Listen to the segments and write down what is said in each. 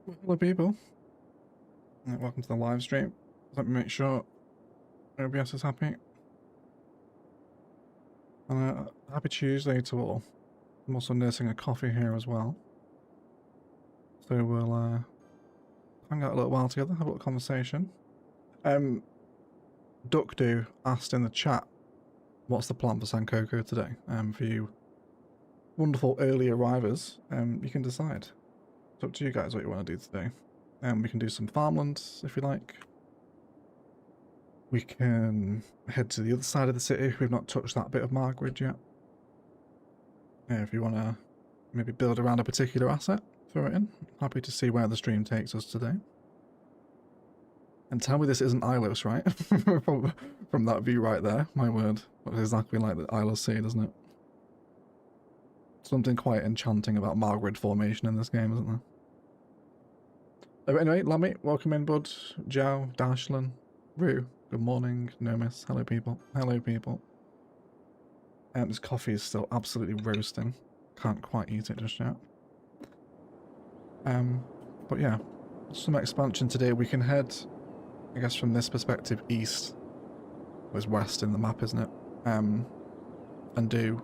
Hello people, welcome to the live stream. Let me make sure OBS is happy. And happy Tuesday to all. I'm also nursing a coffee here as well. So we'll hang out a little while together, have a little conversation. Duckdo asked in the chat, what's the plan for Sankoku today? For you wonderful early arrivers, you can decide. It's up to you guys what you want to do today. We can do some farmlands if you like. We can head to the other side of the city. We've not touched that bit of Margrid yet. If you want to maybe build around a particular asset, throw it in. Happy to see where the stream takes us today. And tell me this isn't Ilos, right? from that view right there. My word. Looks exactly like the Ilos Sea, doesn't it? Something quite enchanting about Margrid formation in this game, isn't there? But anyway, Lammy, welcome in, bud. Jow, Dashlin, Rue, good morning. Nomis, hello people. Hello people. This coffee is still absolutely roasting. Can't quite eat it just yet. But yeah, some expansion today. We can head, I guess from this perspective, east. Was west in the map, isn't it? And do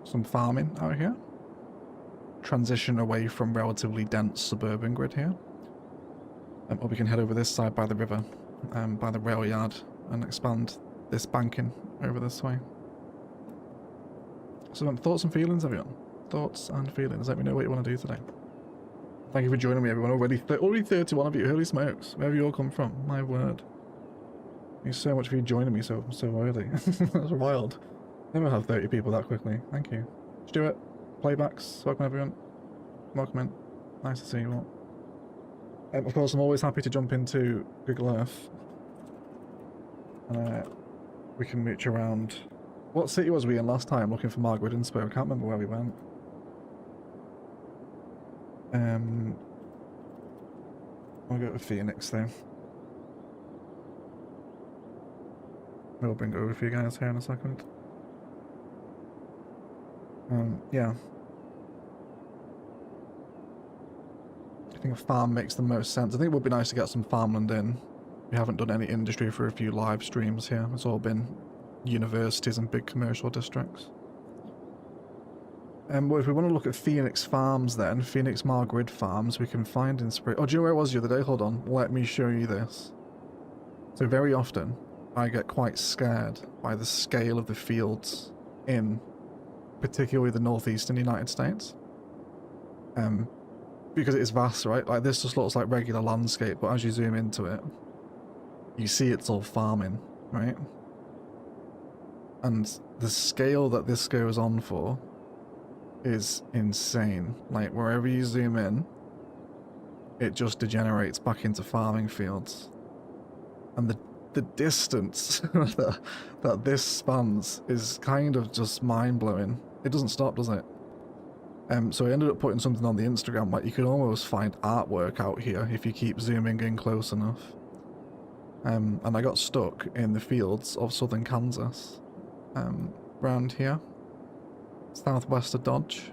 some farming out here. Transition away from relatively dense suburban grid here. Or we can head over this side by the river, by the rail yard, and expand this banking over this way. So thoughts and feelings, everyone? Thoughts and feelings. Let me know what you want to do today. Thank you for joining me, everyone. Already 31 of you. Holy smokes. Where have you all come from? My word. Thank you so much for you joining me so early. That's wild. Never have 30 people that quickly. Thank you. Stuart, playbacks, welcome everyone. Welcome in. Nice to see you all. Of course, I'm always happy to jump into Google Earth. And we can mooch around. What city was we in last time looking for Margrid Inspo? I can't remember where we went. I'll go to Phoenix though. We'll bring it over for you guys here in a second. Yeah. I think a farm makes the most sense. I think it would be nice to get some farmland in. We haven't done any industry for a few live streams here. It's all been universities and big commercial districts. Well, if we want to look at Phoenix farms then, Phoenix Margrid farms, we can find inspiration. Oh, do you know where it was the other day? Hold on, let me show you this. So very often, I get quite scared by the scale of the fields in particularly the northeastern United States. Because it is vast, right? Like this just looks like regular landscape, but as you zoom into it, you see it's all farming, right? And the scale that this goes on for is insane. Like wherever you zoom in, it just degenerates back into farming fields. And the distance that this spans is kind of just mind-blowing. It doesn't stop, does it? So I ended up putting something on the Instagram, like you can almost find artwork out here if you keep zooming in close enough. And I got stuck in the fields of southern Kansas, around here, southwest of Dodge.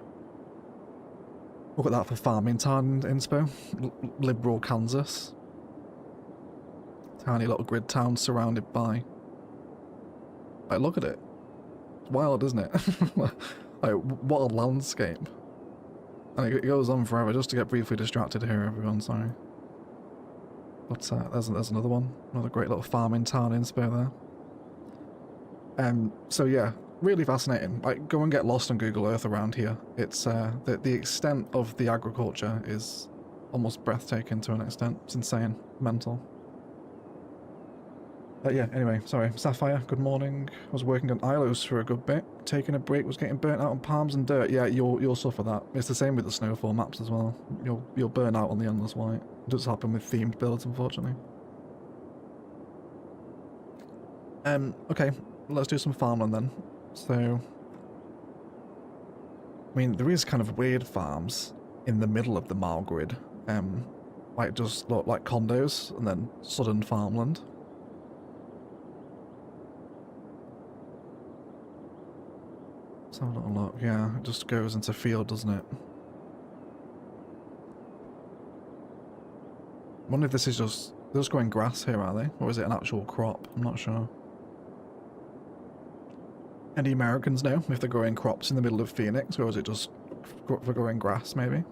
Look at that for farming town inspo. Liberal Kansas. Tiny little grid town surrounded by. Like, look at it. It's wild, isn't it? Like, what a landscape. And it goes on forever, just to get briefly distracted here, everyone, sorry. But there's another one. Another great little farming town inspo there. So yeah, really fascinating. Like, go and get lost on Google Earth around here. It's, the extent of the agriculture is almost breathtaking to an extent. It's insane. Mental. Yeah, anyway, sorry. Sapphire, good morning. I was working on Ilos for a good bit. Taking a break, was getting burnt out on palms and dirt. Yeah, you'll suffer that. It's the same with the snowfall maps as well. You'll burn out on the endless white. It does happen with themed builds, unfortunately. Okay, let's do some farmland then. So, I mean, there is kind of weird farms in the middle of the Margrid. Like just look like condos and then sudden farmland. Let's have a little look. Yeah, it just goes into field, doesn't it? wonder if this is just... They're just growing grass here, are they? Or is it an actual crop? I'm not sure. Any Americans know if they're growing crops in the middle of Phoenix, or is it just for growing grass, maybe?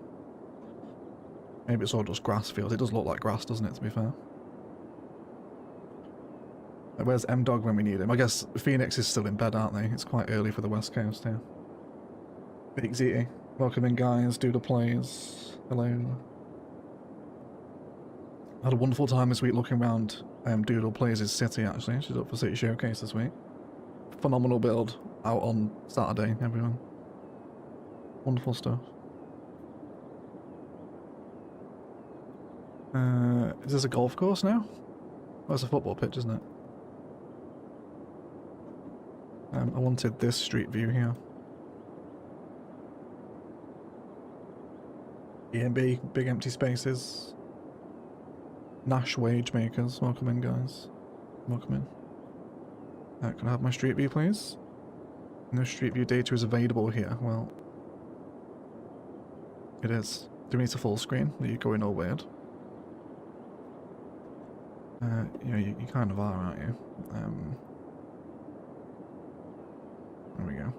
Maybe it's all just grass fields. It does look like grass, doesn't it, to be fair? Where's M-Dog when we need him? I guess Phoenix is still in bed, aren't they? It's quite early for the West Coast here. Big ZT. Welcome in, guys. Doodle Plays. Hello. I had a wonderful time this week looking around Doodle Plays' city, actually. She's up for City Showcase this week. Phenomenal build out on Saturday, everyone. Wonderful stuff. Is this a golf course now? Oh, it's a football pitch, isn't it? I wanted this street view here. E&B, big empty spaces. Nash Wage Makers, welcome in, guys. Welcome in. Can I have my street view, please? No street view data is available here. Well, it is. Do we need to full screen? Are you going all weird? Yeah, you kind of are, aren't you? There we go.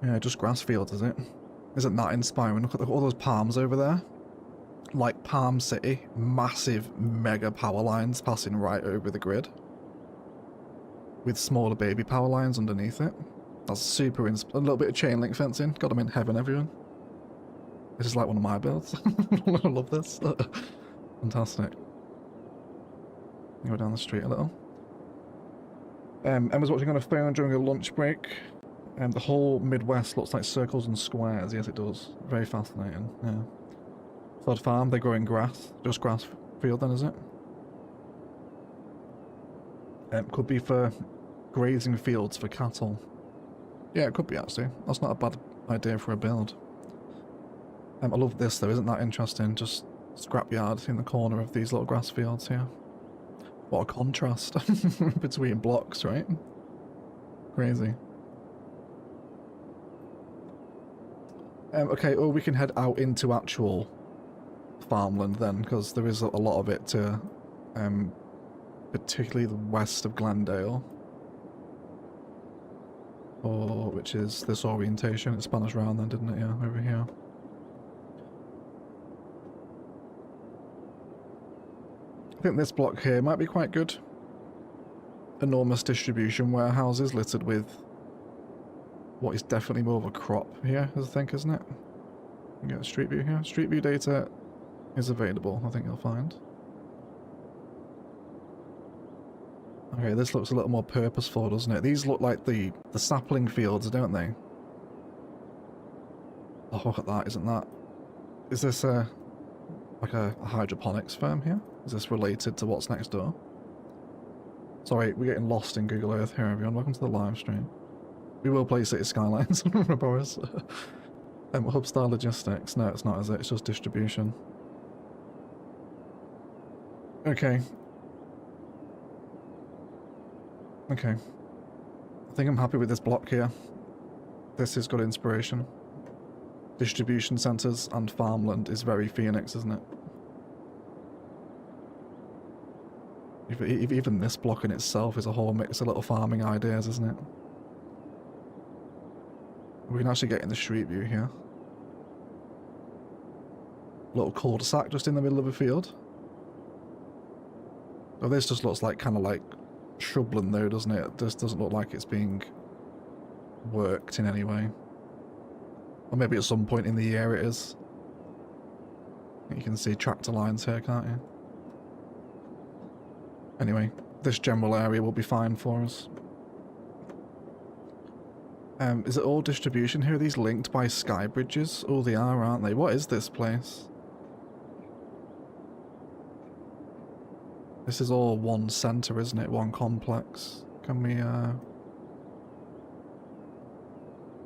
Yeah, just grass fields, is it? Isn't that inspiring? Look at all those palms over there. Like Palm City, massive mega power lines passing right over the grid. With smaller baby power lines underneath it. That's super a little bit of chain link fencing. Got them in heaven, everyone. This is like one of my builds. I love this. Fantastic. Go down the street a little. Emma's watching on a phone during a lunch break. The whole Midwest looks like circles and squares. Yes, it does. Very fascinating. Yeah. Sod farm, they're growing grass. Just grass field then, is it? Could be for grazing fields for cattle. Yeah, it could be actually. That's not a bad idea for a build. I love this though, isn't that interesting? Just scrapyard in the corner of these little grass fields here. What a contrast between blocks, right? Crazy. Okay, well we can head out into actual farmland then, because there is a lot of it to, particularly the west of Glendale. Or, which is this orientation. It spun us round then, didn't it? Yeah, over here. I think this block here might be quite good. Enormous distribution warehouses littered with what is definitely more of a crop here, I think, isn't it? You get a street view here. Street view data is available, I think you'll find. Okay, this looks a little more purposeful, doesn't it? These look like the sapling fields, don't they? Oh, look at that, isn't that... Is this like a hydroponics firm here? Is this related to what's next door? Sorry, we're getting lost in Google Earth here, everyone. Welcome to the live stream. We will play City Skylines, Boris. Hubstar Logistics. No, it's not, is it? It's just distribution. Okay. Okay. I think I'm happy with this block here. This is good inspiration. Distribution centres and farmland is very Phoenix, isn't it? Even this block in itself is a whole mix of little farming ideas, isn't it? We can actually get in the street view here. Little cul-de-sac just in the middle of a field. Oh, this just looks like kind of like shrubland though, doesn't it? It just doesn't look like it's being worked in any way. Or maybe at some point in the year it is. You can see tractor lines here, can't you? Anyway, this general area will be fine for us. Is it all distribution here? Are these linked by sky bridges? Oh, they are, aren't they? What is this place? This is all one centre, isn't it? One complex. Can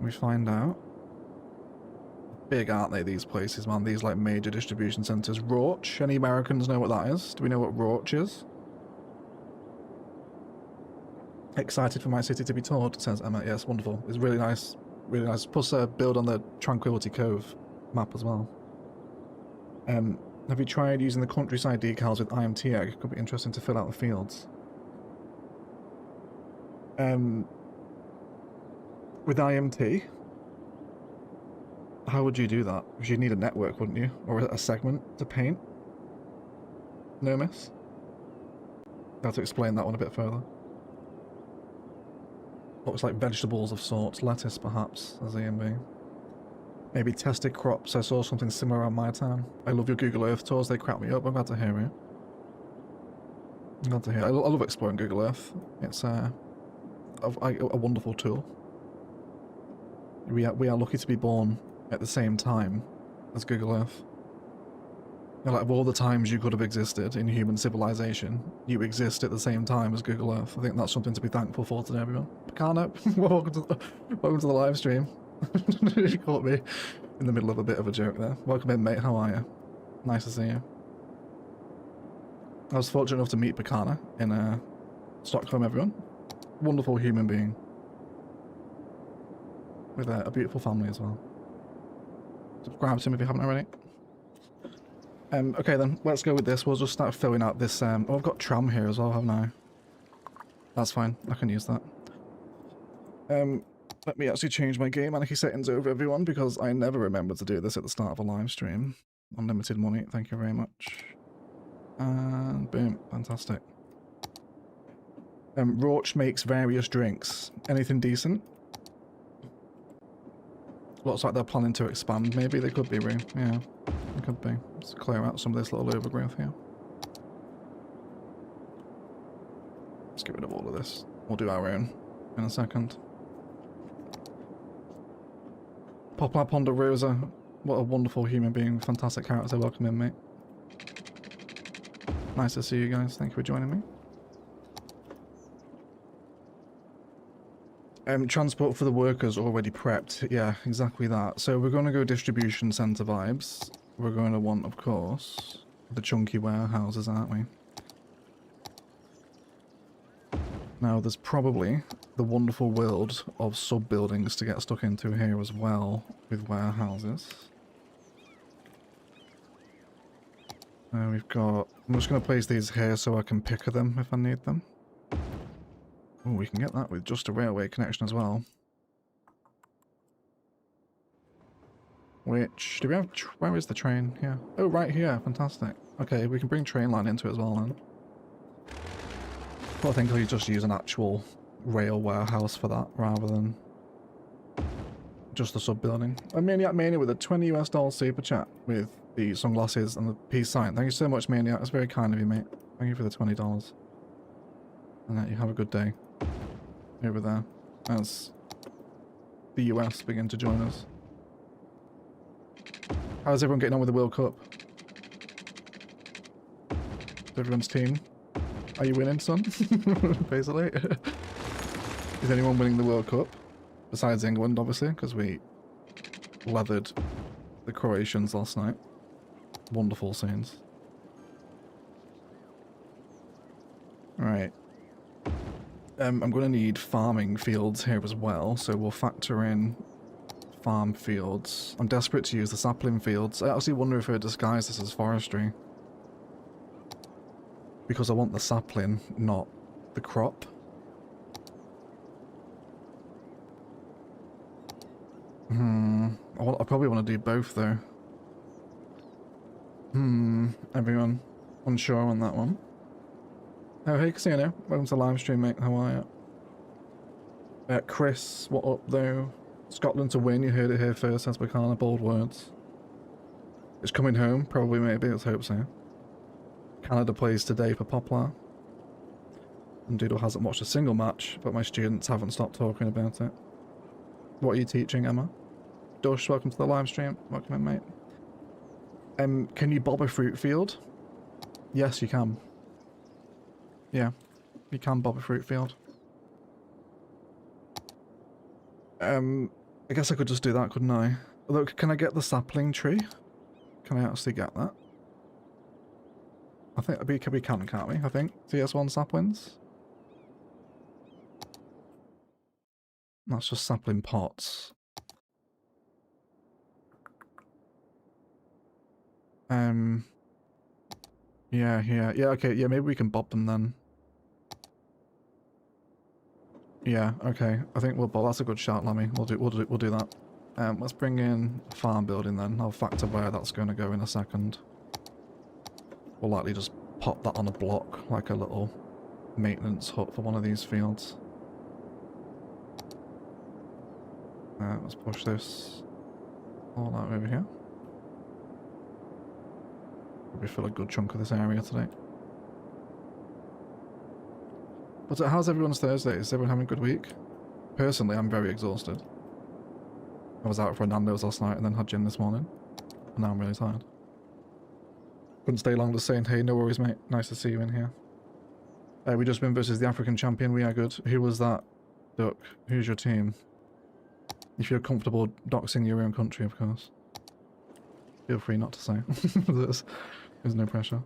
we find out? Big, aren't they, these places, man? These, like, major distribution centres. Roach? Any Americans know what that is? Do we know what Roach is? Excited for my city to be toured, says Emma. Yes, wonderful. It's really nice. Really nice. Plus, build on the Tranquility Cove map as well. Have you tried using the countryside decals with IMT egg? Could be interesting to fill out the fields. With IMT, how would you do that? Because you'd need a network, wouldn't you? Or a segment to paint? No miss? I'll have to explain that one a bit further. Looks like vegetables of sorts. Lettuce, perhaps, as EMB. Maybe tested crops. I saw something similar on my time. I love your Google Earth tours. They crack me up. I'm glad to hear it. I'm glad to hear it. I love exploring Google Earth. It's a wonderful tool. We are lucky to be born at the same time as Google Earth. Like, of all the times you could have existed in human civilization, you exist at the same time as Google Earth. I think that's something to be thankful for today, everyone. Picano, welcome to the live stream. You caught me in the middle of a bit of a joke there. Welcome in, mate. How are you? Nice to see you. I was fortunate enough to meet Picana in Stockholm, everyone. Wonderful human being. With a beautiful family as well. Subscribe to him if you haven't already. Okay then, let's go with this. We'll just start filling out this, oh, I've got tram here as well, haven't I? That's fine, I can use that. Let me actually change my game anarchy settings over, everyone, because I never remember to do this at the start of a live stream. Unlimited money, thank you very much. And boom, fantastic. Roach makes various drinks. Anything decent? Looks like they're planning to expand, maybe they could be, yeah. It could be. Let's clear out some of this little overgrowth here. Let's get rid of all of this. We'll do our own in a second. Poplar Ponderosa, what a wonderful human being, fantastic character. Welcome in, mate. Nice to see you guys. Thank you for joining me. Transport for the workers already prepped. Yeah, exactly that. So we're going to go distribution centre vibes. We're going to want, of course, the chunky warehouses, aren't we? Now, there's probably the wonderful world of sub-buildings to get stuck into here as well, with warehouses. We've got... I'm just going to place these here so I can pick them if I need them. Oh, we can get that with just a railway connection as well. Which, do we have, where is the train here? Oh, right here, fantastic. Okay, we can bring train line into it as well then. Well, I think we just use an actual rail warehouse for that rather than just the sub-building. And Maniac Mania with a $20 super chat with the sunglasses and the peace sign. Thank you so much, Maniac. That's very kind of you, mate. Thank you for the $20. And you have a good day over there as the US begin to join us. How's everyone getting on with the World Cup? Everyone's team? Are you winning, son? Basically. Is anyone winning the World Cup? Besides England, obviously, because we leathered the Croatians last night. Wonderful scenes. Alright. I'm going to need farming fields here as well, so we'll factor in farm fields. I'm desperate to use the sapling fields. I actually wonder if I disguise this as forestry. Because I want the sapling, not the crop. I probably want to do both though. Everyone unsure on that one. Oh, hey Casino, welcome to the live stream, mate. How are you? Chris, what up though? Scotland to win, you heard it here first, says Bacana, bold words. It's coming home, probably, maybe, let's hope so. Canada plays today for Poplar. And Doodle hasn't watched a single match, but my students haven't stopped talking about it. What are you teaching, Emma? Dush, welcome to the live stream. Welcome in, mate. Can you bob a fruit field? Yes, you can. Yeah, you can bob a fruit field. I guess I could just do that, couldn't I? Look, can I get the sapling tree? Can I actually get that? I think we can, can't we? I think. CS1 saplings. That's just sapling pots. Yeah, here. Yeah, okay, yeah, maybe we can bob them then. Yeah, okay. I think we'll bob. That's a good shout, Lammy. We'll do that. Let's bring in a farm building then. I'll factor where that's going to go in a second. We'll likely just pop that on a block, like a little maintenance hut for one of these fields. Let's push this all out over here. We fill a good chunk of this area today. But how's everyone's Thursday? Is everyone having a good week? Personally, I'm very exhausted. I was out for a Nando's last night and then had gin this morning. And now I'm really tired. Couldn't stay long just saying, hey, no worries, mate. Nice to see you in here. We just win versus the African champion. We are good. Who was that, Duck? Who's your team? If you're comfortable doxing your own country, of course. Feel free not to say. There's no pressure.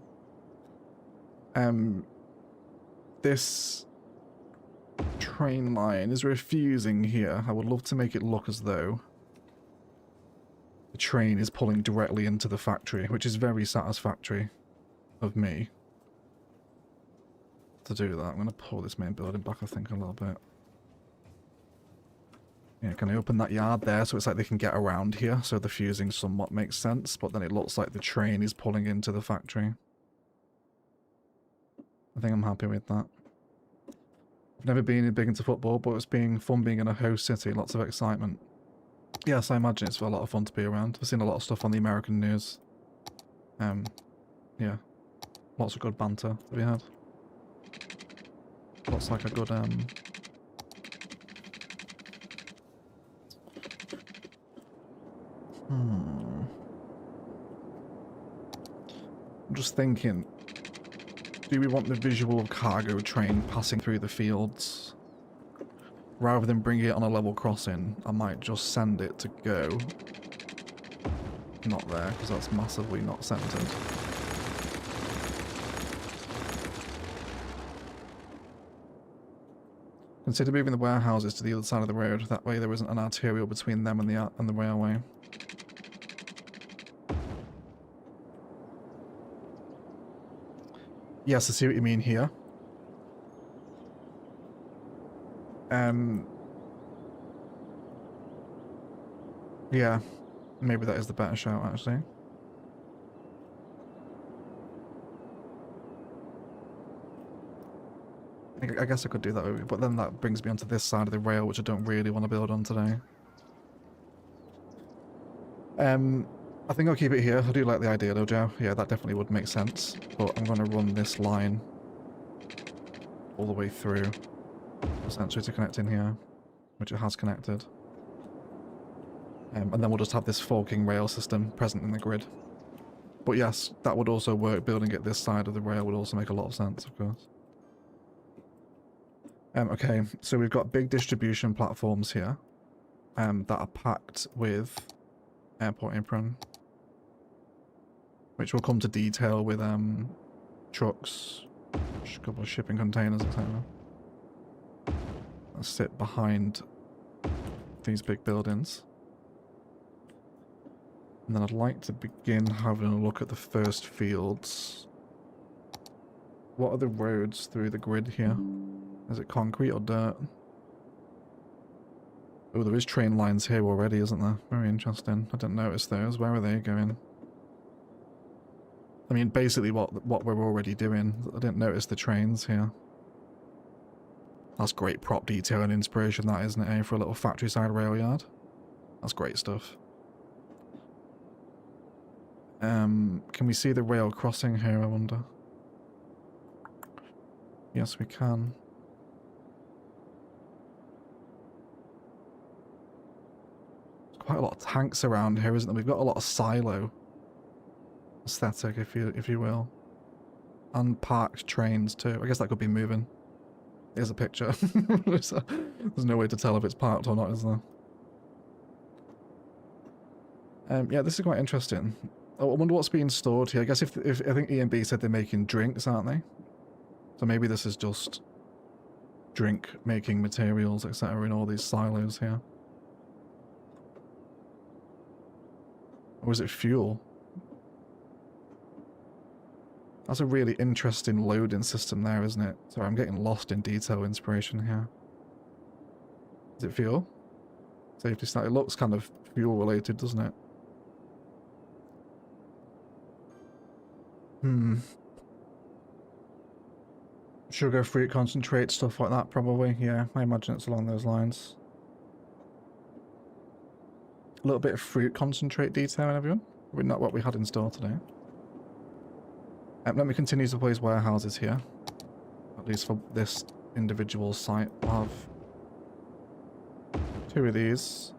This train line is refusing here. I would love to make it look as though the train is pulling directly into the factory, which is very satisfactory of me to do that. I'm going to pull this main building back, I think, a little bit. Yeah, can I open that yard there so it's like they can get around here, so the fusing somewhat makes sense, but then it looks like the train is pulling into the factory. I think I'm happy with that. I've never been big into football, but it's been fun being in a host city, lots of excitement. Yes, I imagine it's a lot of fun to be around. I've seen a lot of stuff on the American news. Yeah. Lots of good banter to be had. Looks like a good, I'm just thinking, do we want the visual of cargo train passing through the fields? Rather than bring it on a level crossing, I might just send it to go. Not there, because that's massively not centered. Consider moving the warehouses to the other side of the road. That way there isn't an arterial between them and the railway. Yes, I see what you mean here. Yeah, maybe that is the better shout, actually. I guess I could do that, but then that brings me onto this side of the rail, which I don't really want to build on today. I think I'll keep it here. I do like the idea though, Joe. Yeah, that definitely would make sense. But I'm going to run this line all the way through, essentially to connect in here, which it has connected. And then we'll just have this forking rail system present in the grid. But yes, that would also work. Building it this side of the rail would also make a lot of sense, of course. Okay, so we've got big distribution platforms here that are packed with airport apron, which will come to detail with trucks, a couple of shipping containers, etc. That sit behind these big buildings. And then I'd like to begin having a look at the first fields. What are the roads through the grid here? Is it concrete or dirt? Oh, there is train lines here already, isn't there? Very interesting. I didn't notice those. Where are they going? I mean, basically what we're already doing. I didn't notice the trains here. That's great prop detail and inspiration, that, isn't it, eh? For a little factory side rail yard. That's great stuff. Can we see the rail crossing here, I wonder? Yes, we can. There's quite a lot of tanks around here, isn't there? We've got a lot of silo aesthetic, if you will. Unparked trains too. I guess that could be moving. Here's a picture. There's no way to tell if it's parked or not, is there? Yeah, this is quite interesting. I wonder what's being stored here. I guess if I think E&B said they're making drinks, aren't they? So maybe this is just drink making materials, etc. in all these silos here. Or is it fuel? That's a really interesting loading system there, isn't it? Sorry, I'm getting lost in detail inspiration here. Is it fuel? Safety stat. It looks kind of fuel related, doesn't it? Sugar, fruit concentrate, stuff like that, probably. Yeah, I imagine it's along those lines. A little bit of fruit concentrate detailing, everyone. Probably not what we had in store today. Let me continue to place warehouses here. At least for this individual site. I'll have 2 of these.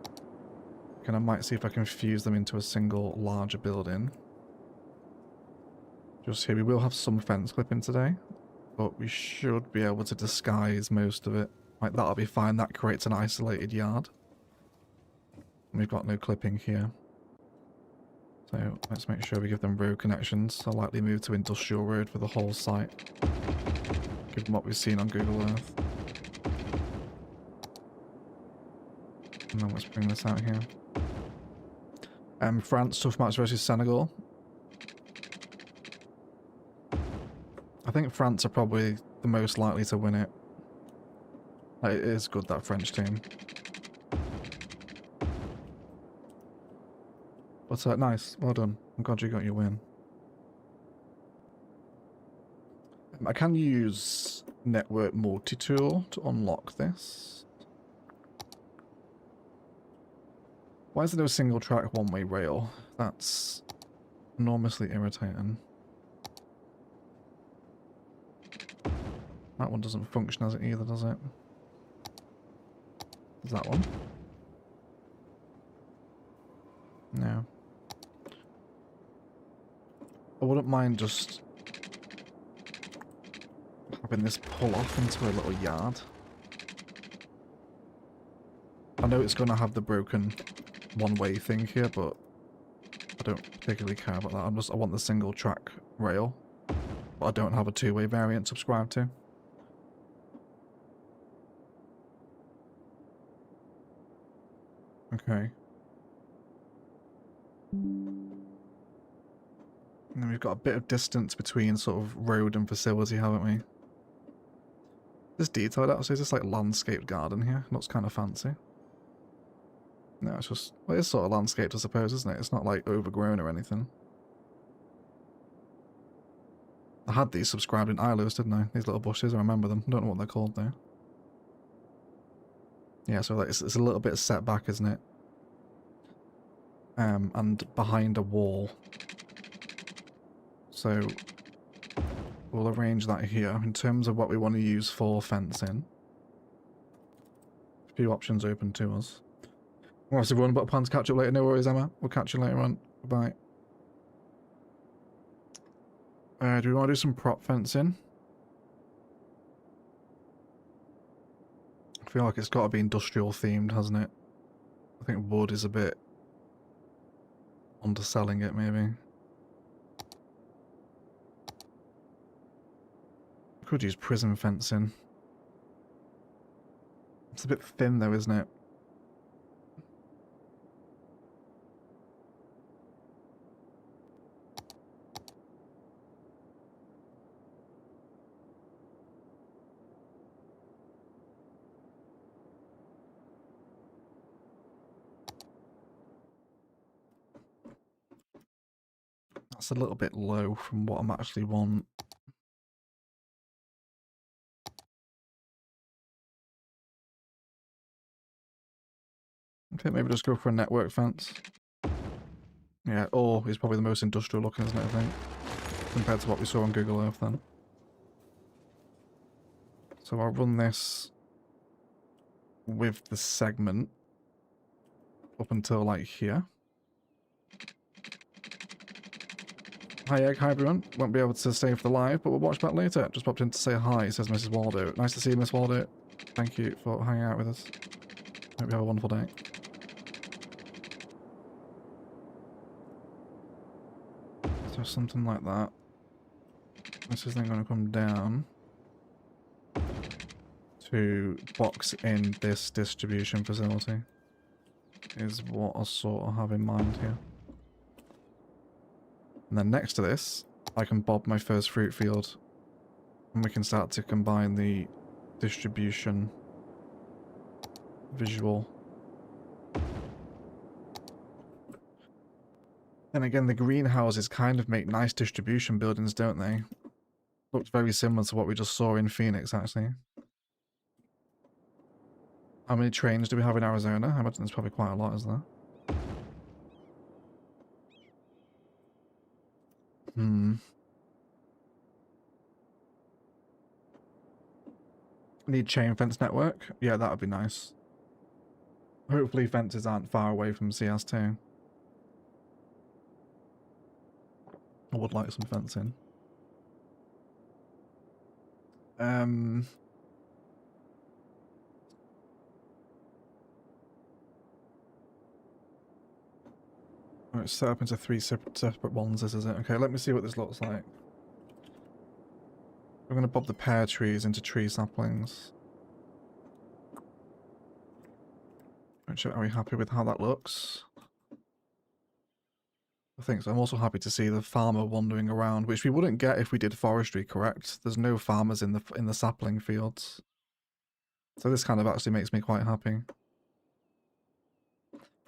And I might see if I can fuse them into a single larger building. Just here, we will have some fence clipping today, but we should be able to disguise most of it. Like, that'll be fine. That creates an isolated yard. We've got no clipping here. So let's make sure we give them road connections. I'll likely move to industrial road for the whole site, given what we've seen on Google Earth. And then let's bring this out here. France, tough match versus Senegal. I think France are probably the most likely to win it. Like, it is good, that French team. But nice, well done. I'm glad you got your win. I can use network multi-tool to unlock this. Why is there no single track one-way rail? That's enormously irritating. That one doesn't function as it either, does it? Is that one? No. I wouldn't mind just having this pull off into a little yard. I know it's going to have the broken one-way thing here, but I don't particularly care about that. I want the single track rail, but I don't have a 2-way variant subscribed to. Okay. And then we've got a bit of distance between sort of road and facility, haven't we? This detailed out, so is this like landscaped garden here? Looks kind of fancy. No, it's just, well, it's sort of landscaped, I suppose, isn't it? It's not like overgrown or anything. I had these subscribed in Ilos, didn't I? These little bushes, I remember them. I don't know what they're called though. Yeah, so like it's a little bit set back, isn't it? And behind a wall. So we'll arrange that here. In terms of what we want to use for fencing, a few options open to us. Well, everyone, but plan to catch up later. No worries, Emma. We'll catch you later on. Bye. Do we want to do some prop fencing? I feel like it's got to be industrial themed, hasn't it? I think wood is a bit underselling it, maybe. Could use prison fencing. It's a bit thin though, isn't it? That's a little bit low from what I'm actually want. Okay, maybe just go for a network fence. Yeah, or is probably the most industrial looking, isn't it, I think? Compared to what we saw on Google Earth then. So I'll run this with the segment up until like here. Hi Egg, hi everyone. Won't be able to stay for the live, but we'll watch back later. Just popped in to say hi, says Mrs. Waldo. Nice to see you, Miss Waldo. Thank you for hanging out with us. Hope you have a wonderful day. So something like that. This is then going to come down to box in this distribution facility. Is what I sort of have in mind here. And then next to this, I can bob my first fruit field, and we can start to combine the distribution visual. And again, the greenhouses kind of make nice distribution buildings, don't they? Looks very similar to what we just saw in Phoenix, actually. How many trains do we have in Arizona? I imagine there's probably quite a lot, isn't there? Need chain fence network? Yeah, that would be nice. Hopefully fences aren't far away from CS2. I would like some fencing. Right, set up into 3 separate ones, this is it. Okay, let me see what this looks like. We're going to bob the pear trees into tree saplings. Are we happy with how that looks? I think so. I'm also happy to see the farmer wandering around, which we wouldn't get if we did forestry, correct? There's no farmers in the sapling fields. So this kind of actually makes me quite happy.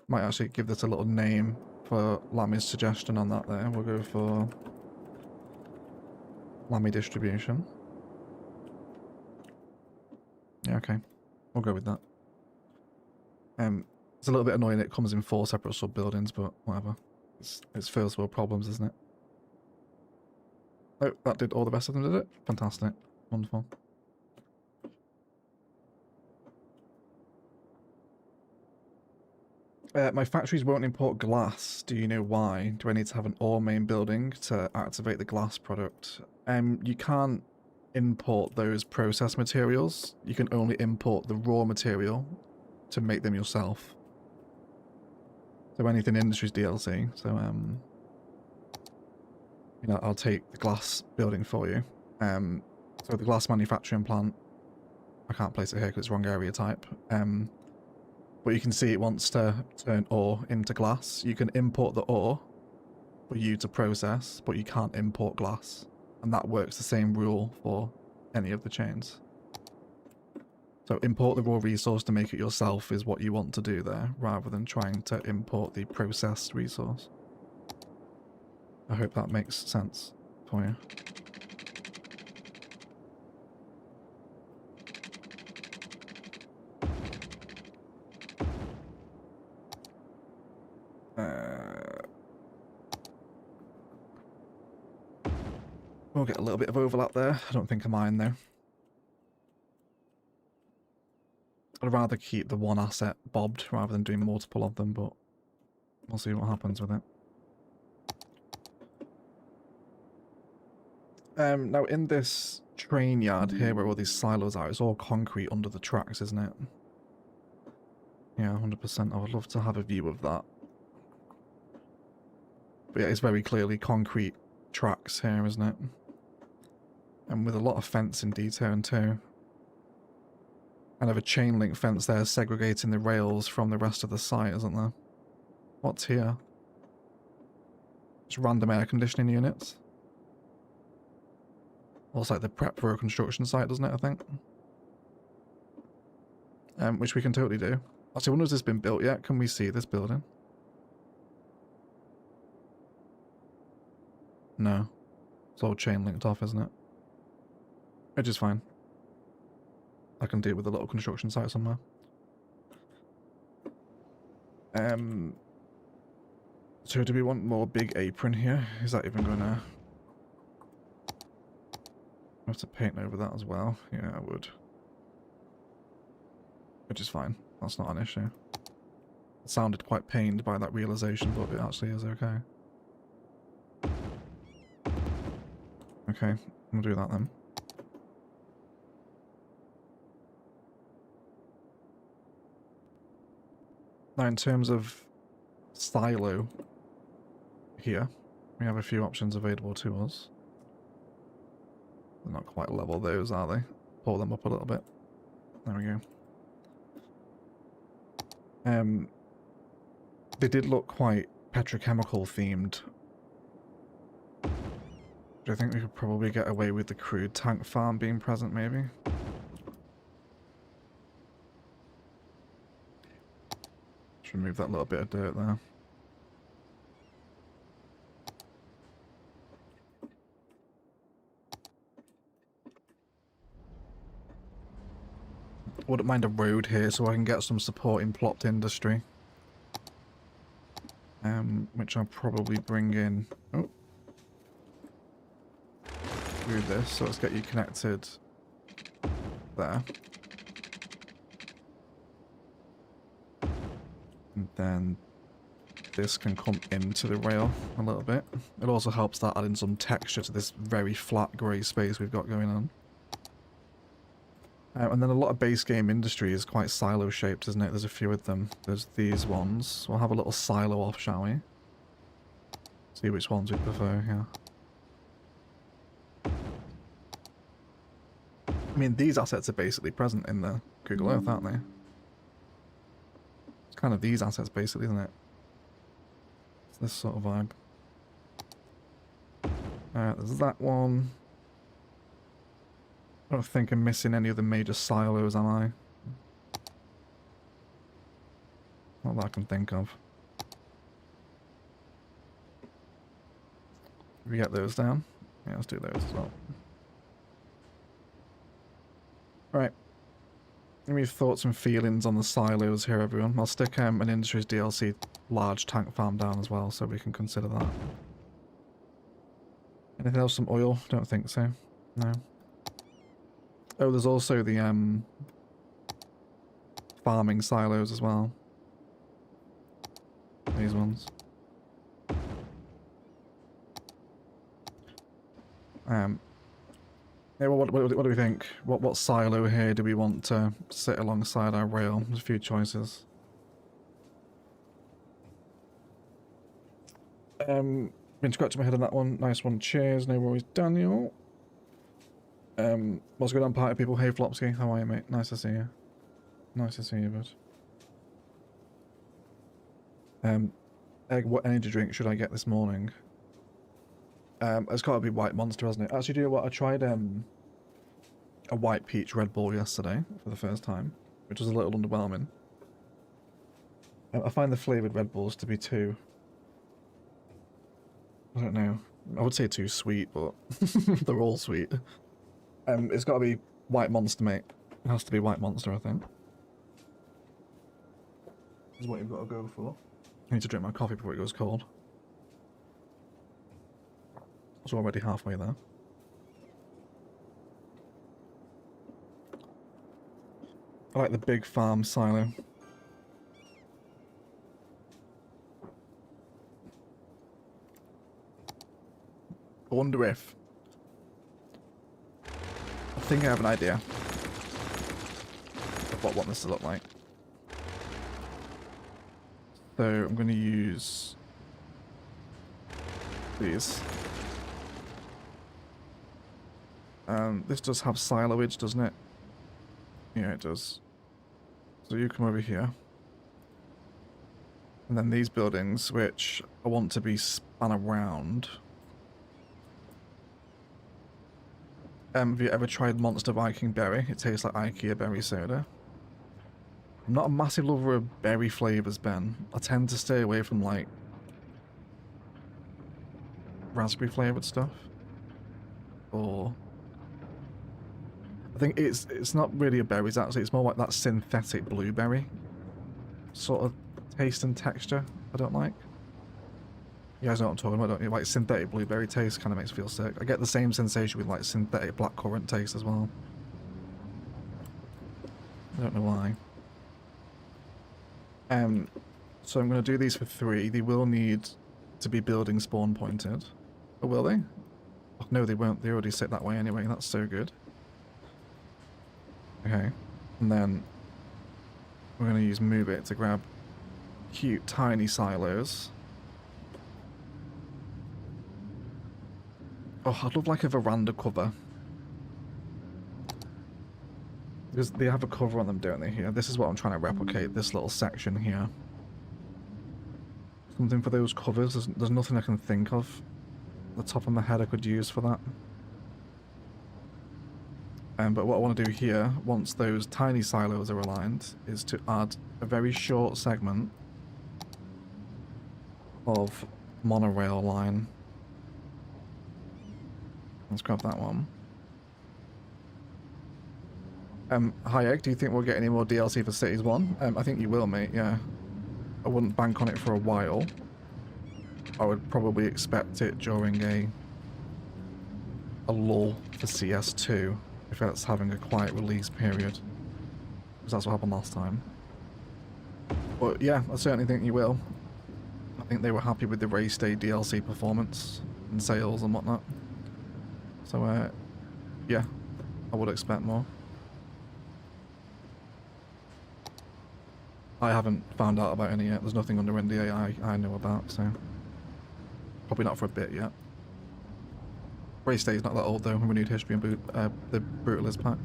Might actually give this a little name for Lammy's suggestion on that there. We'll go for Lammy distribution. Yeah, okay. We'll go with that. It's a little bit annoying it comes in 4 separate sub-buildings, but whatever. It's first world problems, isn't it? Oh, that did all the rest of them, did it? Fantastic. Wonderful. My factories won't import glass. Do you know why? Do I need to have an ore main building to activate the glass product? You can't import those process materials. You can only import the raw material to make them yourself. So anything industries DLC. So you know, I'll take the glass building for you. So the glass manufacturing plant, I can't place it here because it's wrong area type. But you can see it wants to turn ore into glass. You can import the ore for you to process, but you can't import glass. And that works the same rule for any of the chains. So import the raw resource to make it yourself is what you want to do there, rather than trying to import the processed resource. I hope that makes sense for you. We'll get a little bit of overlap there. I don't think I mind though. I'd rather keep the one asset bobbed rather than doing multiple of them, but we'll see what happens with it. Now in this train yard here where all these silos are, it's all concrete under the tracks, isn't it? Yeah, 100%. I would love to have a view of that. But yeah, it's very clearly concrete tracks here, isn't it? And with a lot of fencing detail too. Kind of a chain link fence there segregating the rails from the rest of the site, isn't there? What's here? Just random air conditioning units. Looks like the prep for a construction site, doesn't it, I think? Which we can totally do. Actually, I wonder if this has been built yet. Can we see this building? No. It's all chain linked off, isn't it? Which is fine. I can deal with a little construction site somewhere. So do we want more big apron here? Is that even gonna... I have to paint over that as well. Yeah, I would. Which is fine. That's not an issue. It sounded quite pained by that realization, but it actually is okay. Okay, we'll do that then. Now in terms of silo here, we have a few options available to us. They're not quite level those, are they? Pull them up a little bit. There we go. They did look quite petrochemical themed. Do I think we could probably get away with the crude tank farm being present, maybe? Just remove that little bit of dirt there. Wouldn't mind a road here so I can get some support in plopped industry. Which I'll probably bring in... Oh. Do this, so let's get you connected there. And then this can come into the rail a little bit. It also helps that adding some texture to this very flat grey space we've got going on. And then a lot of base game industry is quite silo shaped, isn't it? There's a few of them. There's these ones. We'll have a little silo off, shall we? See which ones we prefer, yeah. I mean, these assets are basically present in the Google Earth, aren't they? It's kind of these assets, basically, isn't it? It's this sort of vibe. There's that one. I don't think I'm missing any of the major silos, am I? Not that I can think of. We get those down? Yeah, let's do those as well. Right. Give me thoughts and feelings on the silos here, everyone. I'll stick an Industries DLC large tank farm down as well, so we can consider that. Anything else from oil? Don't think so. No. Oh, there's also the farming silos as well. These ones. Yeah, well, what do we think? What silo here do we want to sit alongside our rail? There's a few choices. Been scratching my head on that one. Nice one. Cheers. No worries, Daniel. What's going on, party people? Hey, Flopsky. How are you, mate? Nice to see you. Nice to see you, bud. Egg, what energy drink should I get this morning? It's got to be White Monster, hasn't it? Actually, do you know what? I tried a White Peach Red Bull yesterday for the first time, which was a little underwhelming. I find the flavoured Red Bulls to be too... I don't know. I would say too sweet, but they're all sweet. It's got to be White Monster, mate. It has to be White Monster, I think. Is what you've got to go for. I need to drink my coffee before it goes cold. It's already halfway there. I like the big farm silo. I wonder if... I think I have an idea of what I want this to look like. So I'm going to use these. This does have siloage, doesn't it? Yeah, it does. So you come over here. And then these buildings, which I want to be spun around. Have you ever tried Monster Viking Berry? It tastes like IKEA berry soda. I'm not a massive lover of berry flavours, Ben. I tend to stay away from, like, raspberry flavoured stuff. Or... I think it's not really a berries, actually. It's more like that synthetic blueberry sort of taste and texture I don't like. You guys know what I'm talking about, don't you? Like, synthetic blueberry taste kind of makes me feel sick. I get the same sensation with, like, synthetic blackcurrant taste as well. I don't know why. So I'm going to do these for 3. They will need to be building spawn pointed. Or will they? Oh, no, they won't. They already sit that way anyway. That's so good. Okay. And then we're going to use Move It to grab cute, tiny silos. Oh, I'd love like a veranda cover. Because they have a cover on them, don't they, here? This is what I'm trying to replicate, this little section here. Something for those covers. There's nothing I can think of. the top of my head I could use for that. But what I want to do here, once those tiny silos are aligned, is to add a very short segment of monorail line. Let's grab that one. Hi Egg, do you think we'll get any more DLC for Cities 1? I think you will, mate, yeah. I wouldn't bank on it for a while. I would probably expect it during a lull for CS2, if that's having a quiet release period. Because that's what happened last time. But yeah, I certainly think you will. I think they were happy with the race day DLC performance and sales and whatnot. So yeah, I would expect more. I haven't found out about any yet. There's nothing under NDA I know about, so probably not for a bit yet. Race day is not that old though. Renewed history and the Brutalist pack.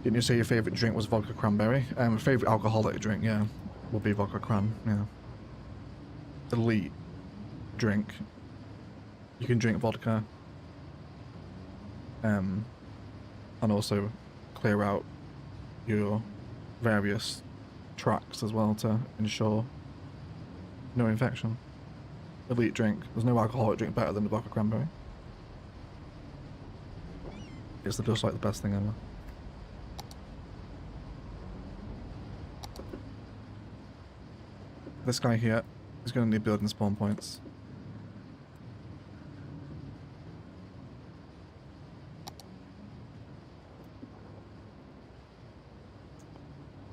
Didn't you say your favourite drink was vodka cranberry? Favourite alcoholic drink, yeah, would be vodka cran, yeah. Elite drink. You can drink vodka. And also clear out your various tracks as well to ensure no infection. Elite drink. There's no alcoholic drink better than the vodka cranberry. It's just like the best thing ever. This guy here is going to need building spawn points.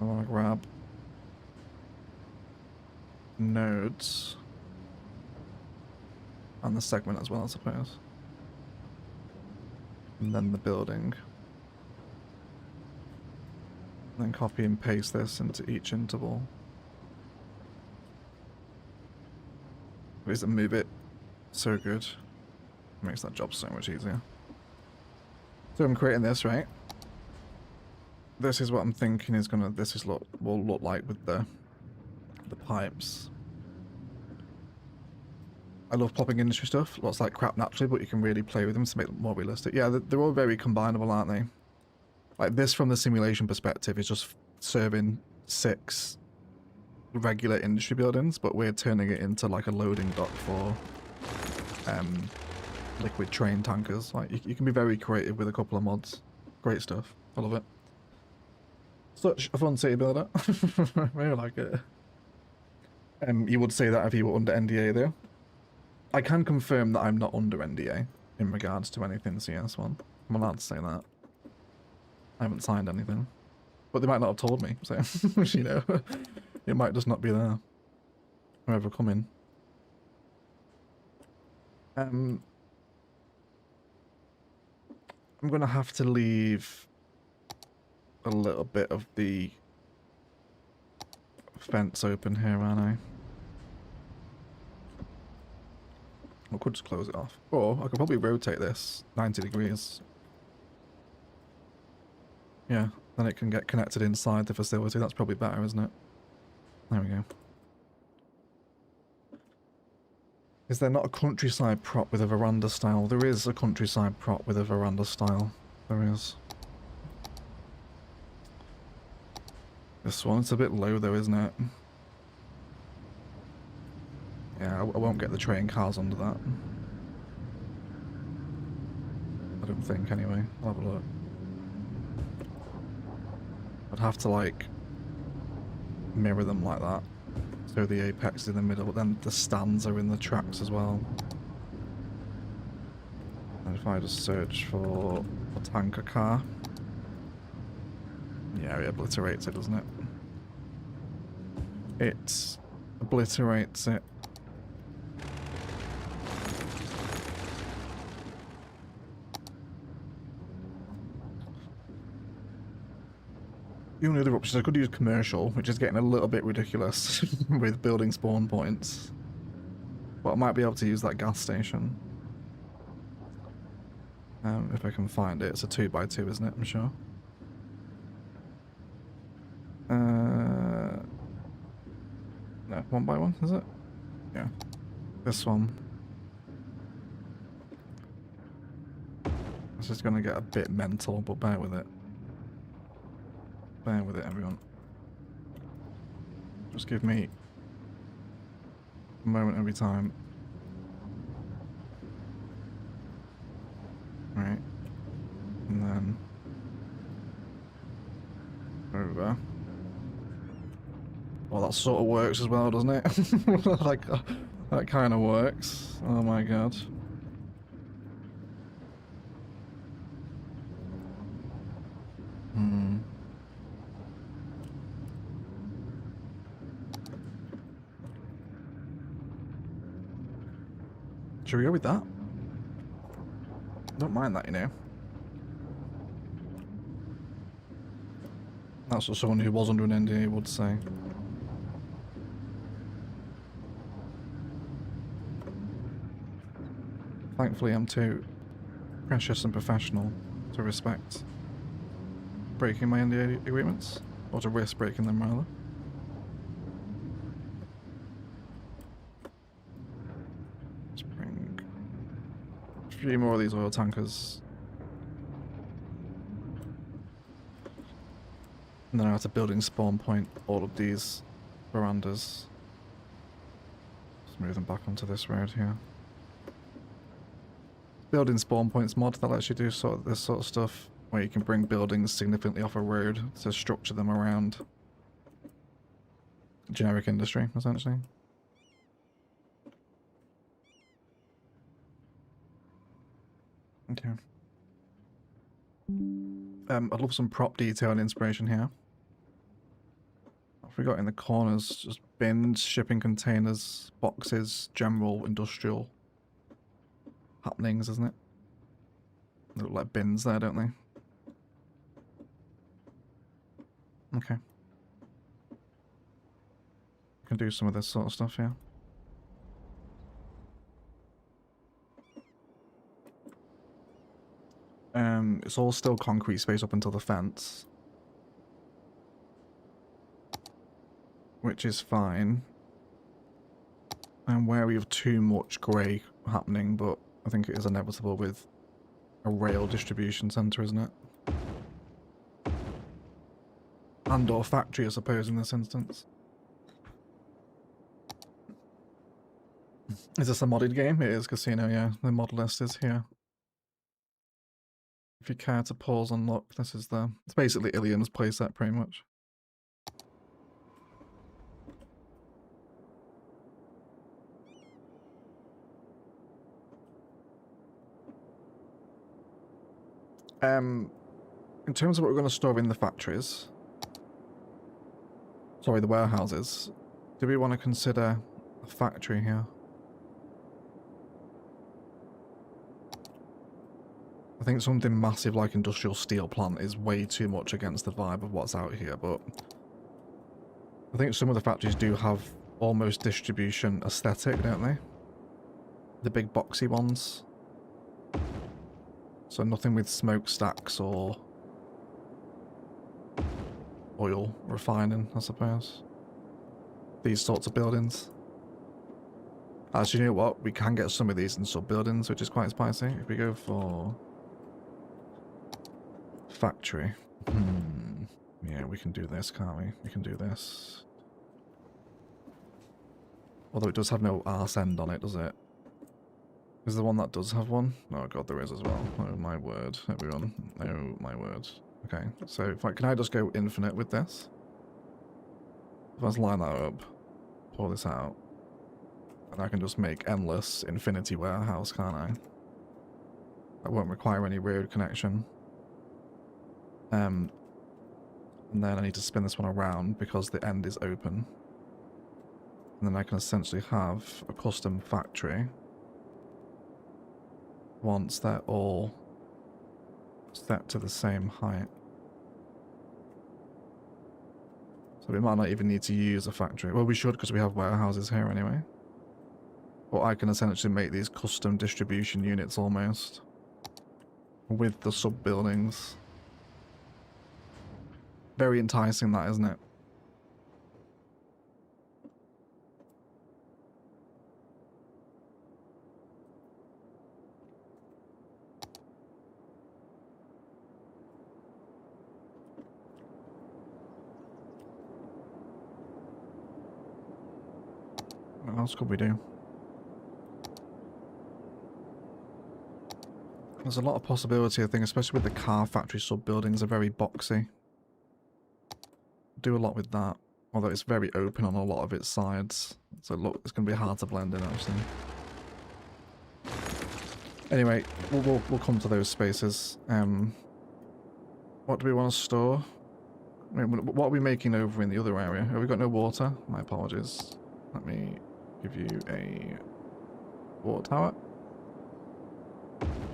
I want to grab nodes and the segment as well, I suppose. And then the building. And then copy and paste this into each interval. Ways to move it so good. Makes that job so much easier. So I'm creating this, right? This is what I'm thinking is gonna will look like with the pipes. I love popping industry stuff. Looks like crap naturally, but you can really play with them to make them more realistic. Yeah, they're all very combinable, aren't they? Like this from the simulation perspective is just serving 6 regular industry buildings, but we're turning it into like a loading dock for liquid train tankers. Like you can be very creative with a couple of mods. Great stuff. I love it. Such a fun city builder. I really like it. You would say that if you were under NDA though. I can confirm that I'm not under NDA in regards to anything CS1. I'm allowed to say that. I haven't signed anything. But they might not have told me, so, you know, it might just not be there. Whoever come in. I'm going to have to leave a little bit of the fence open here, aren't I? I could just close it off. Or I could probably rotate this 90 degrees. Yeah, then it can get connected inside the facility. That's probably better, isn't it? There we go. Is there not a countryside prop with a veranda style? There is a countryside prop with a veranda style. There is. This one's a bit low though, isn't it? Yeah, I won't get the train cars under that. I don't think, anyway. I'll have a look. I'd have to, like, mirror them like that. So the apex is in the middle, but then the stands are in the tracks as well. And if I just search for a tanker car... Yeah, it obliterates it, doesn't it? It obliterates it. The only other option, I could use commercial, which is getting a little bit ridiculous with building spawn points. But I might be able to use that gas station. If I can find it. It's a 2x2, isn't it? I'm sure. No, 1x1, is it? Yeah. This one. This is gonna get a bit mental, but bear with it. Bear with it, everyone. Just give me a moment every time. Right. And then over. Well, that sort of works as well, doesn't it? Like, that kind of works. Oh my god. Hmm. Should we go with that? Don't mind that, you know. That's what someone who was under an NDA would say. Thankfully, I'm too precious and professional to respect breaking my NDA agreements, or to risk breaking them, rather. Let's bring a few more of these oil tankers. And then I have to building spawn point all of these verandas. Just move them back onto this road here. Building spawn points mod that lets you do this sort of stuff, where you can bring buildings significantly off a road to structure them around generic industry, essentially. Okay. I'd love some prop detail and inspiration here. What have we got in the corners? Just bins, shipping containers, boxes, general industrial happenings, isn't it? They look like bins there, don't they? Okay. Can do some of this sort of stuff here. It's all still concrete space up until the fence, which is fine. I'm wary of too much grey happening, but I think it is inevitable with a rail distribution centre, isn't it? And or factory, I suppose, in this instance. Is this a modded game? It is Casino, yeah. The mod list is here. If you care to pause and look, this is the... It's basically Ilium's playset, pretty much. In terms of what we're going to store in the factories... Sorry, the warehouses. Do we want to consider a factory here? I think something massive like industrial steel plant is way too much against the vibe of what's out here, but I think some of the factories do have almost distribution aesthetic, don't they? The big boxy ones. So nothing with smokestacks or oil refining, I suppose. These sorts of buildings. Actually, you know what? We can get some of these in sub-buildings, which is quite spicy. If we go for... factory. Yeah, we can do this, can't we? We can do this. Although it does have no arse end on it, does it? Is the one that does have one? Oh god, there is as well. Oh my word, everyone. Oh my word. Okay, so if can I just go infinite with this? If I just line that up, pull this out, and I can just make endless infinity warehouse, can't I? That won't require any road connection. And then I need to spin this one around because the end is open. And then I can essentially have a custom factory once they're all set to the same height. So we might not even need to use a factory. Well, we should because we have warehouses here anyway. But I can essentially make these custom distribution units almost with the sub-buildings. Very enticing, that, isn't it? What else could we do? There's a lot of possibility, I think, especially with the car factory sub-buildings are very boxy. Do a lot with that, although it's very open on a lot of its sides. So look, it's going to be hard to blend in, actually. Anyway, we'll come to those spaces. What do we want to store? I mean, what are we making over in the other area? Have we got no water? My apologies. Let me give you a water tower.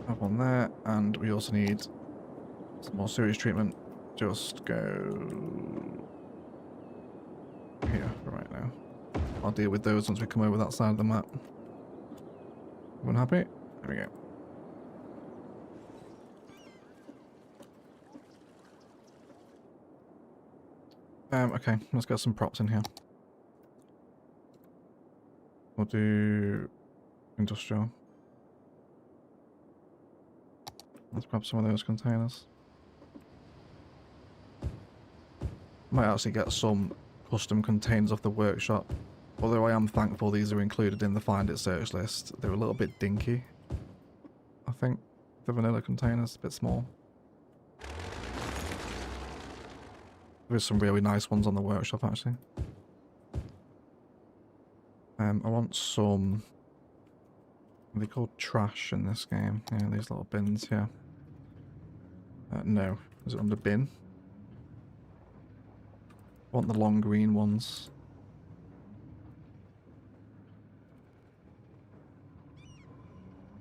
Have one there, and we also need some more sewage treatment. Just go here for right now. I'll deal with those once we come over that side of the map. Everyone happy? There we go. Okay, let's get some props in here. We'll do industrial. Let's grab some of those containers. Might actually get some custom containers off the workshop. Although I am thankful these are included in the find it search list. They're a little bit dinky, I think. The vanilla containers, a bit small. There's some really nice ones on the workshop, actually. I want some... Are they called trash in this game? Yeah, these little bins here. No. Is it under bin? I want the long green ones.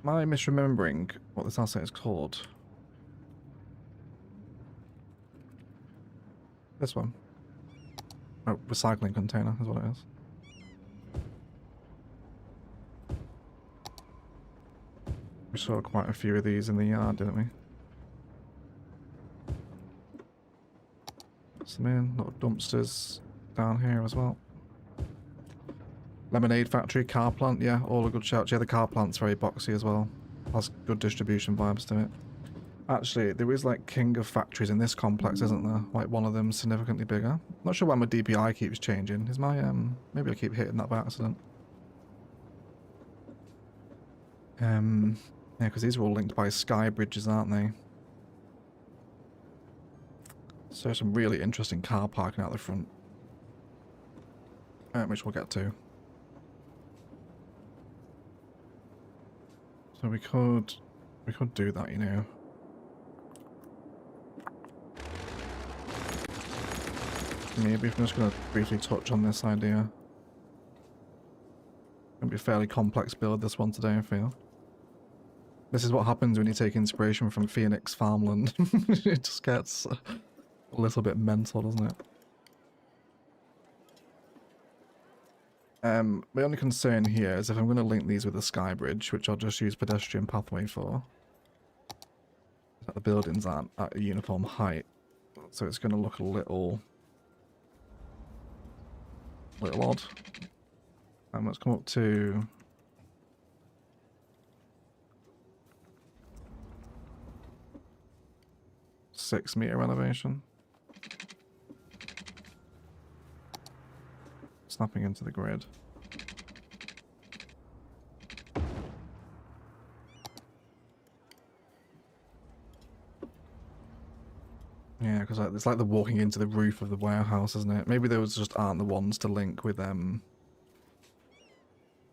Am I misremembering what this asset is called? This one. Oh, recycling container is what it is. We saw quite a few of these in the yard, didn't we? Some in, little dumpsters down here as well. Lemonade factory, car plant, yeah, all a good shout. Yeah, the car plant's very boxy as well. Has good distribution vibes to it. Actually, there is like king of factories in this complex, isn't there? Like one of them significantly bigger. Not sure why my DPI keeps changing. Is my maybe I keep hitting that by accident. Yeah, because these are all linked by sky bridges, aren't they? So some really interesting car parking out the front, which we'll get to. So we could do that, you know. Maybe if I'm just going to briefly touch on this idea. It'll be a fairly complex build, this one today, I feel. This is what happens when you take inspiration from Phoenix Farmland. It just gets a little bit mental, doesn't it? My only concern here is if I'm going to link these with a sky bridge, which I'll just use pedestrian pathway for, that the buildings aren't at a uniform height, so it's going to look a little odd. Let's come up to .6 meter elevation. Snapping into the grid. Yeah, because it's like the walking into the roof of the warehouse, isn't it? Maybe those just aren't the ones to link with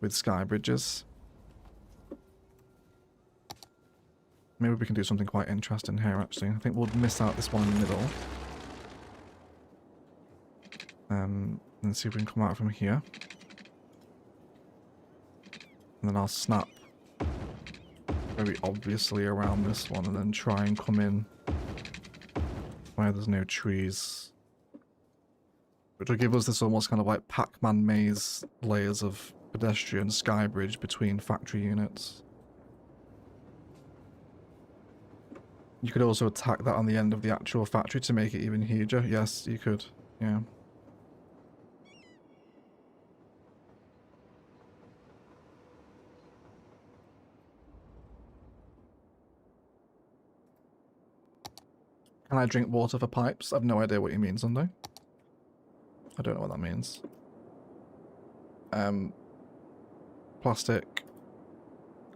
sky bridges. Maybe we can do something quite interesting here, actually. I think we'll miss out this one in the middle. And see if we can come out from here. And then I'll snap very obviously around this one and then try and come in where there's no trees. Which will give us this almost kind of like Pac-Man maze layers of pedestrian sky bridge between factory units. You could also attack that on the end of the actual factory to make it even huger. Yes, you could. Yeah. Can I drink water for pipes? I've no idea what you mean, Sunday. I don't know what that means. plastic,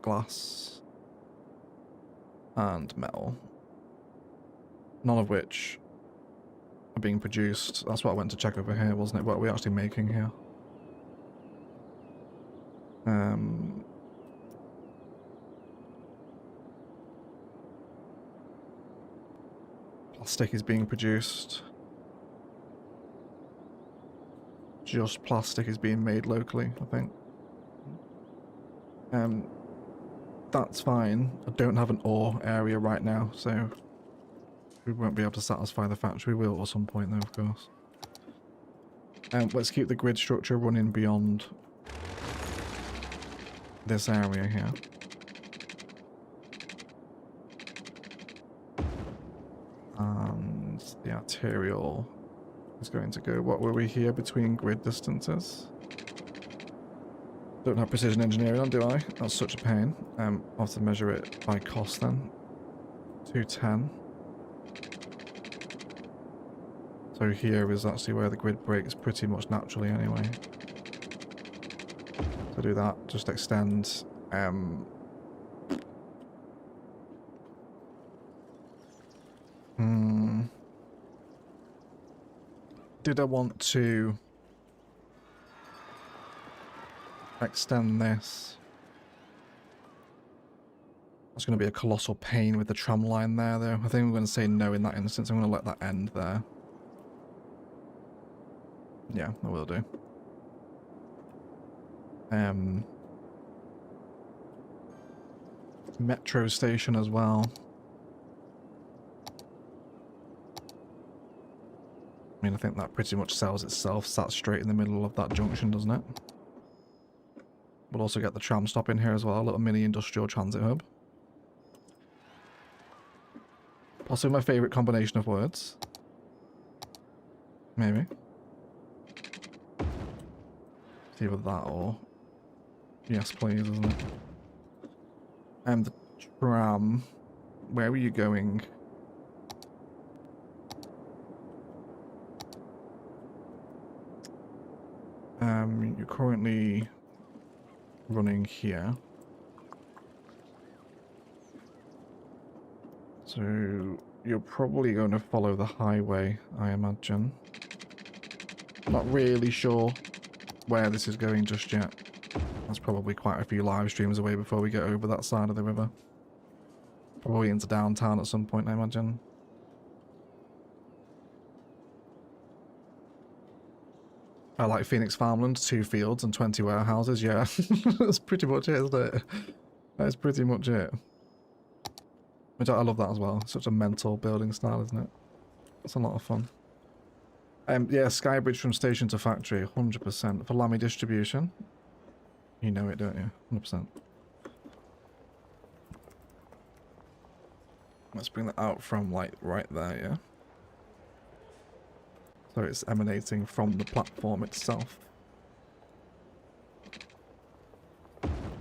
glass, and metal. None of which are being produced. That's what I went to check over here, wasn't it? What are we actually making here? Plastic is being produced. Just plastic is being made locally, I think. That's fine. I don't have an ore area right now, so we won't be able to satisfy the factory. We will at some point though, of course. Let's keep the grid structure running beyond this area here. And the arterial is going to go, what were we here, between grid distances? Don't have precision engineering on, do I? That's such a pain. I'll have to measure it by cost then. 210. So here is actually where the grid breaks pretty much naturally anyway. So do that, just extend did I want to extend this? That's going to be a colossal pain with the tram line there though. I think I'm going to say no in that instance. I'm going to let that end there. Yeah, I will do. Metro station as well. I mean, I think that pretty much sells itself, sat straight in the middle of that junction, doesn't it? We'll also get the tram stop in here as well, a little mini industrial transit hub. Possibly my favourite combination of words. Maybe. It's either that or... Yes, please, isn't it? And the tram... Where are you going? You're currently running here. So you're probably going to follow the highway, I imagine. Not really sure where this is going just yet. That's probably quite a few live streams away before we get over that side of the river. Probably into downtown at some point, I imagine. I like Phoenix Farmlands, 2 fields and 20 warehouses, yeah. That's pretty much it, isn't it? That's pretty much it. Which I love that as well. Such a mental building style, isn't it? It's a lot of fun. Yeah, Skybridge from station to factory, 100%. For Lamy distribution. You know it, don't you? 100%. Let's bring that out from, like, right there, yeah? So it's emanating from the platform itself.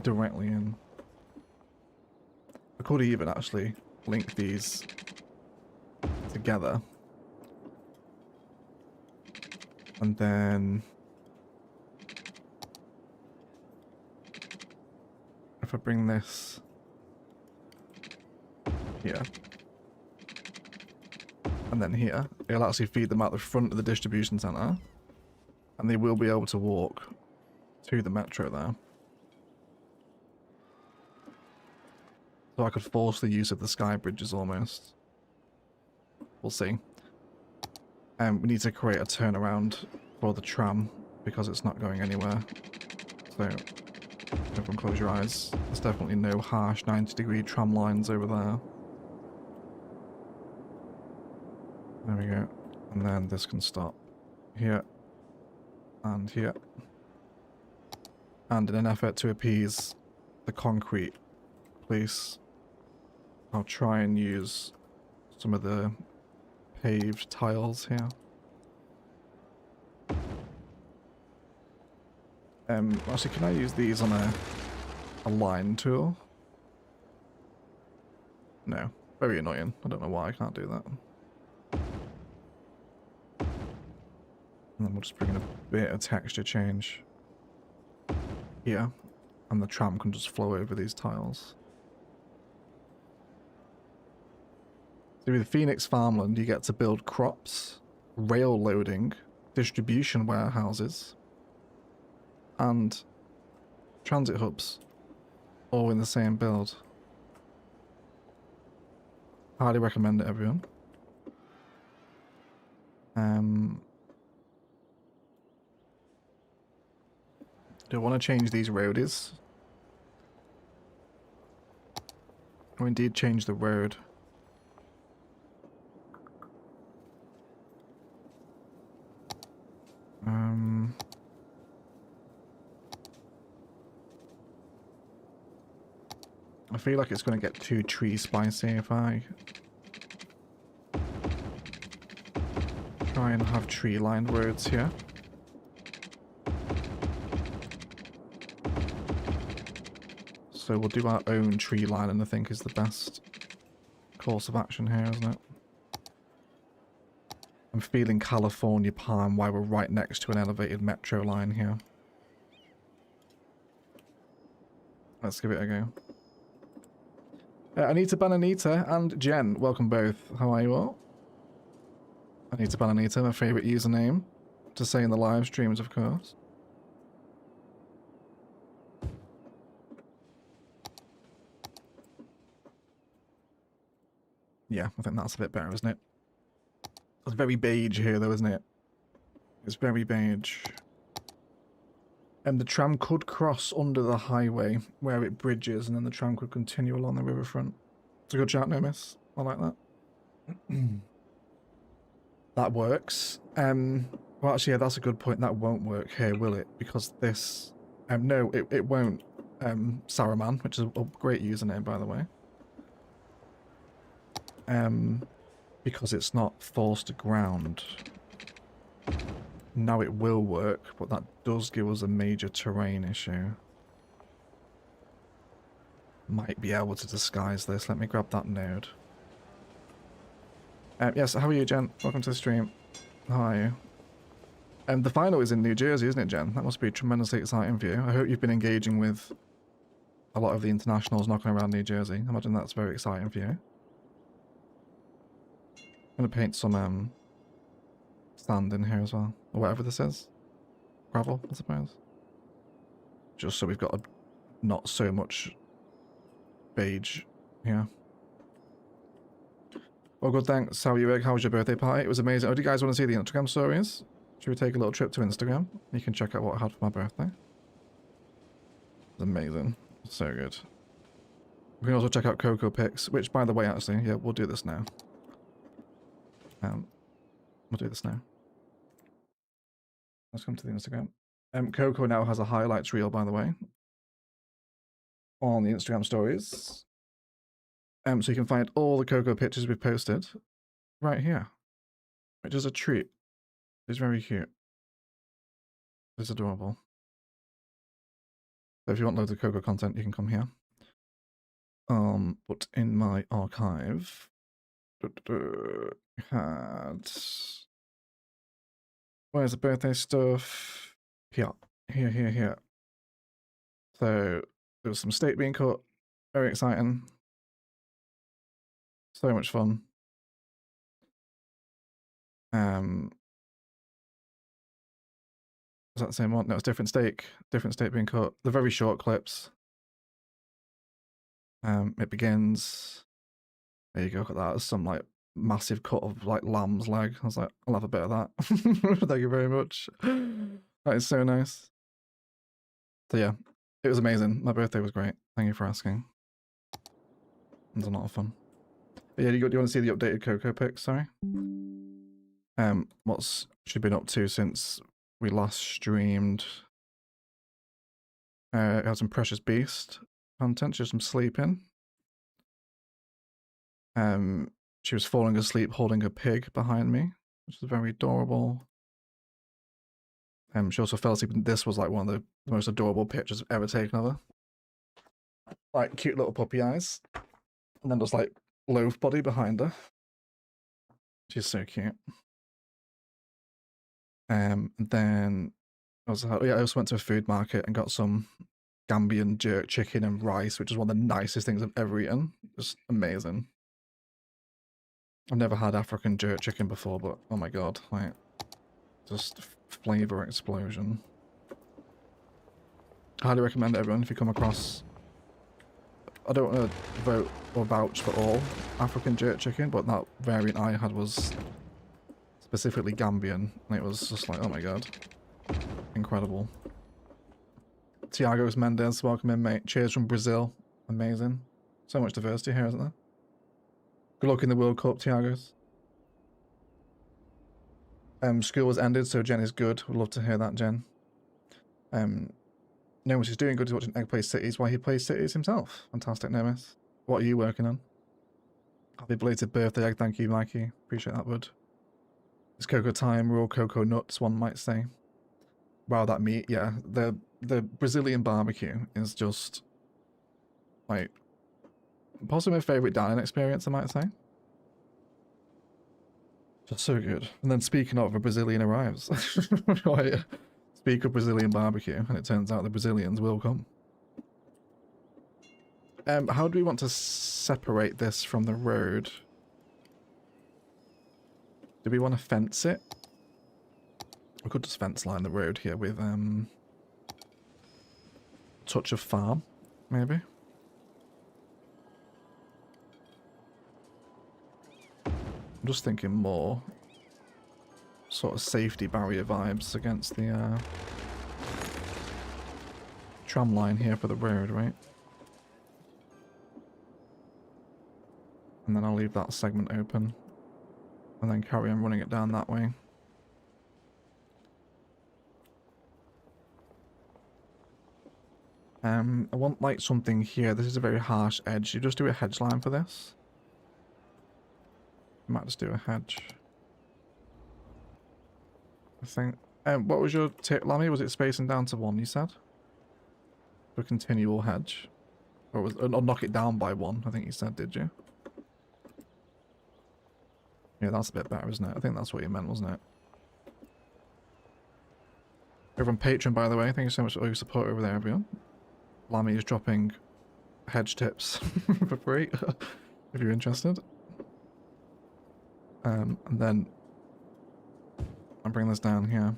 Directly in. I could even actually link these together. And then... if I bring this here. And then here, it'll actually feed them out the front of the distribution centre. And they will be able to walk to the metro there. So I could force the use of the sky bridges almost. We'll see. We need to create a turnaround for the tram because it's not going anywhere. So, everyone close your eyes. There's definitely no harsh 90-degree tram lines over there. There we go. And then this can stop here and here. And in an effort to appease the concrete police, I'll try and use some of the paved tiles here. Actually, can I use these on a line tool? No. Very annoying. I don't know why I can't do that. And then we'll just bring in a bit of texture change here. and the tram can just flow over these tiles. So with Phoenix Farmland, you get to build crops, rail loading, distribution warehouses, and transit hubs, all in the same build. Highly recommend it, everyone. Do I want to change these roadies? Or indeed change the road? I feel like it's going to get too tree spicy if I try and have tree-lined roads here. So we'll do our own tree line, and I think is the best course of action here, isn't it? I'm feeling California palm while we're right next to an elevated metro line here. Let's give it a go. Anita Bananita and Jen, welcome both. How are you all? Anita Bananita, my favourite username to say in the live streams, of course. Yeah, I think that's a bit better, isn't it? It's very beige here, though, isn't it? It's very beige. And the tram could cross under the highway where it bridges, and then the tram could continue along the riverfront. It's a good chat, no miss. I like that. That works. Well, actually, yeah, that's a good point. That won't work here, will it? Because this... no, it won't. Saruman, which is a great username, by the way. Because it's not forced ground. Now it will work, but that does give us a major terrain issue. Might be able to disguise this. Let me grab that node. Yes, how are you, Jen? Welcome to the stream. How are you? The final is in New Jersey, isn't it, Jen? That must be tremendously exciting for you. I hope you've been engaging with a lot of the internationals knocking around New Jersey. I imagine that's very exciting for you. I'm going to paint some sand in here as well, or whatever this is. Gravel, I suppose. Just so we've got not so much beige here. Well, good, thanks. How are you, Egg? How was your birthday party? It was amazing. Oh, do you guys want to see the Instagram stories? Should we take a little trip to Instagram? You can check out what I had for my birthday. It's amazing. So good. We can also check out Cocoa Pics, which, by the way, actually, yeah, we'll do this now. We'll do this now. Let's come to the Instagram. Coco now has a highlights reel, by the way, on the Instagram stories. So you can find all the Coco pictures we've posted right here, which is a treat. It's very cute. It's adorable. So if you want loads of Coco content, you can come here. But in my archive, had... Where's the birthday stuff? Here. Here. So there was some steak being cut. Very exciting. So much fun. Was that the same one? No, it's different steak. Different steak being cut. They're very short clips. It begins. There you go. Look at that. There's some like massive cut of like lamb's leg. I was like, I'll have a bit of that. Thank you very much. That is so nice. So yeah, it was amazing. My birthday was great. Thank you for asking. It was a lot of fun. But yeah, do you want to see the updated Coco pics? Sorry. What's she been up to since we last streamed? Had some Precious Beast content, just some sleeping. She was falling asleep holding a pig behind me, which is very adorable. She also fell asleep, and this was like one of the most adorable pictures I've ever taken of her. Like cute little puppy eyes, and then just like loaf body behind her. She's so cute. Then I also went to a food market and got some Gambian jerk chicken and rice, which is one of the nicest things I've ever eaten. Just amazing. I've never had African jerk chicken before, but oh my god, like, just flavor explosion. Highly recommend it, everyone, if you come across. I don't want to vote or vouch for all African jerk chicken, but that variant I had was specifically Gambian, and it was just like, oh my god, incredible. Tiago's Mendes, welcome in, mate. Cheers from Brazil. Amazing. So much diversity here, isn't there? Good luck in the World Cup, Tiago's. School was ended, so Jen is good. Would love to hear that, Jen. Nomis is doing good. He's watching Egg play Cities while he plays Cities himself. Fantastic, Nomis. What are you working on? Happy belated birthday, Egg. Thank you, Mikey. Appreciate that, bud. It's cocoa time, raw cocoa nuts, one might say. Wow, that meat, yeah. The Brazilian barbecue is just, like, possibly my favourite dining experience, I might say. Just so good. And then speaking of, a Brazilian arrives. Speak of Brazilian barbecue, and it turns out the Brazilians will come. How do we want to separate this from the road? Do we want to fence it? We could just fence line the road here with touch of farm, maybe. I'm just thinking more sort of safety barrier vibes against the tram line here for the road, right? And then I'll leave that segment open and then carry on running it down that way. I want like something here. This is a very harsh edge. You just do a hedge line for this. I might just do a hedge. I think. What was your tip, Lammy? Was it spacing down to 1, you said? For continual hedge? Or knock it down by 1, I think you said, did you? Yeah, that's a bit better, isn't it? I think that's what you meant, wasn't it? Over on Patreon, by the way, thank you so much for all your support over there, everyone. Lammy is dropping hedge tips for free, if you're interested. And then I'll bring this down here.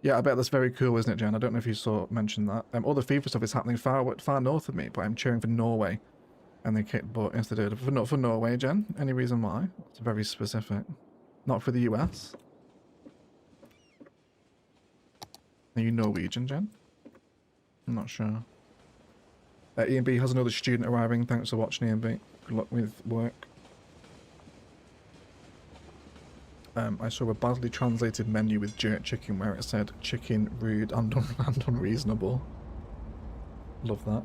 Yeah, I bet that's very cool, isn't it, Jen? I don't know if you mentioned that. All the FIFA stuff is happening far north of me, but I'm cheering for Norway. And they kicked butt instead of for Norway, Jen. Any reason why? It's very specific. Not for the US. Are you Norwegian, Jen? I'm not sure. Ian B has another student arriving. Thanks for watching, Ian B. Good luck with work. I saw a badly translated menu with jerk chicken where it said chicken, rude and unreasonable. Love that.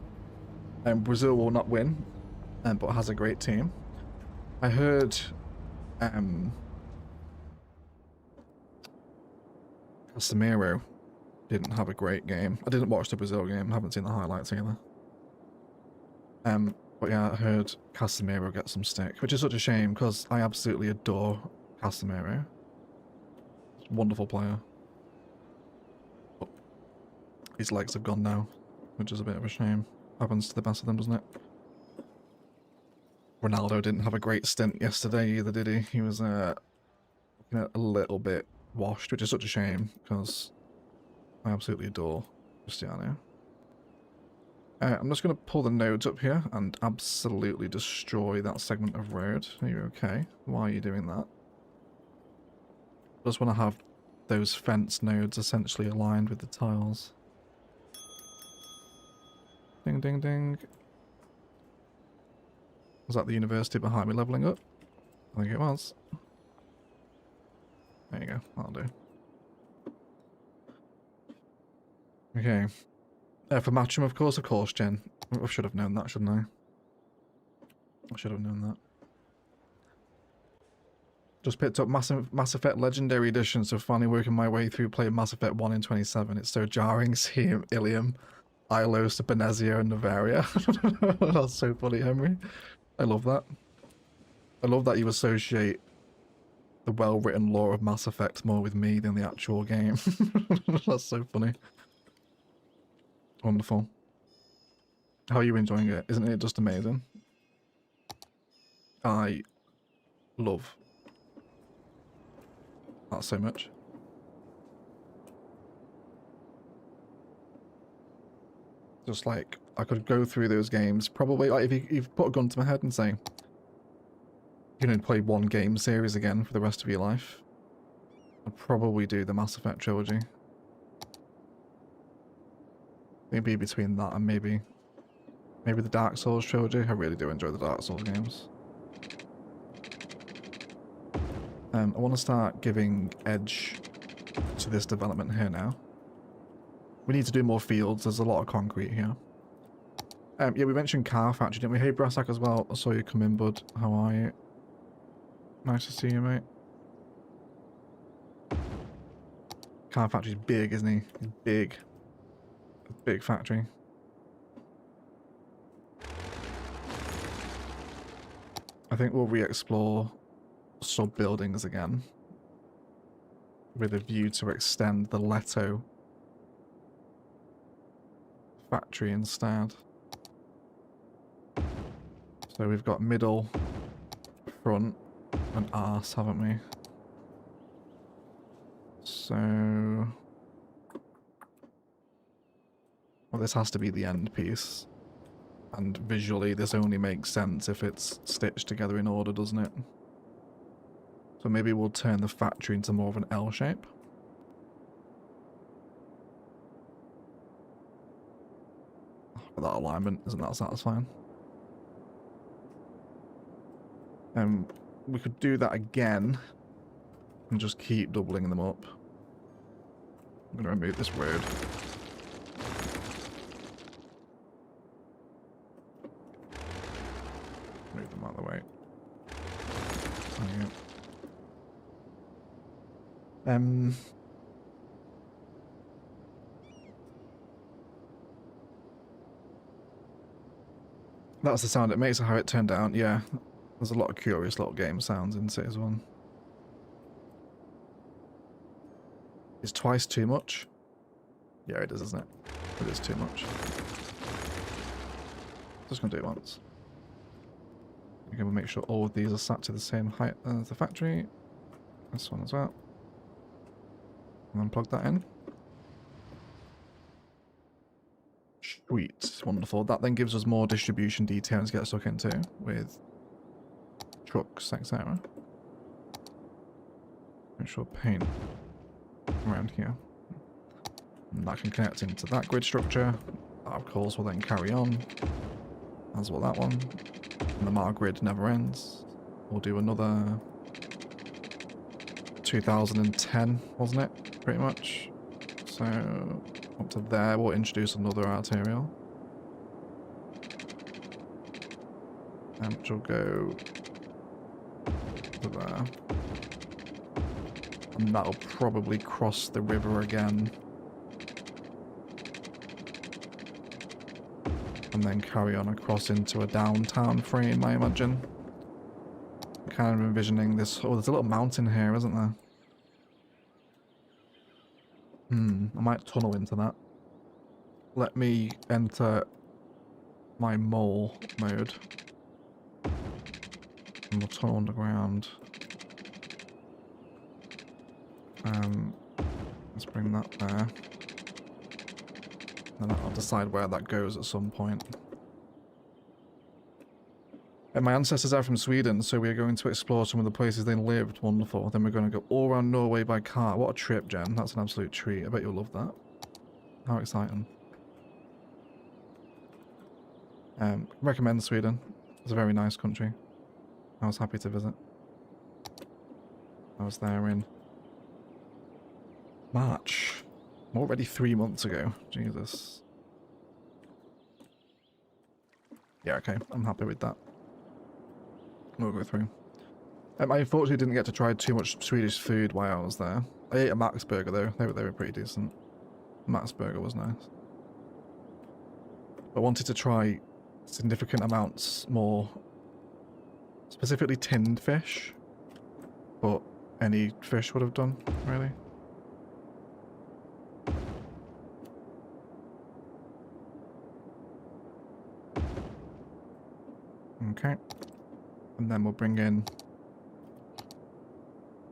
Brazil will not win, but has a great team. I heard Casemiro didn't have a great game. I didn't watch the Brazil game, haven't seen the highlights either. But yeah, I heard Casemiro get some stick, which is such a shame because I absolutely adore Casemiro. Wonderful player. But his legs have gone now, which is a bit of a shame. Happens to the best of them, doesn't it? Ronaldo didn't have a great stint yesterday either, did he? He was looking a little bit washed, which is such a shame because I absolutely adore Cristiano. I'm just going to pull the nodes up here and absolutely destroy that segment of road. Are you okay? Why are you doing that? Just want to have those fence nodes essentially aligned with the tiles. Ding, ding, ding. Was that the university behind me leveling up? I think it was. There you go. That'll do. Okay. For Matchroom, of course, Jen. I should have known that, shouldn't I? I should have known that. Just picked up Mass Effect Legendary Edition, so finally working my way through playing Mass Effect 1 in 27. It's so jarring seeing Ilium, Ilos, Benezia, and Novaria. That's so funny, Henry. I love that. I love that you associate the well-written lore of Mass Effect more with me than the actual game. That's so funny. Wonderful. How are you enjoying it? Isn't it just amazing? I love that so much. Just like, I could go through those games, probably, like, if you put a gun to my head and say, you're going to play one game series again for the rest of your life, I'd probably do the Mass Effect trilogy. Maybe between that and maybe the Dark Souls trilogy. I really do enjoy the Dark Souls games. I want to start giving edge to this development here now. We need to do more fields. There's a lot of concrete here. Yeah, we mentioned Car Factory, didn't we? Hey, Brassack as well. I saw you come in, bud. How are you? Nice to see you, mate. Car Factory's big, isn't he? He's big. A big factory. I think we'll re-explore sub-buildings again, with a view to extend the Leto factory instead. So we've got middle, front, and arse, haven't we? So... well, this has to be the end piece. And visually, this only makes sense if it's stitched together in order, doesn't it? So maybe we'll turn the factory into more of an L shape. But that alignment isn't that satisfying. We could do that again and just keep doubling them up. I'm going to remove this road. Move them out of the way. There you go. That's the sound it makes of how it turned out, yeah. There's a lot of curious little game sounds in it as well. Is twice too much? Yeah, it is, isn't it? It is too much. Just gonna do it once. Okay, we'll make sure all of these are sat to the same height as the factory. This one as well. And then plug that in. Sweet, wonderful. That then gives us more distribution details to get stuck into with trucks, etc. Make sure paint around here. And that can connect into that grid structure. That, of course, will then carry on. As will that one. And the Mar grid never ends. We'll do another 2010, wasn't it? Pretty much. So up to there, we'll introduce another arterial. Which will go to there. And that'll probably cross the river again. And then carry on across into a downtown frame, I imagine. Kind of envisioning this. Oh, there's a little mountain here, isn't there? I might tunnel into that. Let me enter my mole mode. And we'll tunnel underground. Let's bring that there. And I'll decide where that goes at some point. And my ancestors are from Sweden, so we're going to explore some of the places they lived. Wonderful. Then we're going to go all around Norway by car. What a trip, Jen. That's an absolute treat. I bet you'll love that. How exciting. Recommend Sweden. It's a very nice country. I was happy to visit. I was there in March. Already 3 months ago. Jesus. Yeah, okay. I'm happy with that. We'll go through. I unfortunately didn't get to try too much Swedish food while I was there. I ate a Max burger though. They were pretty decent. Max burger was nice. I wanted to try significant amounts more, specifically tinned fish, but any fish would have done, really. Okay. And then we'll bring in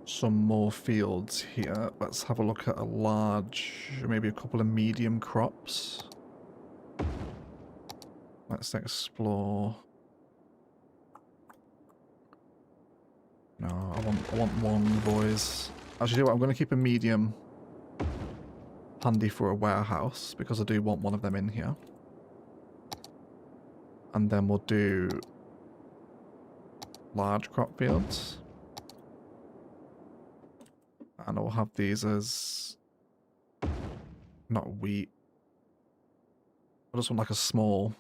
some more fields here. Let's have a look at a large, maybe a couple of medium crops. Let's explore. No, I want long, boys. Actually, I'm going to keep a medium handy for a warehouse because I do want one of them in here. And then we'll do large crop fields. And I'll have these as not wheat. I just want like a small.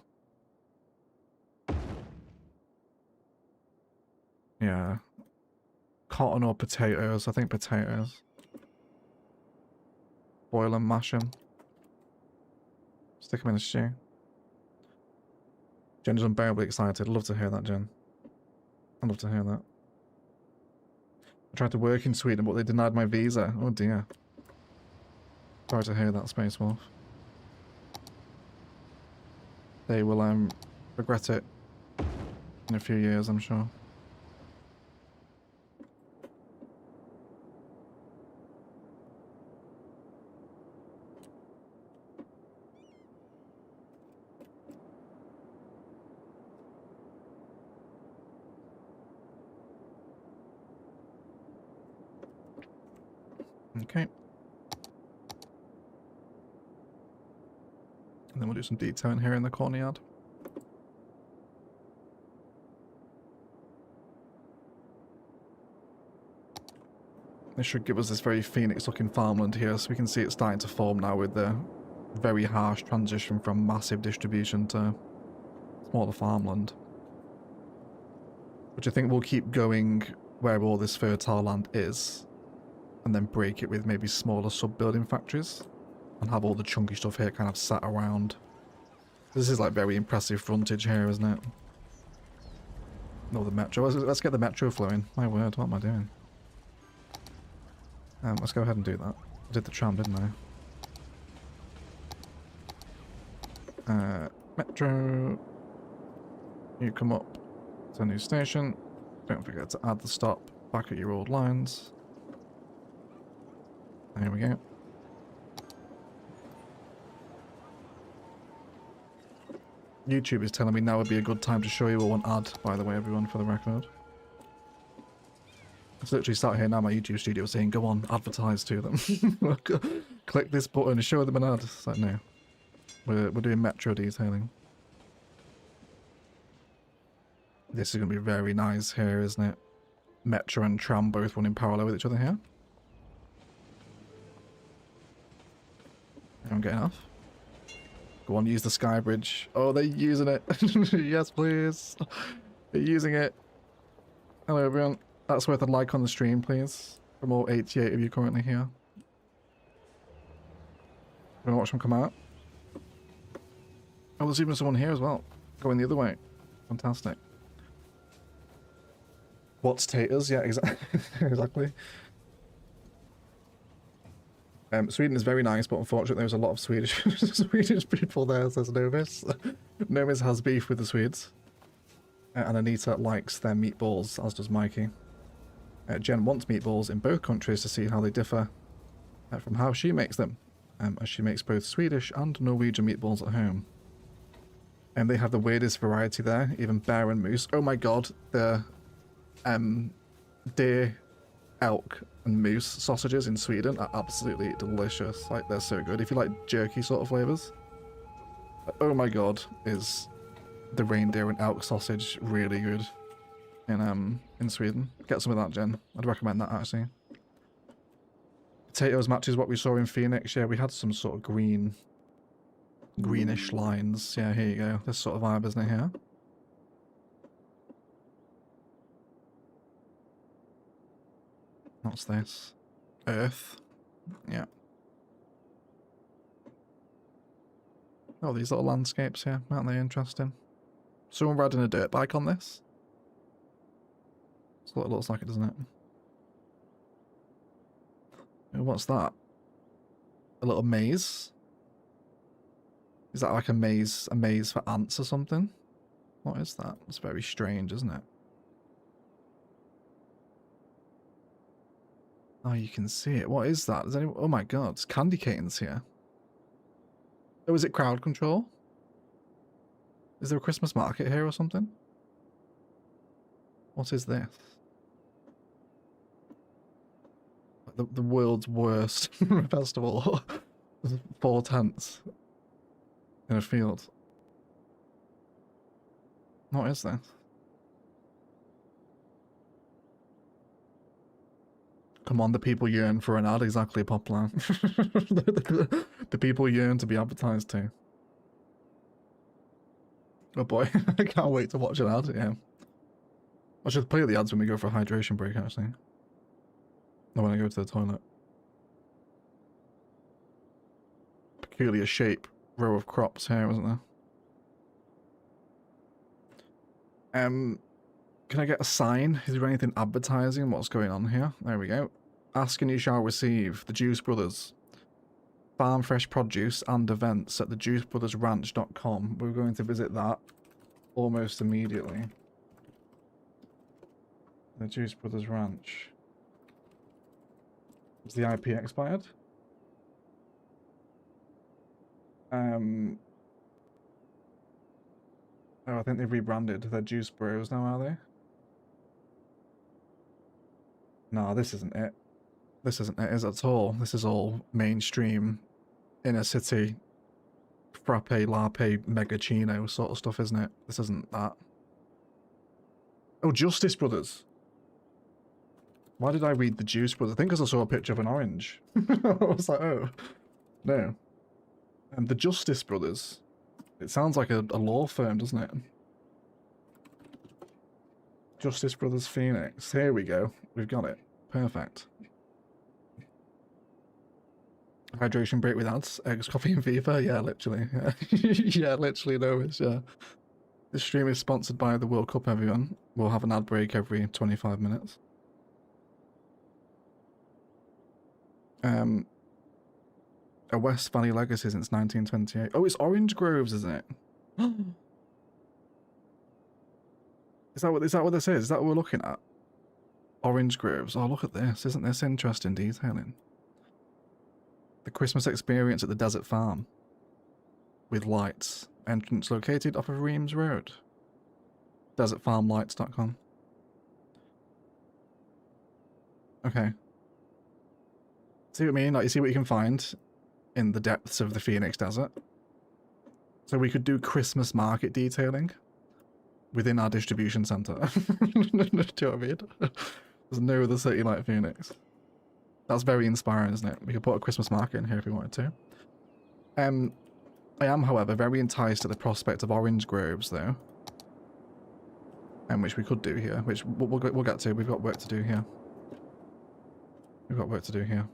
Yeah. Cotton or potatoes. I think potatoes. Boil and mash them. Stick them in a stew. Jen's unbearably excited. Love to hear that, Jen. I'd love to hear that. I tried to work in Sweden, but they denied my visa. Oh dear. Sorry to hear that, Space Wolf. They will regret it in a few years, I'm sure. Okay. And then we'll do some detailing here in the corner yard. This should give us this very phoenix looking farmland here, so we can see it starting to form now with the very harsh transition from massive distribution to smaller farmland. Which I think will keep going where all this fertile land is, and then break it with maybe smaller sub-building factories, and have all the chunky stuff here kind of sat around. This is like very impressive frontage here, isn't it? No, the metro. Let's get the metro flowing. My word, what am I doing? Let's go ahead and do that. I did the tram, didn't I? Metro. You come up to a new station. Don't forget to add the stop back at your old lines. There we go. YouTube is telling me now would be a good time to show you all one ad, by the way, everyone, for the record. It's literally sat here now, my YouTube studio, saying, go on, advertise to them. Click this button, show them an ad. It's like, no. We're doing metro detailing. This is going to be very nice here, isn't it? Metro and tram both running parallel with each other here. Anyone getting off? Go on, use the sky bridge. Oh, they're using it. Yes, please. They're using it. Hello, everyone. That's worth a like on the stream, please. From all 88 of you currently here. Want to watch them come out? Oh, there's even someone here as well. Going the other way. Fantastic. What's taters? Yeah, exactly. Sweden is very nice, but unfortunately there's a lot of Swedish people there, says Novis. Novis has beef with the Swedes. And Anita likes their meatballs, as does Mikey. Jen wants meatballs in both countries to see how they differ from how she makes them, as she makes both Swedish and Norwegian meatballs at home. And they have the weirdest variety there, even bear and moose. Oh my god, the deer, elk, and moose sausages in Sweden are absolutely delicious. Like, they're so good. If you like jerky sort of flavors. Oh my god, is the reindeer and elk sausage really good in Sweden. Get some of that, Jen. I'd recommend that, actually. Potatoes matches what we saw in Phoenix. Yeah, we had some sort of greenish lines. Yeah, here you go. This sort of vibe, isn't it, here? What's this? Earth. Yeah. Oh, these little landscapes here. Aren't they interesting? Someone riding a dirt bike on this? That's what it looks like, doesn't it? Oh, what's that? A little maze? Is that like a maze for ants or something? What is that? It's very strange, isn't it? Oh, you can see it. What is that? Is anyone... Oh my god, it's candy canes here. Oh, is it crowd control? Is there a Christmas market here or something? What is this? The world's worst festival. 4 tents in a field. What is this? Come on, the people yearn for an ad, exactly, Poplar. The people yearn to be advertised to. Oh boy, I can't wait to watch an ad, yeah. I should play the ads when we go for a hydration break, actually. Or when I go to the toilet. Peculiar shape row of crops here, isn't there? Can I get a sign? Is there anything advertising? What's going on here? There we go. Ask and you shall receive. The Juice Brothers. Farm fresh produce and events at thejuicebrothersranch.com. We're going to visit that almost immediately. The Juice Brothers Ranch. Is the IP expired? Oh, I think they've rebranded. They're Juice Bros now, are they? No, this isn't it. This isn't it, is it at all? This is all mainstream, inner city, frappe, latte, megachino sort of stuff, isn't it? This isn't that. Oh, Justice Brothers. Why did I read the Juice Brothers? I think because I saw a picture of an orange. I was like, oh, no. And the Justice Brothers. It sounds like a law firm, doesn't it? Justice Brothers Phoenix. Here we go. We've got it. Perfect. Hydration break with ads. Eggs, coffee, and FIFA. Yeah, literally. Yeah, yeah, literally. No, it's yeah. This stream is sponsored by the World Cup. Everyone, we'll have an ad break every 25 minutes. A West Valley legacy since 1928. Oh, it's Orange Groves, isn't it? Is that what this is? Is that what we're looking at? Orange Groves. Oh, look at this. Isn't this interesting detailing? The Christmas experience at the Desert Farm. With lights. Entrance located off of Reims Road. DesertFarmLights.com. Okay. See what I mean? Like, you see what you can find in the depths of the Phoenix Desert. So we could do Christmas market detailing within our distribution center. Do you know what I mean? There's no other city like Phoenix. That's very inspiring, isn't it? We could put a Christmas market in here if we wanted to. I am, however, very enticed at the prospect of orange groves, though. Which we could do here, which we'll get to. We've got work to do here. We've got work to do here.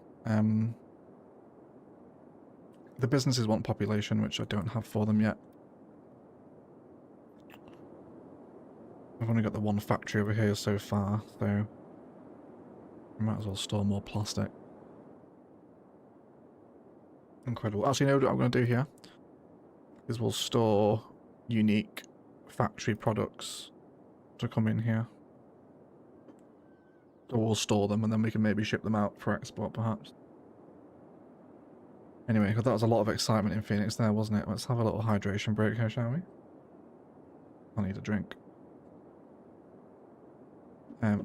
The businesses want population, which I don't have for them yet. I've only got the one factory over here so far, so we might as well store more plastic. Incredible. Actually, you know what I'm going to do here? Is we'll store unique factory products to come in here. Or we'll store them and then we can maybe ship them out for export, perhaps. Anyway, that was a lot of excitement in Phoenix there, wasn't it? Let's have a little hydration break here, shall we? I need a drink.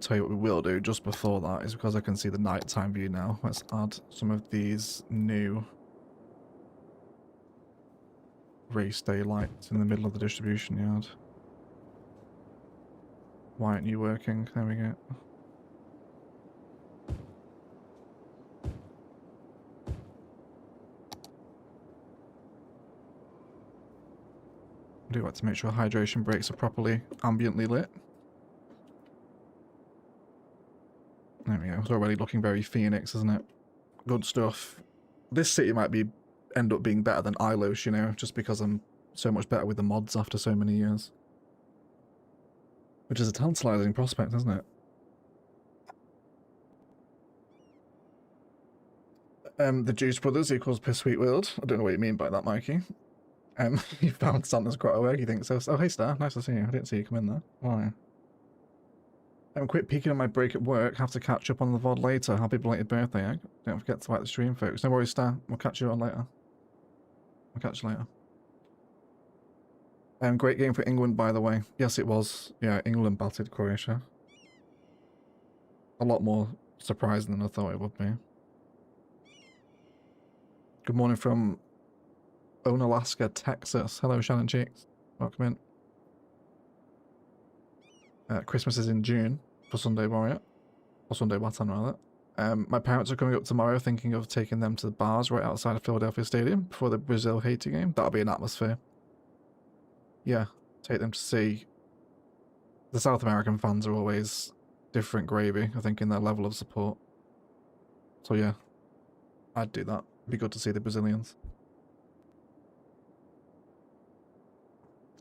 Tell you what we will do just before that is because I can see the nighttime view now. Let's add some of these new race day lights in the middle of the distribution yard. Why aren't you working? There we go. I do like to make sure hydration breaks are properly ambiently lit. There we go. It's already looking very Phoenix, isn't it? Good stuff. This city might end up being better than Ilos, you know, just because I'm so much better with the mods after so many years. Which is a tantalizing prospect, isn't it? The Juice Brothers equals Piss Sweet World. I don't know what you mean by that, Mikey. You found Santa's grotto egg, you think so? Oh, hey, Star. Nice to see you. I didn't see you come in there. Why? Quit peeking on my break at work. Have to catch up on the VOD later. Happy belated birthday, egg. Don't forget to like the stream, folks. No worries, Star. We'll catch you on later. We'll catch you later. Great game for England, by the way. Yes, it was. Yeah, England battered Croatia. A lot more surprising than I thought it would be. Good morning from Onalaska, Texas. Hello, Shannon Cheeks. Welcome in. Christmas is in June for Sunday Warrior. Or Sunday Watan, rather. My parents are coming up tomorrow, thinking of taking them to the bars right outside of Philadelphia Stadium before the Brazil-Haiti game. That'll be an atmosphere. Yeah, take them to see. The South American fans are always different gravy, I think, in their level of support. So yeah, I'd do that. It'd be good to see the Brazilians.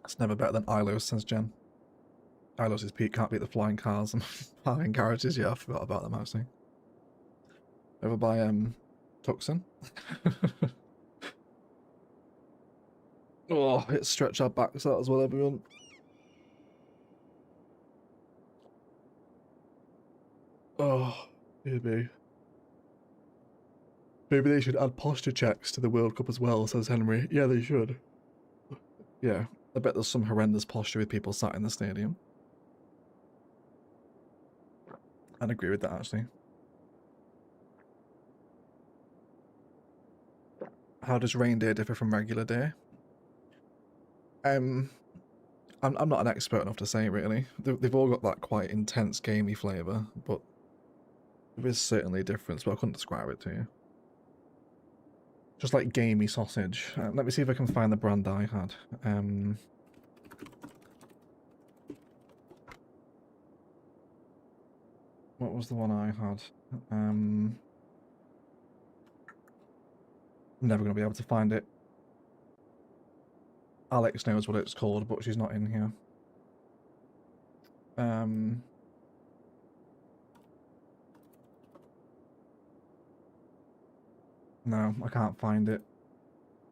It's never better than Ilos, says Jen. Ilos' peak can't beat the flying cars and flying garages. Yeah, I forgot about them actually. Over by Tucson. Oh, let's stretch our backs out as well, everyone. Oh, dear me. Maybe they should add posture checks to the World Cup as well, says Henry. Yeah, they should. Yeah, I bet there's some horrendous posture with people sat in the stadium. I'd agree with that, actually. How does reindeer differ from regular deer? I'm not an expert enough to say, really. They've all got that quite intense gamey flavour, but there is certainly a difference, but I couldn't describe it to you. Just like gamey sausage. Let me see if I can find the brand I had. What was the one I had? I'm never going to be able to find it. Alex knows what it's called, but she's not in here. No, I can't find it.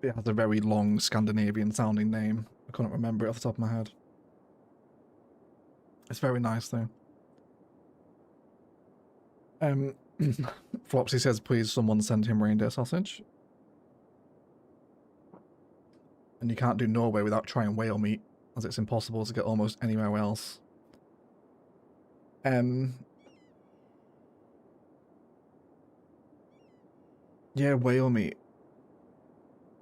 It has a very long Scandinavian sounding name. I couldn't remember it off the top of my head. It's very nice though. Flopsy says, please someone send him reindeer sausage. And you can't do Norway without trying whale meat, as it's impossible to get almost anywhere else. Yeah, whale meat.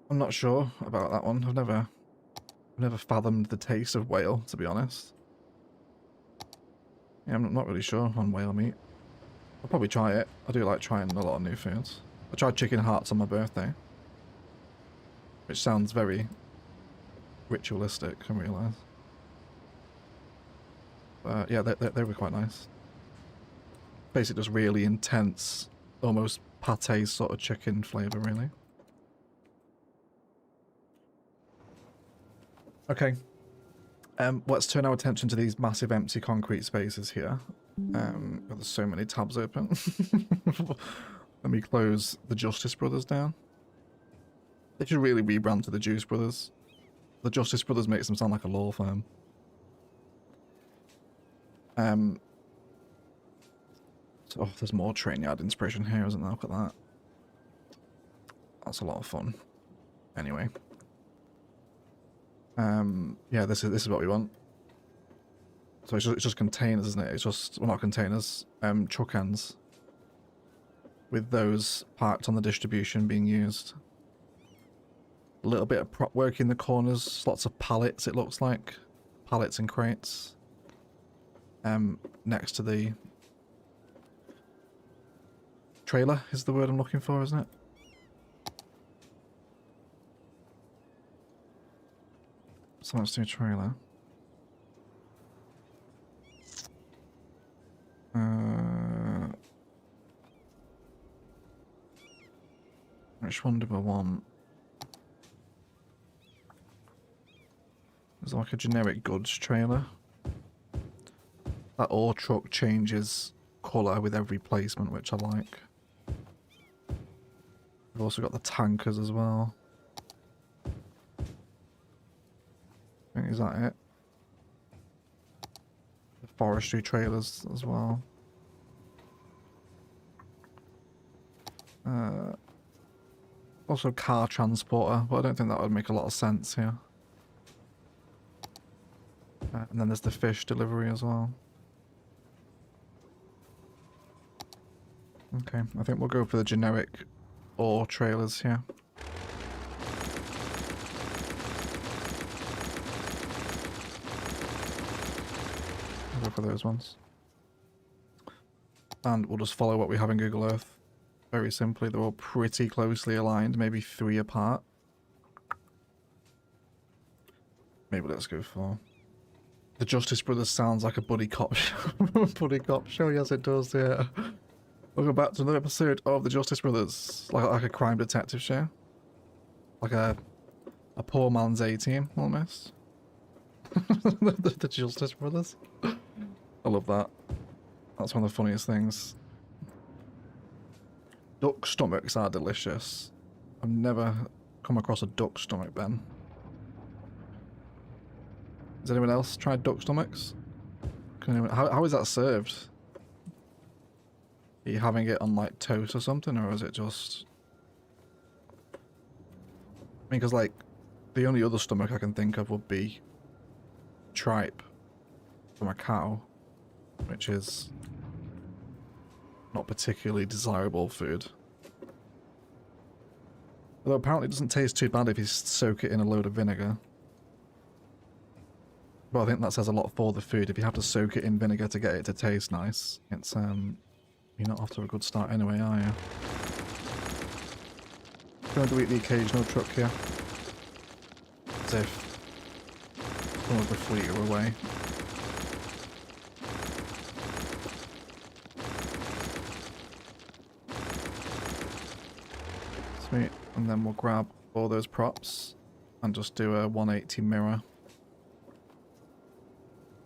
I'm not sure about that one. I've never fathomed the taste of whale, to be honest. Yeah, I'm not really sure on whale meat. I'll probably try it. I do like trying a lot of new foods. I tried chicken hearts on my birthday, which sounds very ritualistic, I realise. But yeah, they were quite nice. Basically just really intense, almost pate sort of chicken flavour, really. Okay. Let's turn our attention to these massive empty concrete spaces here. There's so many tabs open. Let me close the Justice Brothers down. They should really rebrand to the Juice Brothers. The Justice Brothers makes them sound like a law firm. Oh, there's more train yard inspiration here, isn't there? Look at that. That's a lot of fun. Anyway. Yeah, this is what we want. So it's just containers, isn't it? It's just, well, not containers, truck ends. With those parked on the distribution being used. A little bit of prop work in the corners, lots of pallets it looks like. Pallets and crates. Next to the trailer is the word I'm looking for, isn't it? So let's do a trailer. Which one do I want? There's like a generic goods trailer. That ore truck changes colour with every placement, which I like. We've also got the tankers as well. think, is that it? The forestry trailers as well. Also car transporter, but I don't think that would make a lot of sense here. And then there's the fish delivery as well. Okay, I think we'll go for the generic ore trailers here. I'll go for those ones. And we'll just follow what we have in Google Earth. Very simply, they're all pretty closely aligned, maybe 3 apart. Maybe let's go for... The Justice Brothers sounds like a buddy cop show. Buddy cop show, yes it does, yeah. Welcome back to another episode of the Justice Brothers. Like a crime detective show. Like a poor man's A-team, almost. the Justice Brothers. I love that. That's one of the funniest things. Duck stomachs are delicious. I've never come across a duck stomach, Ben. Has anyone else tried duck stomachs? How is that served? Are you having it on like toast or something, or is it just... I mean, because like, the only other stomach I can think of would be tripe from a cow, which is not particularly desirable food. Although apparently it doesn't taste too bad if you soak it in a load of vinegar. But I think that says a lot for the food. If you have to soak it in vinegar to get it to taste nice, it's you're not off to a good start anyway, are you? Going to eat the occasional truck here. As if some of the fleet are away. Sweet. And then we'll grab all those props and just do a 180 mirror.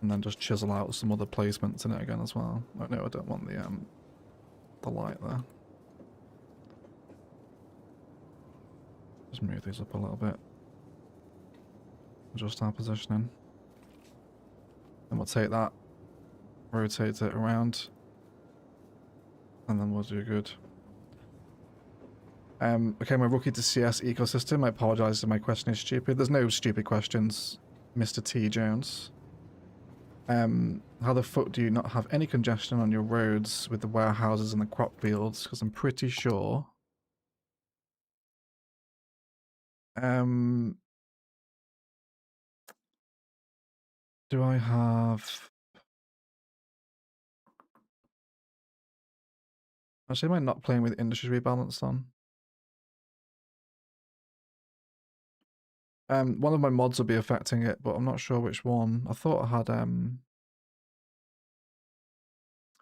And then just chisel out some other placements in it again as well. Oh, no, I don't want the light there. Just move these up a little bit. Adjust our positioning. Then we'll take that, rotate it around, and then we'll do good. Okay, my rookie to CS ecosystem. I apologise if my question is stupid. There's no stupid questions, Mr. T. Jones. How the fuck do you not have any congestion on your roads with the warehouses and the crop fields? Because I'm pretty sure... do I have... Actually, am I not playing with industry rebalanced on? One of my mods will be affecting it, but I'm not sure which one. I thought I had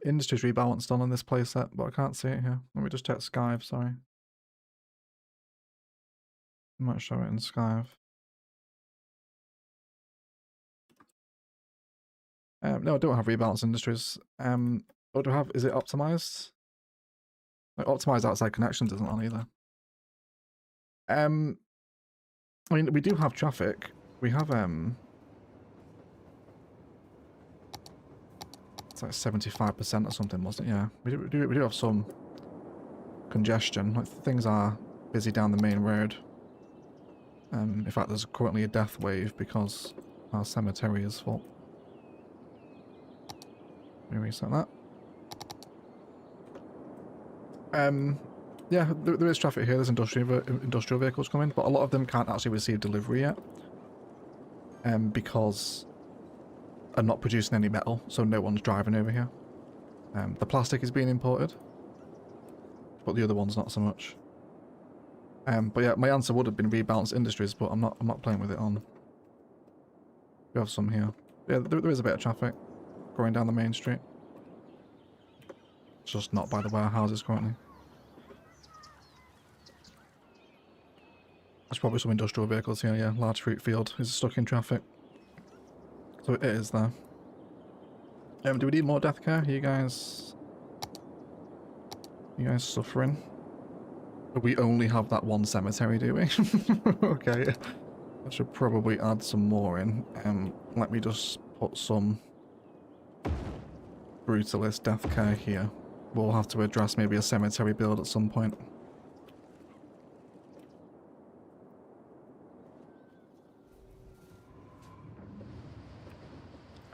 industries rebalanced on this playset, but I can't see it here. Let me just check Skype, sorry. I might show it in Skype. No, I don't have rebalanced industries. What do I have? Is it optimized? Like, optimized outside connections isn't on either. I mean, we do have traffic. We have it's like 75% or something, wasn't it? Yeah, we do have some congestion. Like, things are busy down the main road. In fact, there's currently a death wave because our cemetery is full. Let me reset that. Yeah, there is traffic here. There's industrial vehicles coming, but a lot of them can't actually receive delivery yet. Because I'm not producing any metal, so no one's driving over here. The plastic is being imported, but the other one's not so much. But yeah, my answer would have been rebalanced industries, but I'm not playing with it on. We have some here. Yeah, there is a bit of traffic going down the main street. It's just not by the warehouses currently. There's probably some industrial vehicles here, yeah. Large fruit field is stuck in traffic. So it is there. Do we need more death care? Are you guys suffering? We only have that one cemetery, do we? Okay. I should probably add some more in. Let me just put some brutalist death care here. We'll have to address maybe a cemetery build at some point.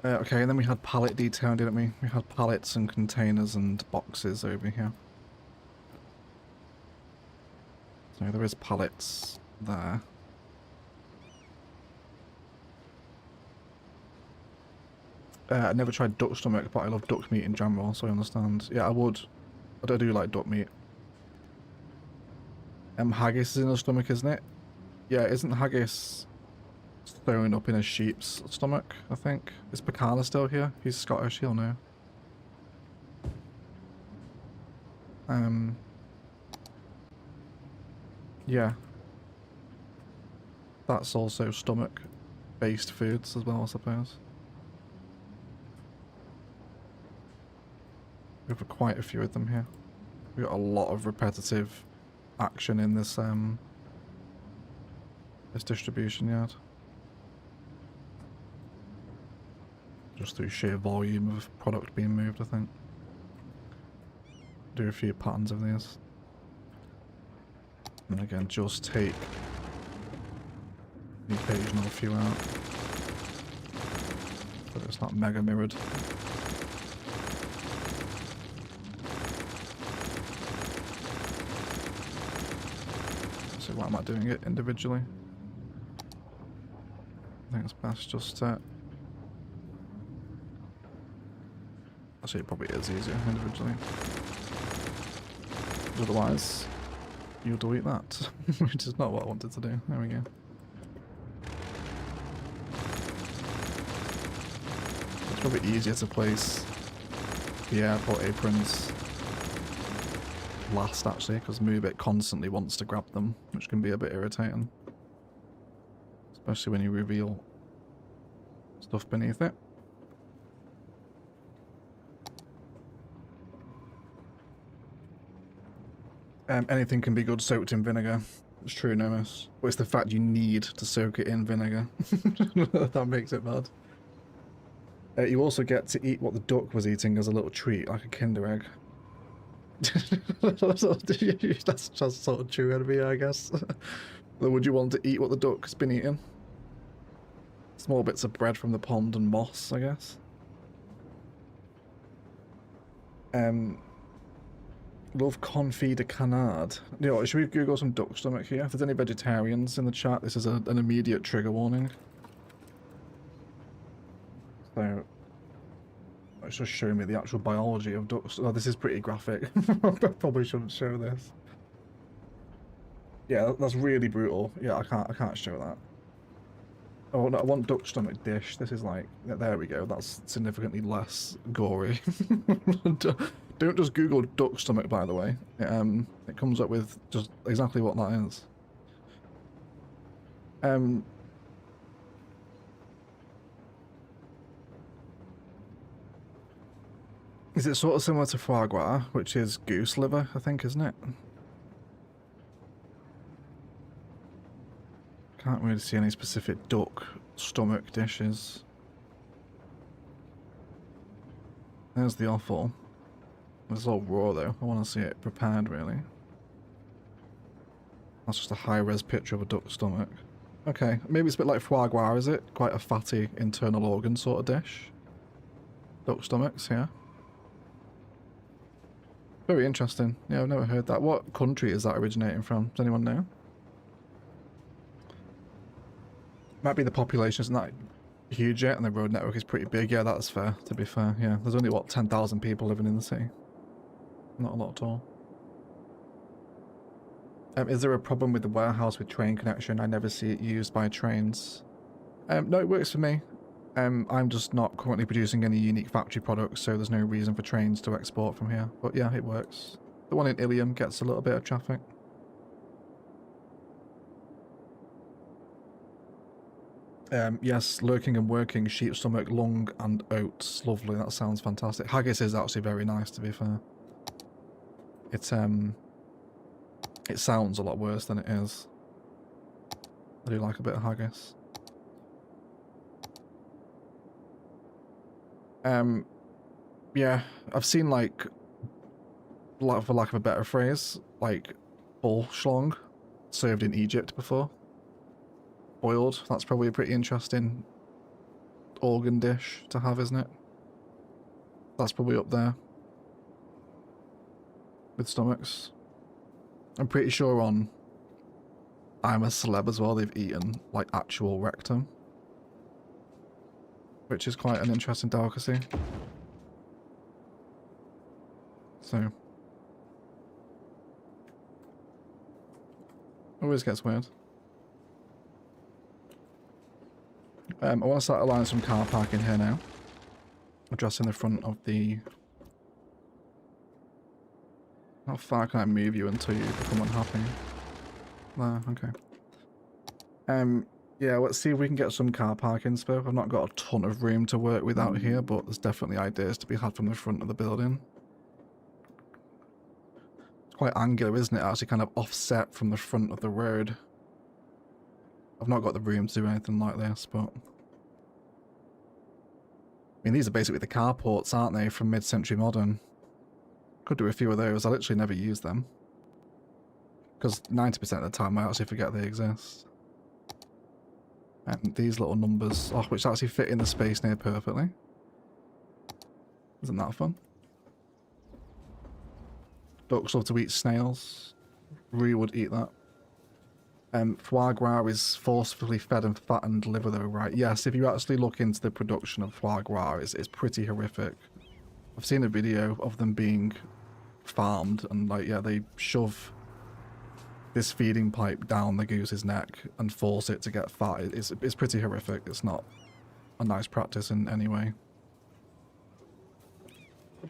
Okay, and then we had pallet detail, didn't we? We had pallets and containers and boxes over here. So there is pallets there. I never tried duck stomach, but I love duck meat in general, so I understand. Yeah, I would. But I do like duck meat. Haggis is in the stomach, isn't it? Yeah, isn't haggis thrown up in a sheep's stomach, I think? Is Picana still here? He's Scottish, he'll know. Yeah. That's also stomach-based foods as well, I suppose. We have quite a few of them here. We've got a lot of repetitive action in this this distribution yard. Just through sheer volume of product being moved, I think. Do a few patterns of these. And again, just take the occasional few out. But it's not mega mirrored. So why am I doing it individually? I think it's best just actually, it probably is easier individually. Otherwise, you'll delete that, which is not what I wanted to do. There we go. It's probably easier to place the airport aprons last, actually, because Moobit constantly wants to grab them, which can be a bit irritating. Especially when you reveal stuff beneath it. Anything can be good soaked in vinegar. It's true, Nomus. But it's the fact you need to soak it in vinegar. That makes it bad. You also get to eat what the duck was eating as a little treat, like a Kinder egg. That's just sort of true, enemy, I guess. Would you want to eat what the duck's been eating? Small bits of bread from the pond and moss, I guess. Love confit de canard. You know, should we Google some duck stomach here? If there's any vegetarians in the chat, this is an immediate trigger warning. So, it's just showing me the actual biology of ducks. Oh, this is pretty graphic. I probably shouldn't show this. Yeah, that's really brutal. Yeah, I can't show that. Oh no, I want duck stomach dish. This is like, there we go. That's significantly less gory. Don't just Google duck stomach, by the way. It comes up with just exactly what that is. Is it sort of similar to foie gras, which is goose liver, I think, isn't it? Can't really see any specific duck stomach dishes. There's the offal. It's all raw though. I want to see it prepared, really. That's just a high-res picture of a duck stomach. Okay, maybe it's a bit like foie gras, is it? Quite a fatty internal organ sort of dish. Duck stomachs, yeah. Very interesting. Yeah, I've never heard that. What country is that originating from? Does anyone know? Might be the population isn't that huge yet, and the road network is pretty big. Yeah, that's fair, to be fair. Yeah, there's only, what, 10,000 people living in the city? Not a lot at all. Is there a problem with the warehouse with train connection? I never see it used by trains. No, it works for me. I'm just not currently producing any unique factory products, so there's no reason for trains to export from here. But yeah, it works. The one in Ilium gets a little bit of traffic. Yes, lurking and working, sheep stomach, lung and oats. Lovely, that sounds fantastic. Haggis is actually very nice, to be fair. It sounds a lot worse than it is. I do like a bit of haggis. Yeah, I've seen like, for lack of a better phrase, like bull schlong served in Egypt before. Boiled. That's probably a pretty interesting organ dish to have, isn't it? That's probably up there with stomachs. I'm pretty sure on I'm a Celeb as well, they've eaten like actual rectum, which is quite an interesting delicacy. So always gets weird. I want to start aligning some car parking here now. Addressing the front of the... How far can I move you until you become unhappy? There, okay. Yeah, let's see if we can get some car parking space. I've not got a ton of room to work with out here, but there's definitely ideas to be had from the front of the building. It's quite angular, isn't it? Actually kind of offset from the front of the road. I've not got the room to do anything like this, but... I mean, these are basically the carports, aren't they, from mid-century modern? Could do a few of those. I literally never use them. Because 90% of the time I actually forget they exist. And these little numbers, oh, which actually fit in the space near perfectly. Isn't that fun? Ducks love to eat snails. Rue would eat that. Foie gras is forcefully fed and fattened liver though, right? Yes, if you actually look into the production of foie gras, it's pretty horrific. I've seen a video of them being farmed and like, yeah, they shove this feeding pipe down the goose's neck and force it to get fat. It's pretty horrific. It's not a nice practice in any way.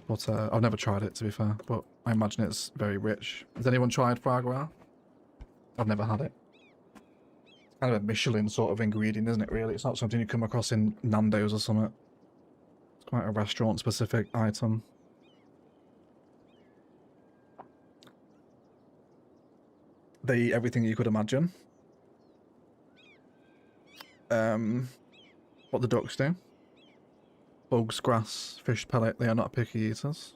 But I've never tried it, to be fair, but I imagine it's very rich. Has anyone tried foie gras? I've never had it. It's kind of a Michelin sort of ingredient, isn't it, really? It's not something you come across in Nando's or something. It's quite a restaurant-specific item. They eat everything you could imagine. What the ducks do. Bugs, grass, fish pellet, they are not picky eaters.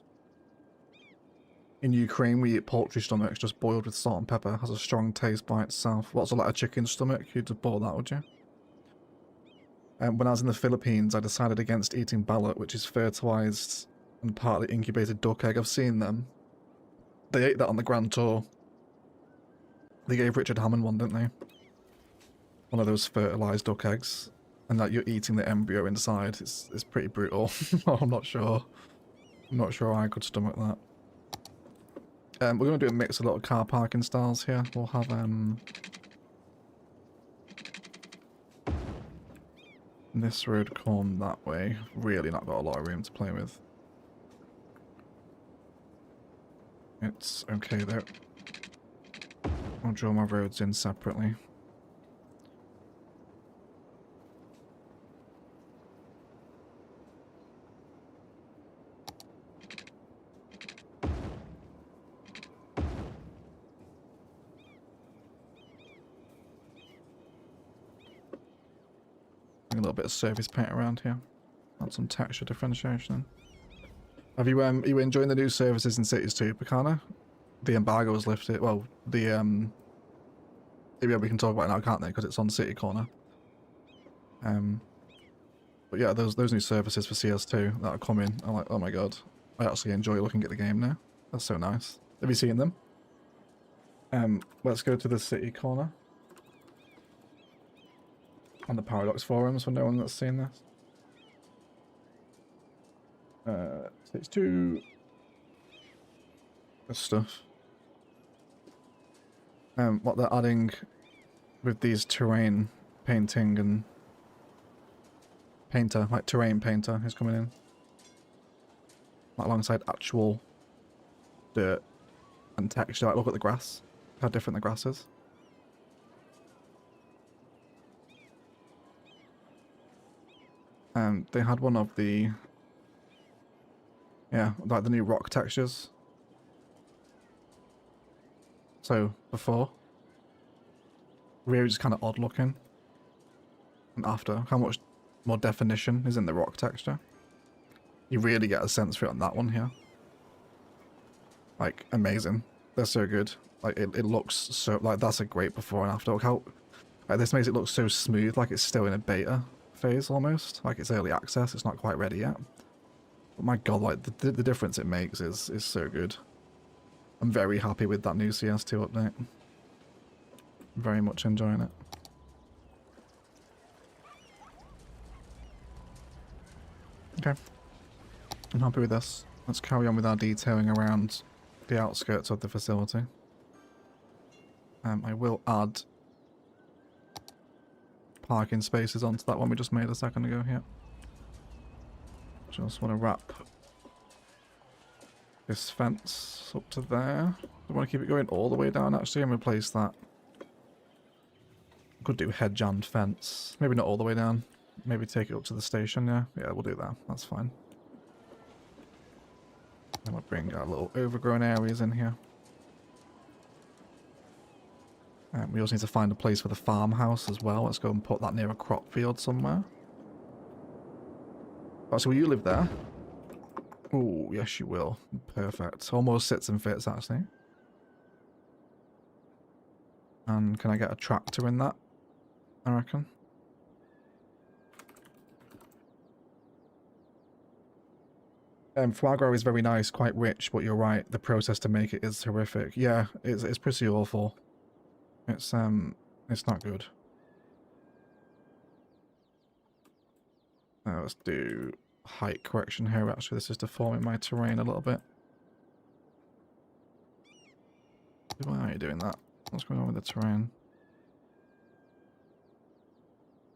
In Ukraine, we eat poultry stomachs just boiled with salt and pepper. Has a strong taste by itself. What's a lot of chicken stomach? You'd just boil that, would you? When I was in the Philippines, I decided against eating ballot, which is fertilized and partly incubated duck egg. I've seen them. They ate that on the Grand Tour. They gave Richard Hammond one, didn't they? One of those fertilized duck eggs. And that you're eating the embryo inside. It's pretty brutal. I'm not sure. I'm not sure I could stomach that. We're going to do a mix of little car parking styles here. We'll have this road come that way. Really not got a lot of room to play with. It's okay though. I'll draw my roads in separately. A little bit of surface paint around here. Add some texture differentiation. Have you are you enjoying the new services in cities too, Picana? The embargo was lifted. Well, the yeah, we can talk about it now, can't they? Because it's on City Corner. But yeah, those new services for CS2 that are coming. I'm like, oh my god, I actually enjoy looking at the game now. That's so nice. Have you seen them? Let's go to the City Corner. On the Paradox forums for no one that's seen this. Stage 2. This stuff. What they're adding with these terrain painting and painter, like terrain painter is coming in. Alongside actual dirt and texture. Like, look at the grass. How different the grass is. They had one of the, yeah, like the new rock textures. So, before, Rear is just kind of odd looking. And after, how much more definition is in the rock texture? You really get a sense for it on that one here. Like, amazing. They're so good. Like, it looks so... Like, that's a great before and after. Look how... Like, this makes it look so smooth, like it's still in a beta phase, almost. Like, it's early access, it's not quite ready yet. But my god, like, the difference it makes is so good. I'm very happy with that new CS2 update. Very much enjoying it. Okay. I'm happy with this. Let's carry on with our detailing around the outskirts of the facility. I will add parking spaces onto that one we just made a second ago here. Just want to wrap this fence up to there. I want to keep it going all the way down actually and replace that. Could do head jammed fence. Maybe not all the way down. Maybe take it up to the station, yeah. Yeah, we'll do that. That's fine. Then we'll bring our little overgrown areas in here. We also need to find a place for the farmhouse as well. Let's go and put that near a crop field somewhere. Oh, so will you live there? Oh, yes you will. Perfect. Almost sits and fits, actually. And can I get a tractor in that? I reckon. Foie gras is very nice, quite rich, but you're right. The process to make it is horrific. Yeah, it's pretty awful. It's not good. Let's do height correction here. Actually, this is deforming my terrain a little bit. Why are you doing that? What's going on with the terrain?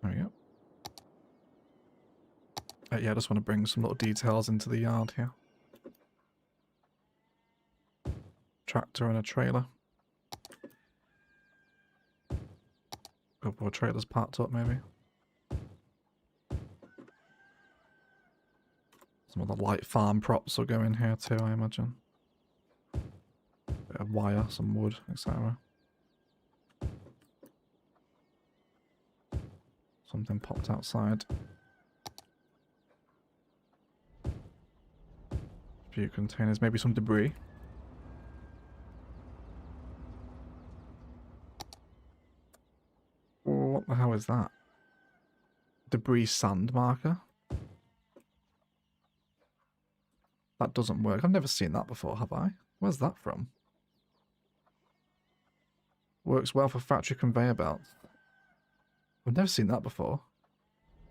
There we go. Yeah, I just want to bring some little details into the yard here. Tractor and a trailer. Couple of trailers parked up, maybe. Some of the light farm props will go in here too, I imagine. Bit of wire, some wood, etc. Something popped outside. A few containers, maybe some debris. What the hell is that? Debris sand marker? That doesn't work. I've never seen that before, have I? Where's that from? Works well for factory conveyor belts. I've never seen that before.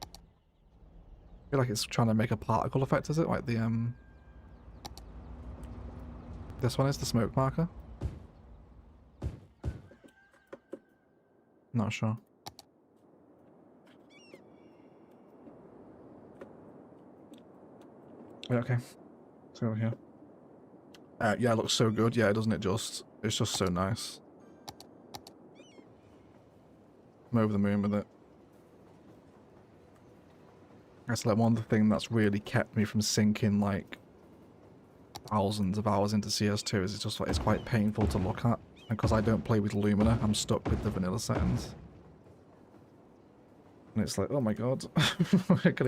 I feel like it's trying to make a particle effect, is it? Like the, this one is the smoke marker? Not sure. Yeah, okay. Let's go over here. Yeah, it looks so good. Yeah, doesn't it just? It's just so nice. I'm over the moon with it. That's like one of the things that's really kept me from sinking like thousands of hours into CS2 is it's just like it's quite painful to look at. And because I don't play with Lumina, I'm stuck with the vanilla settings. And it's like, oh my god, can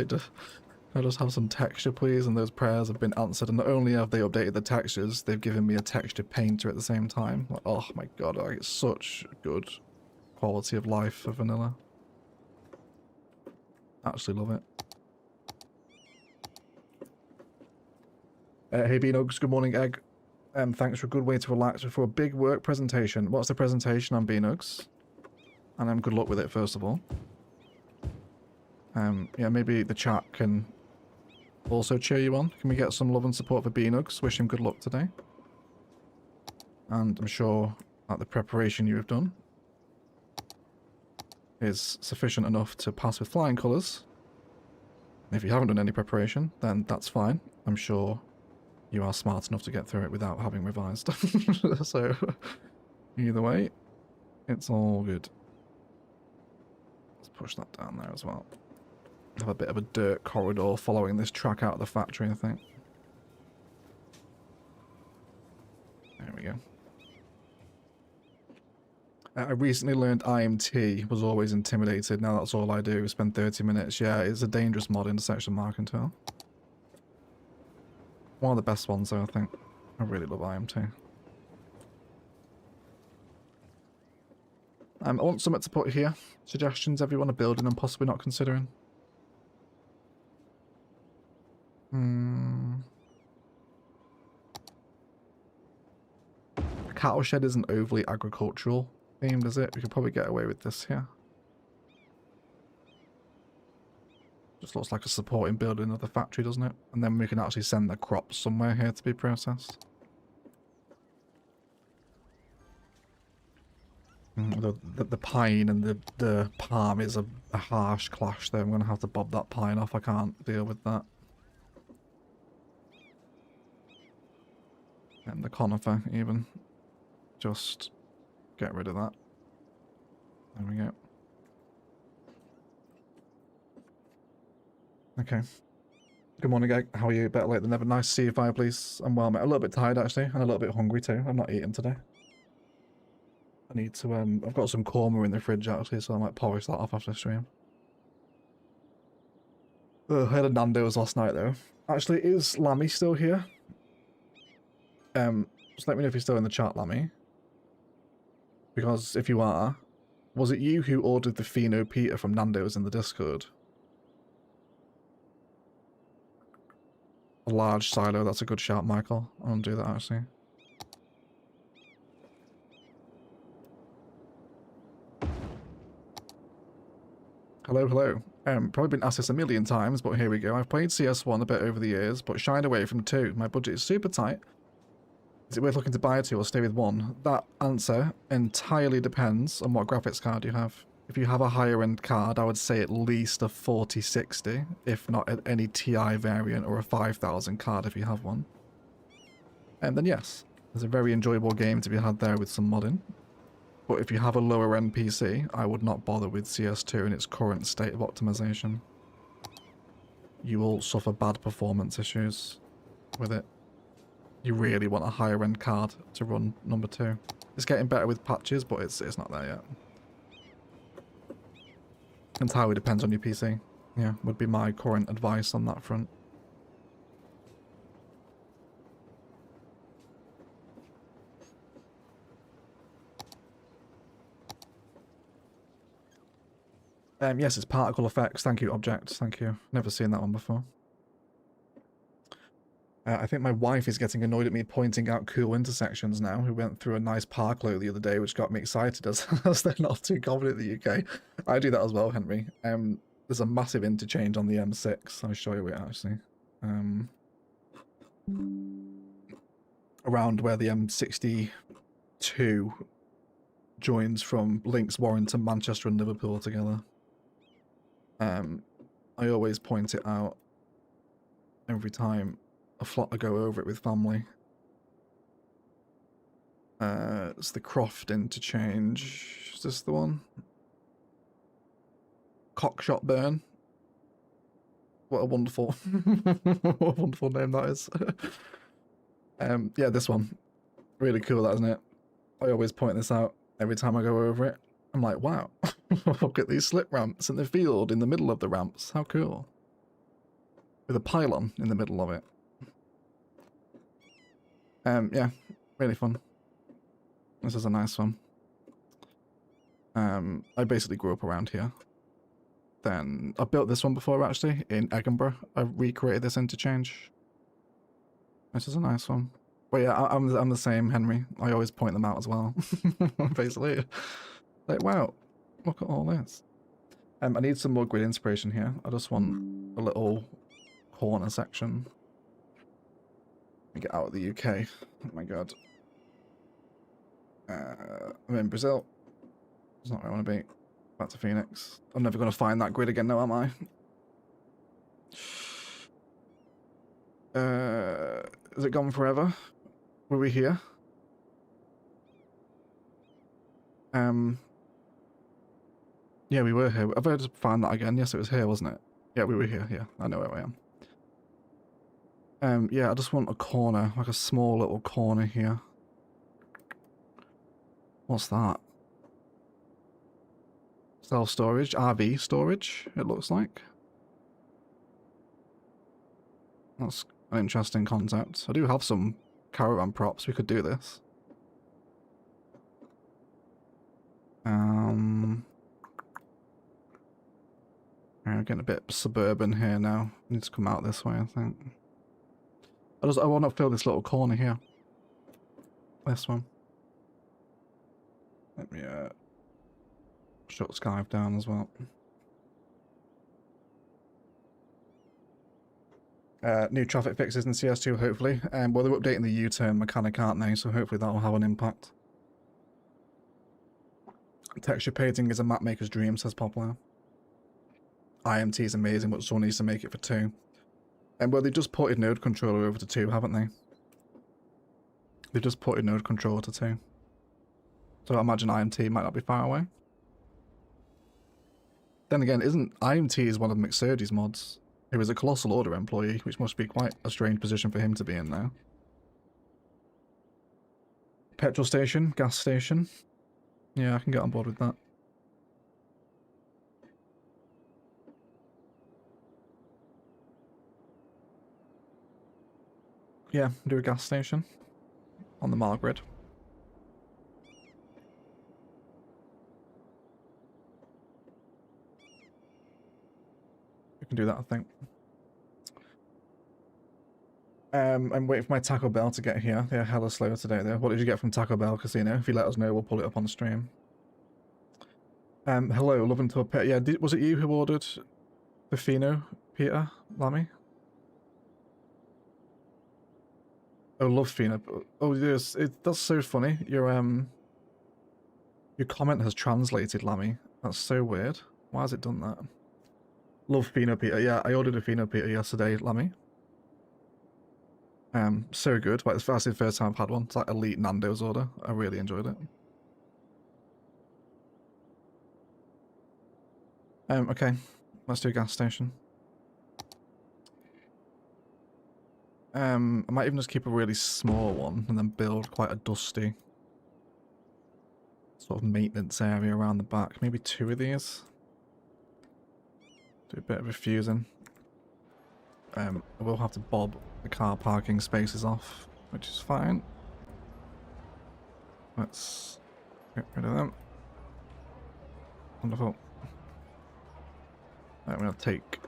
I just have some texture please? And those prayers have been answered, and not only have they updated the textures, they've given me a texture painter at the same time. Like, oh my god, like, it's such good quality of life for vanilla. Absolutely love it. Hey Beanugs, good morning Egg. Thanks for a good way to relax before a big work presentation. What's the presentation on Beanugs? And good luck with it first of all. Yeah, maybe the chat can also cheer you on. Can we get some love and support for Beanugs? Wish him good luck today. And I'm sure that the preparation you have done is sufficient enough to pass with flying colours. If you haven't done any preparation, then that's fine. I'm sure you are smart enough to get through it without having revised. So, either way, it's all good. Let's push that down there as well. Have a bit of a dirt corridor following this track out of the factory, I think. There we go. I recently learned IMT, was always intimidated. Now that's all I do, spend 30 minutes. Yeah, it's a dangerous mod, intersection marking tool. One of the best ones though, I think. I really love IMT. I want something to put here. Suggestions everyone are building and possibly not considering. A cattle shed isn't overly agricultural themed, is it? We could probably get away with this here. Just looks like a supporting building of the factory, doesn't it? And then we can actually send the crops somewhere here to be processed. The pine and the palm is a harsh clash there. I'm going to have to bob that pine off. I can't deal with that. And the conifer even. Just get rid of that. There we go. Okay. Good morning, Egg. How are you? Better late than never. Nice to see you, Fireplace. I'm well, mate. A little bit tired, actually, and a little bit hungry, too. I'm not eating today. I need to, I've got some korma in the fridge, actually, so I might polish that off after stream. I had a Nando's last night, though. Actually, is Lammy still here? Just let me know if you're still in the chat, Lammy. Because if you are, was it you who ordered the Fino Pita from Nando's in the Discord? A large silo, that's a good shout, Michael. I'll do that, actually. Hello, hello. Probably been asked this a million times, but here we go. I've played CS1 a bit over the years, but shied away from 2. My budget is super tight. Is it worth looking to buy 2 or stay with 1? That answer entirely depends on what graphics card you have. If you have a higher end card, I would say at least a 4060, if not any TI variant, or a 5000 card if you have one. And then yes, there's a very enjoyable game to be had there with some modding. But if you have a lower end PC, I would not bother with CS2 in its current state of optimization. You will suffer bad performance issues with it. You really want a higher end card to run number 2. It's getting better with patches, but it's not there yet. Entirely depends on your PC. Yeah, would be my current advice on that front. Yes, it's particle effects. Thank you, Object. Thank you. Never seen that one before. I think my wife is getting annoyed at me pointing out cool intersections now. We went through a nice park the other day, which got me excited as they're not too common in the UK. I do that as well, Henry. There's a massive interchange on the M6. I'll show you it, actually. Around where the M62 joins from Links, Warrington, Manchester and Liverpool together. I always point it out every time I go over it with family. It's the Croft interchange. Is this the one? Cockshot Burn. What a wonderful, what a wonderful name that is. Yeah, this one. Really cool, that, isn't it? I always point this out every time I go over it. I'm like, wow, look at these slip ramps in the field in the middle of the ramps. How cool. With a pylon in the middle of it. Yeah, really fun. This is a nice one. I basically grew up around here. Then I built this one before, actually, in Edinburgh. I recreated this interchange. This is a nice one. But yeah, I'm the same, Henry. I always point them out as well. Basically. Like, wow, look at all this. I need some more grid inspiration here. I just want a little corner section. Let me get out of the UK. Oh my god. I'm in Brazil. It's not where I want to be. Back to Phoenix. I'm never going to find that grid again now, am I? Is it gone forever? Were we here? Yeah, we were here. Have I just found that again? Yes, it was here, wasn't it? Yeah, we were here. Yeah, I know where I am. Yeah, I just want a corner, like a small little corner here. What's that? Self-storage, RV storage, it looks like. That's an interesting concept. I do have some caravan props, we could do this. We're getting a bit suburban here now. Need to come out this way, I think. I want to fill this little corner here. This one. Let me shut Skype down as well. New traffic fixes in CS2, hopefully. Well, they're updating the U-turn mechanic, aren't they? So hopefully that will have an impact. Texture painting is a map maker's dream, says Poplar. IMT is amazing, but someone needs to make it for 2. And well, they just ported node controller over to 2, haven't they? They just ported node controller to 2. So I imagine IMT might not be far away. Then again, isn't IMT is one of McSurdy's mods, who is a Colossal Order employee, which must be quite a strange position for him to be in now. Petrol station, gas station. Yeah, I can get on board with that. Yeah, do a gas station on the Margrid. We can do that, I think. I'm waiting for my Taco Bell to get here. They're hella slow today, though. What did you get from Taco Bell Casino? If you let us know, we'll pull it up on the stream. Hello, loving to a pet. Yeah, was it you who ordered the Fino, Peter, Lammy? Oh, love Fino. Oh, yes, that's so funny. Your comment has translated, Lammy. That's so weird. Why has it done that? Love Fino Peter. Yeah, I ordered a Fino Peter yesterday, Lammy. So good. Like, that's the first time I've had one. It's like elite Nando's order. I really enjoyed it. Okay. Let's do a gas station. I might even just keep a really small one and then build quite a dusty sort of maintenance area around the back. Maybe 2 of these. Do a bit of refusing. I will have to bob the car parking spaces off, which is fine. Let's get rid of them. Wonderful. I'm going to take...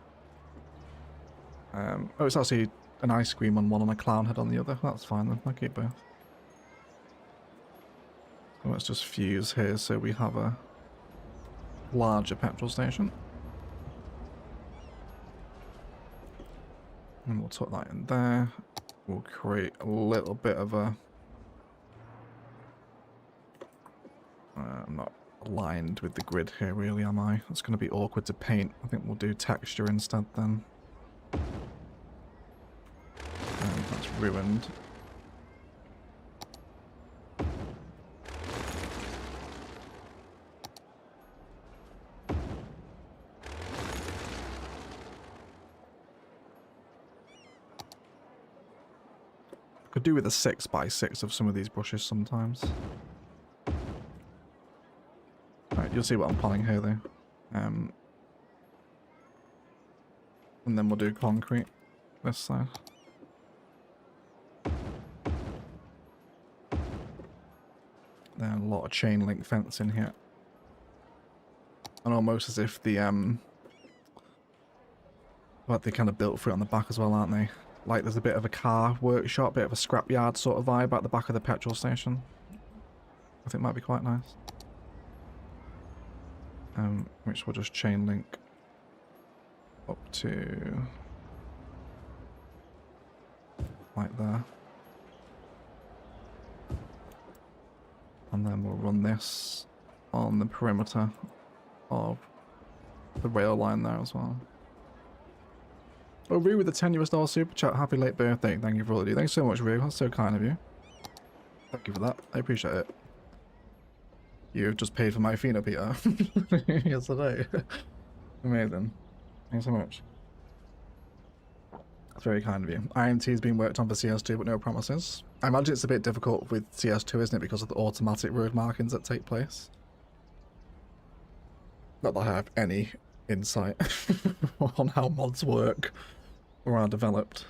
oh, it's actually an ice cream on one and a clown head on the other. That's fine then, I'll keep both. So let's just fuse here so we have a larger petrol station. And we'll tuck that in there. We'll create a little bit of a... I'm not aligned with the grid here really, am I? It's going to be awkward to paint. I think we'll do texture instead then. That's ruined. Could do with a 6x6 of some of these brushes sometimes. Alright, you'll see what I'm planning here though. And then we'll do concrete this side. Then a lot of chain link fence in here. And almost as if the like they kind of built for it on the back as well, aren't they? Like there's a bit of a car workshop, bit of a scrapyard sort of vibe at the back of the petrol station. I think might be quite nice. Which we'll just chain link up to like there. And then we'll run this on the perimeter of the rail line there as well. Oh, Rue with the $10 super chat. Happy late birthday. Thank you for all of you. Thanks so much, Rue. That's so kind of you. Thank you for that. I appreciate it. You've just paid for my Fino, Peter. Yesterday. Amazing. Thanks so much. That's very kind of you. IMT is being worked on for CS2, but no promises. I imagine it's a bit difficult with CS2, isn't it? Because of the automatic road markings that take place. Not that I have any insight on how mods work or are developed.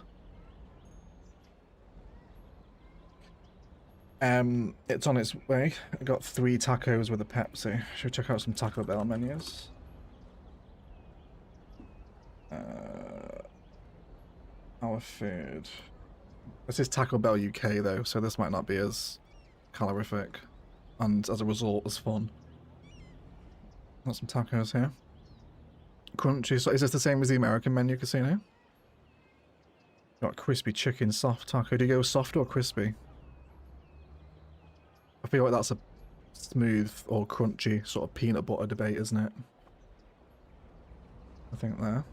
It's on its way. I got 3 tacos with a Pepsi. Should we check out some Taco Bell menus? Our food. This is Taco Bell UK though, so this might not be as calorific and as a result as fun. Got some tacos here. Crunchy. So is this the same as the American menu, Casino? Got crispy chicken soft taco. Do you go soft or crispy? I feel like that's a smooth or crunchy sort of peanut butter debate, isn't it? I think there.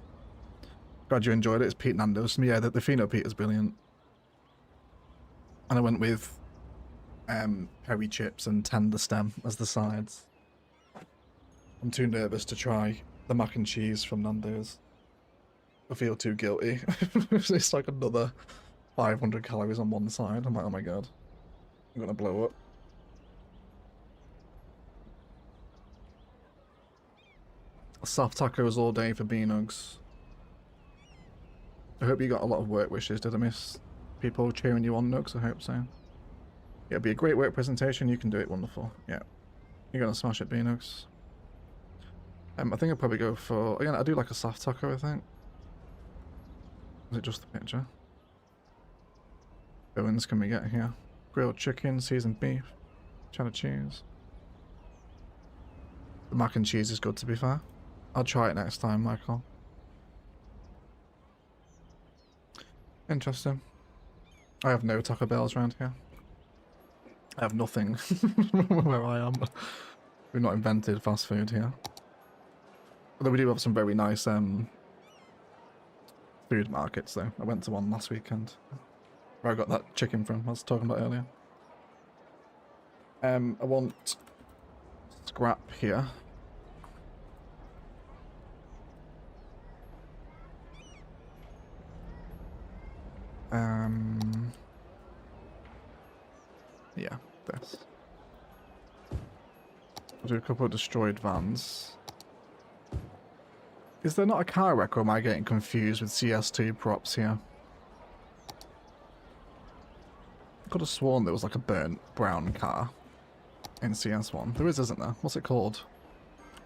Glad you enjoyed it. It's Pete Nando's. Yeah, the Fino Pete is brilliant. And I went with peri chips and tender stem as the sides. I'm too nervous to try the mac and cheese from Nando's. I feel too guilty. It's like another 500 calories on one side. I'm like, oh my god. I'm gonna blow up. Soft tacos all day for B-Nugs. I hope you got a lot of work wishes. Did I miss people cheering you on, Nugs? I hope so. Yeah, it'll be a great work presentation. You can do it wonderful. Yeah. You're gonna smash it, B-Nugs. I think I'll probably go for... Again, I do like a soft taco, I think. Is it just the picture? Villains can we get here? Grilled chicken, seasoned beef, cheddar cheese. The mac and cheese is good, to be fair. I'll try it next time, Michael. Interesting. I have no Taco Bells around here. I have nothing where I am. We've not invented fast food here. Although we do have some very nice food markets though. I went to one last weekend where I got that chicken from I was talking about earlier. I want scrap here. Yeah, this. I'll do a couple of destroyed vans. Is there not a car wreck, or am I getting confused with CS2 props here? I could have sworn there was like a burnt brown car in CS1. There is, isn't there? What's it called?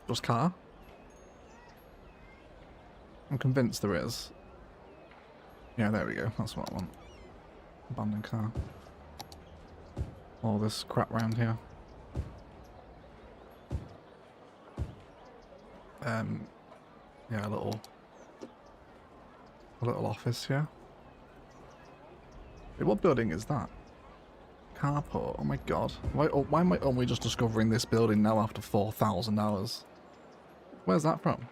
Just car? I'm convinced there is. Yeah, there we go. That's what I want. Abandoned car. All this crap around here. Yeah, a little office here. Wait, what building is that? Carport. Oh my god. Why am I only just discovering this building now after 4,000 hours? Where's that from?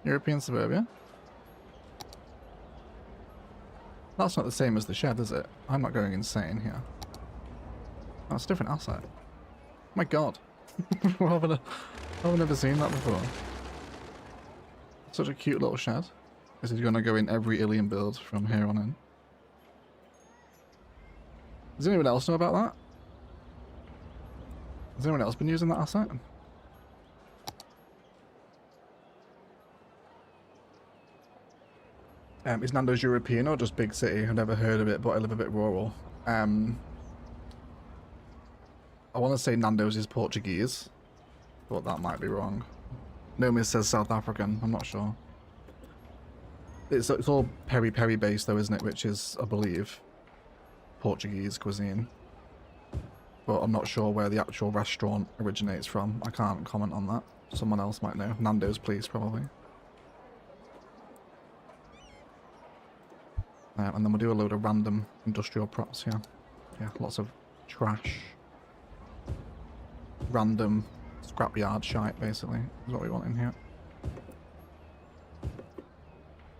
European suburbia? That's not the same as the shed, is it? I'm not going insane here. That's a different asset. Oh my god. I've never seen that before. Such a cute little shed. This is going to go in every Ilium build from here on in. Does anyone else know about that? Has anyone else been using that asset? Is Nando's European or just big city? I've never heard of it, but I live a bit rural. I want to say Nando's is Portuguese, but that might be wrong. Nomi says South African. I'm not sure. It's all peri-peri based though, isn't it? Which is, I believe, Portuguese cuisine. But I'm not sure where the actual restaurant originates from. I can't comment on that. Someone else might know. Nando's, please, probably. And then we'll do a load of random industrial props here. Yeah, lots of trash. Random scrapyard shite, basically, is what we want in here.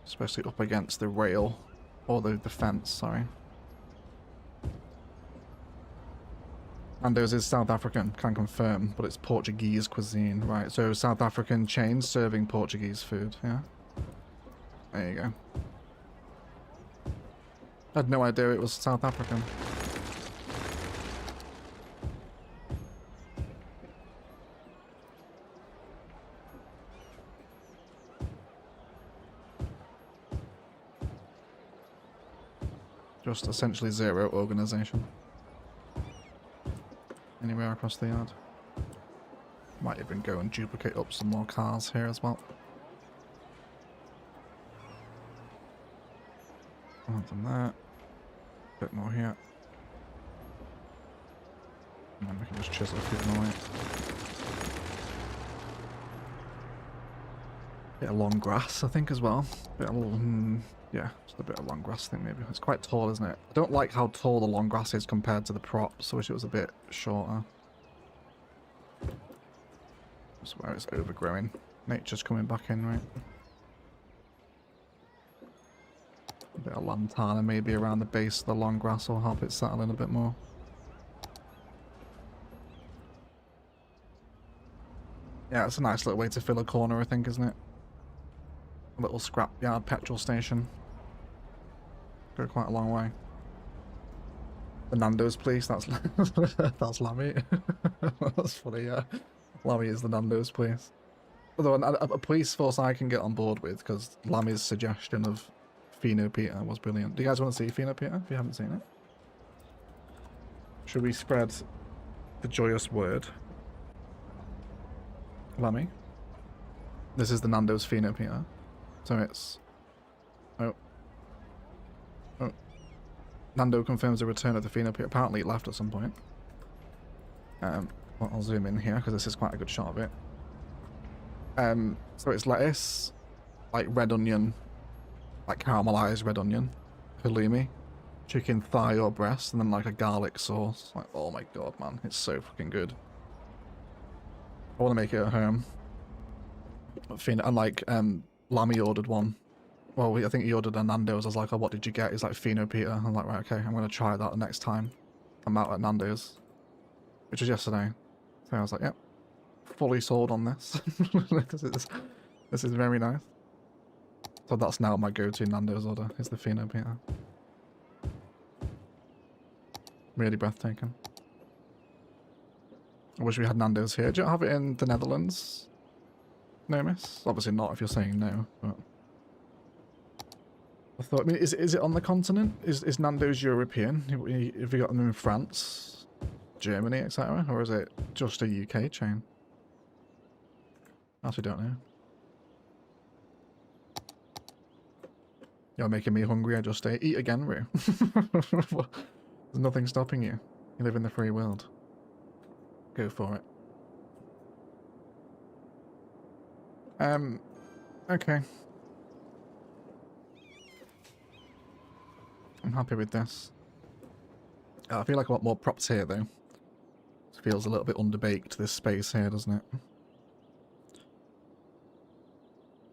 Especially up against the rail, or the fence, sorry. Nando's is South African, can confirm, but it's Portuguese cuisine, right? So South African chains serving Portuguese food, yeah? There you go. I had no idea it was South African. Just essentially zero organisation. Anywhere across the yard. Might even go and duplicate up some more cars here as well. I've done that. Bit more here. And then we can just chisel a few more. Bit of long grass, I think, as well. Bit of yeah, just a bit of long grass thing maybe. It's quite tall, isn't it? I don't like how tall the long grass is compared to the props. I wish it was a bit shorter. Just where it's overgrowing. Nature's coming back in, right? A bit of lantana maybe around the base of the long grass will help it settle in a bit more. Yeah, it's a nice little way to fill a corner, I think, isn't it? A little scrapyard petrol station. Go quite a long way. The Nando's place, that's that's Lammy. That's funny, yeah. Lammy is the Nando's place. Although a police force I can get on board with, because Lammy's suggestion of Pheno Peter was brilliant. Do you guys want to see Pheno Peter if you haven't seen it? Should we spread the joyous word? Lammy? This is the Nando's Pheno Peter. So it's... Oh. Nando confirms the return of the Pheno Peter. Apparently it left at some point. Well, I'll zoom in here because this is quite a good shot of it. So it's lettuce, like red onion, like caramelized red onion, halloumi, chicken thigh or breast, and then like a garlic sauce. Like, oh my god, man, it's so fucking good. I want to make it at home. And like, Lammy ordered one. Well, I think he ordered a Nando's. I was like, oh, what did you get? He's like, Pheno Peter. I'm like, right, okay, I'm going to try that the next time I'm out at Nando's. Which was yesterday. So I was like, yep, fully sold on this. This is very nice. So that's now my go-to Nando's order, is the Pheno Peter. Really breathtaking. I wish we had Nando's here. Do you have it in the Netherlands? No, miss? Obviously not if you're saying no, but... I thought, I mean, is it on the continent? Is Nando's European? Have you got them in France, Germany, etc.? Or is it just a UK chain? I actually don't know. You're making me hungry, I just ate. Eat again, Roo. There's nothing stopping you. You live in the free world. Go for it. Okay. I'm happy with this. I feel like I want more props here, though. It feels a little bit underbaked, this space here, doesn't it?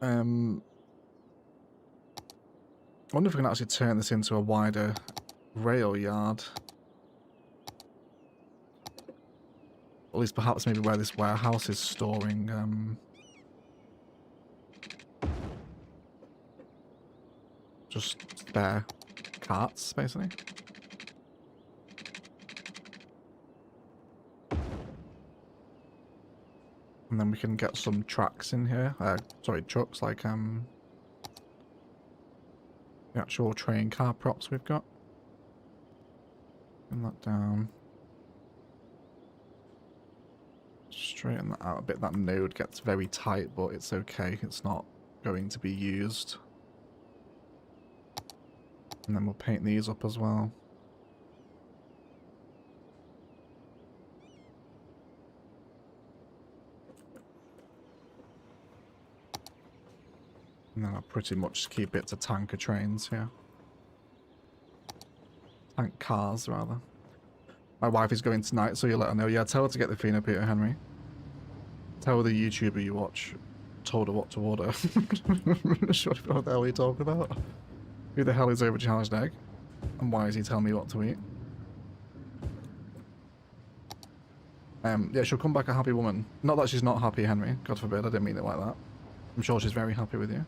I wonder if we can actually turn this into a wider rail yard. At least perhaps maybe where this warehouse is storing just spare carts, basically. And then we can get some tracks in here. Sorry, trucks, like the actual train car props we've got. Bring that down. Straighten that out a bit. That node gets very tight, but it's okay. It's not going to be used. And then we'll paint these up as well. And then I'll pretty much keep it to tanker trains here. Tank cars, rather. My wife is going tonight, so you let her know. Yeah, tell her to get the Pheno Peter, Henry. Tell the YouTuber you watch. Told her what to order. Sure, what the hell are you talking about? Who the hell is Overcharged Egg? And why is he telling me what to eat? Yeah, she'll come back a happy woman. Not that she's not happy, Henry. God forbid, I didn't mean it like that. I'm sure she's very happy with you.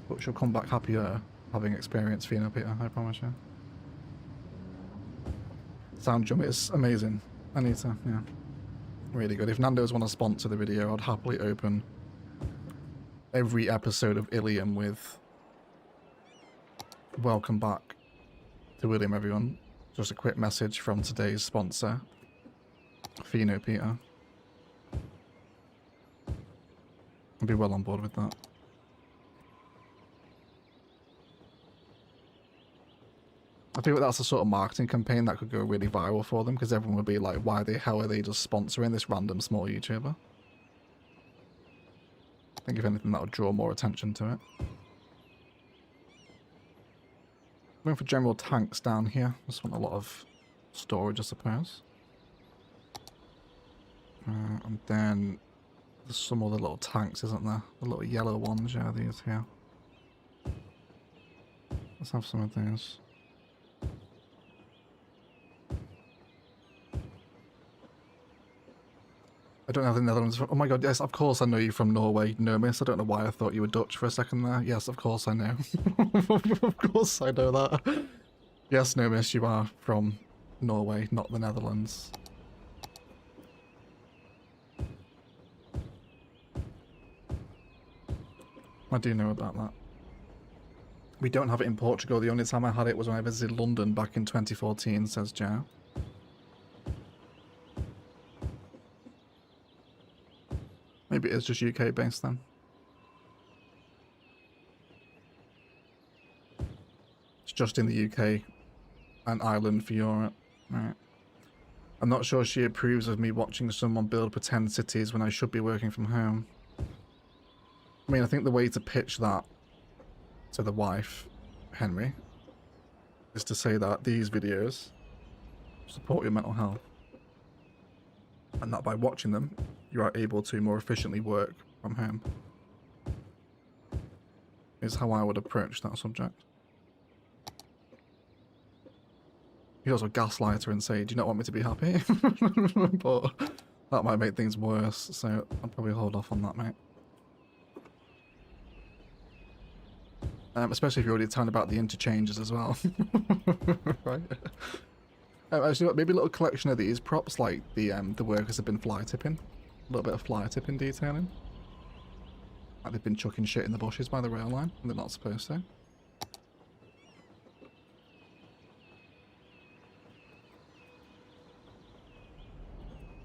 But she'll come back happier having experienced Pheno Peter, I promise you. Sound jump is amazing. I need to, yeah. Really good. If Nando's want to sponsor the video, I'd happily open every episode of Ilium with welcome back To William, everyone. Just a quick message from today's sponsor, Fino Peter. I'll be well on board with that. I feel like that's the sort of marketing campaign that could go really viral for them, because everyone would be like, why the hell are they just sponsoring this random small YouTuber? I think if anything that would draw more attention to it. Going for general tanks down here. Just want a lot of storage, I suppose. And then there's some other little tanks, isn't there? The little yellow ones, yeah, these here. Let's have some of these. I don't have the Netherlands. Oh my god, yes, of course I know you from Norway, Nomis. I don't know why I thought you were Dutch for a second there. Yes, of course I know. Of course I know that. Yes, Nomis, you are from Norway, not the Netherlands. I do know about that. We don't have it in Portugal. The only time I had it was when I visited London back in 2014, says Joe. Maybe it is just UK based then. It's just in the UK and Ireland for Europe. Right. I'm not sure she approves of me watching someone build pretend cities when I should be working from home. I mean, I think the way to pitch that to the wife, Henry, is to say that these videos support your mental health. And that by watching them, you are able to more efficiently work from home. Is how I would approach that subject. You also gaslight her and say, do you not want me to be happy? But that might make things worse, so I'll probably hold off on that, mate. Especially if you're already telling about the interchanges as well. Right? Actually, maybe a little collection of these props, like the workers have been fly tipping. A little bit of fly tipping detailing. Like they've been chucking shit in the bushes by the rail line, and they're not supposed to.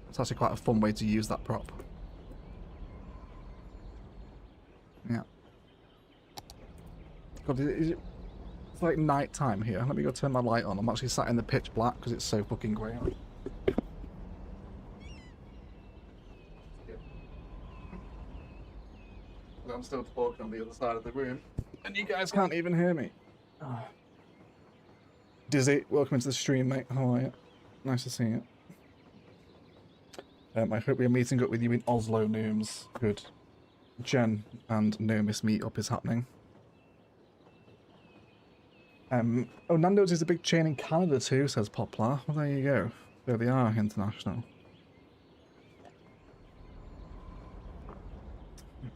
It's actually quite a fun way to use that prop. Yeah. God, it's like night time here. Let me go turn my light on. I'm actually sat in the pitch black because it's so fucking grey. I'm still talking on the other side of the room, and you guys can't even hear me. Oh. Dizzy, welcome into the stream, mate. How are you? Nice to see you. I hope we're meeting up with you in Oslo, Nooms. Good. Jen and Nomis meet-up is happening. Oh, Nando's is a big chain in Canada too, says Poplar. Well, there you go. There they are, international.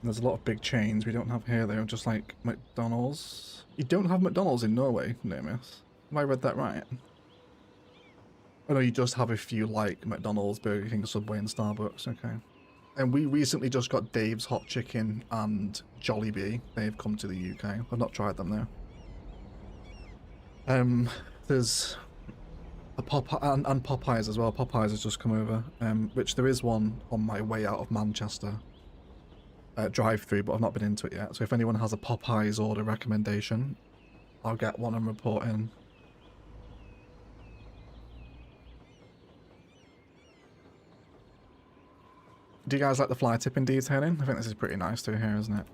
There's a lot of big chains we don't have here, though, just like McDonald's. You don't have McDonald's in Norway, Nomis? Have I read that right? Oh no, you just have a few like McDonald's, Burger King, Subway and Starbucks, okay. And we recently just got Dave's Hot Chicken and Jollibee. They've come to the UK. I've not tried them though. There's a and Popeyes as well. Popeyes has just come over, which there is one on my way out of Manchester. Drive-through, but I've not been into it yet. So if anyone has a Popeyes order recommendation, I'll get one and report in. Do you guys like the fly tipping detailing? I think this is pretty nice to hear, isn't it?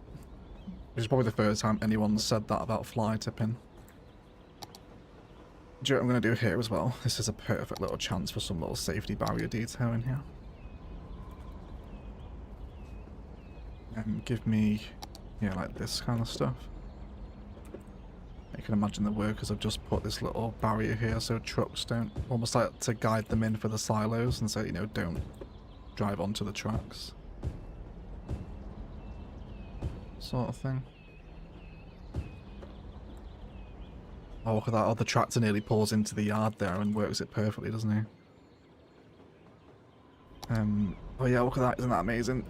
This is probably the first time anyone's said that about fly tipping. Do you know what I'm going to do here as well? This is a perfect little chance for some little safety barrier detailing here. Give me, yeah, like this kind of stuff. You can imagine the workers have just put this little barrier here so trucks don't, almost like to guide them in for the silos and say, you know, don't drive onto the tracks. Sort of thing. Oh, look at that. Oh, the tractor nearly pulls into the yard there and works it perfectly, doesn't he? Oh yeah, look at that. Isn't that amazing?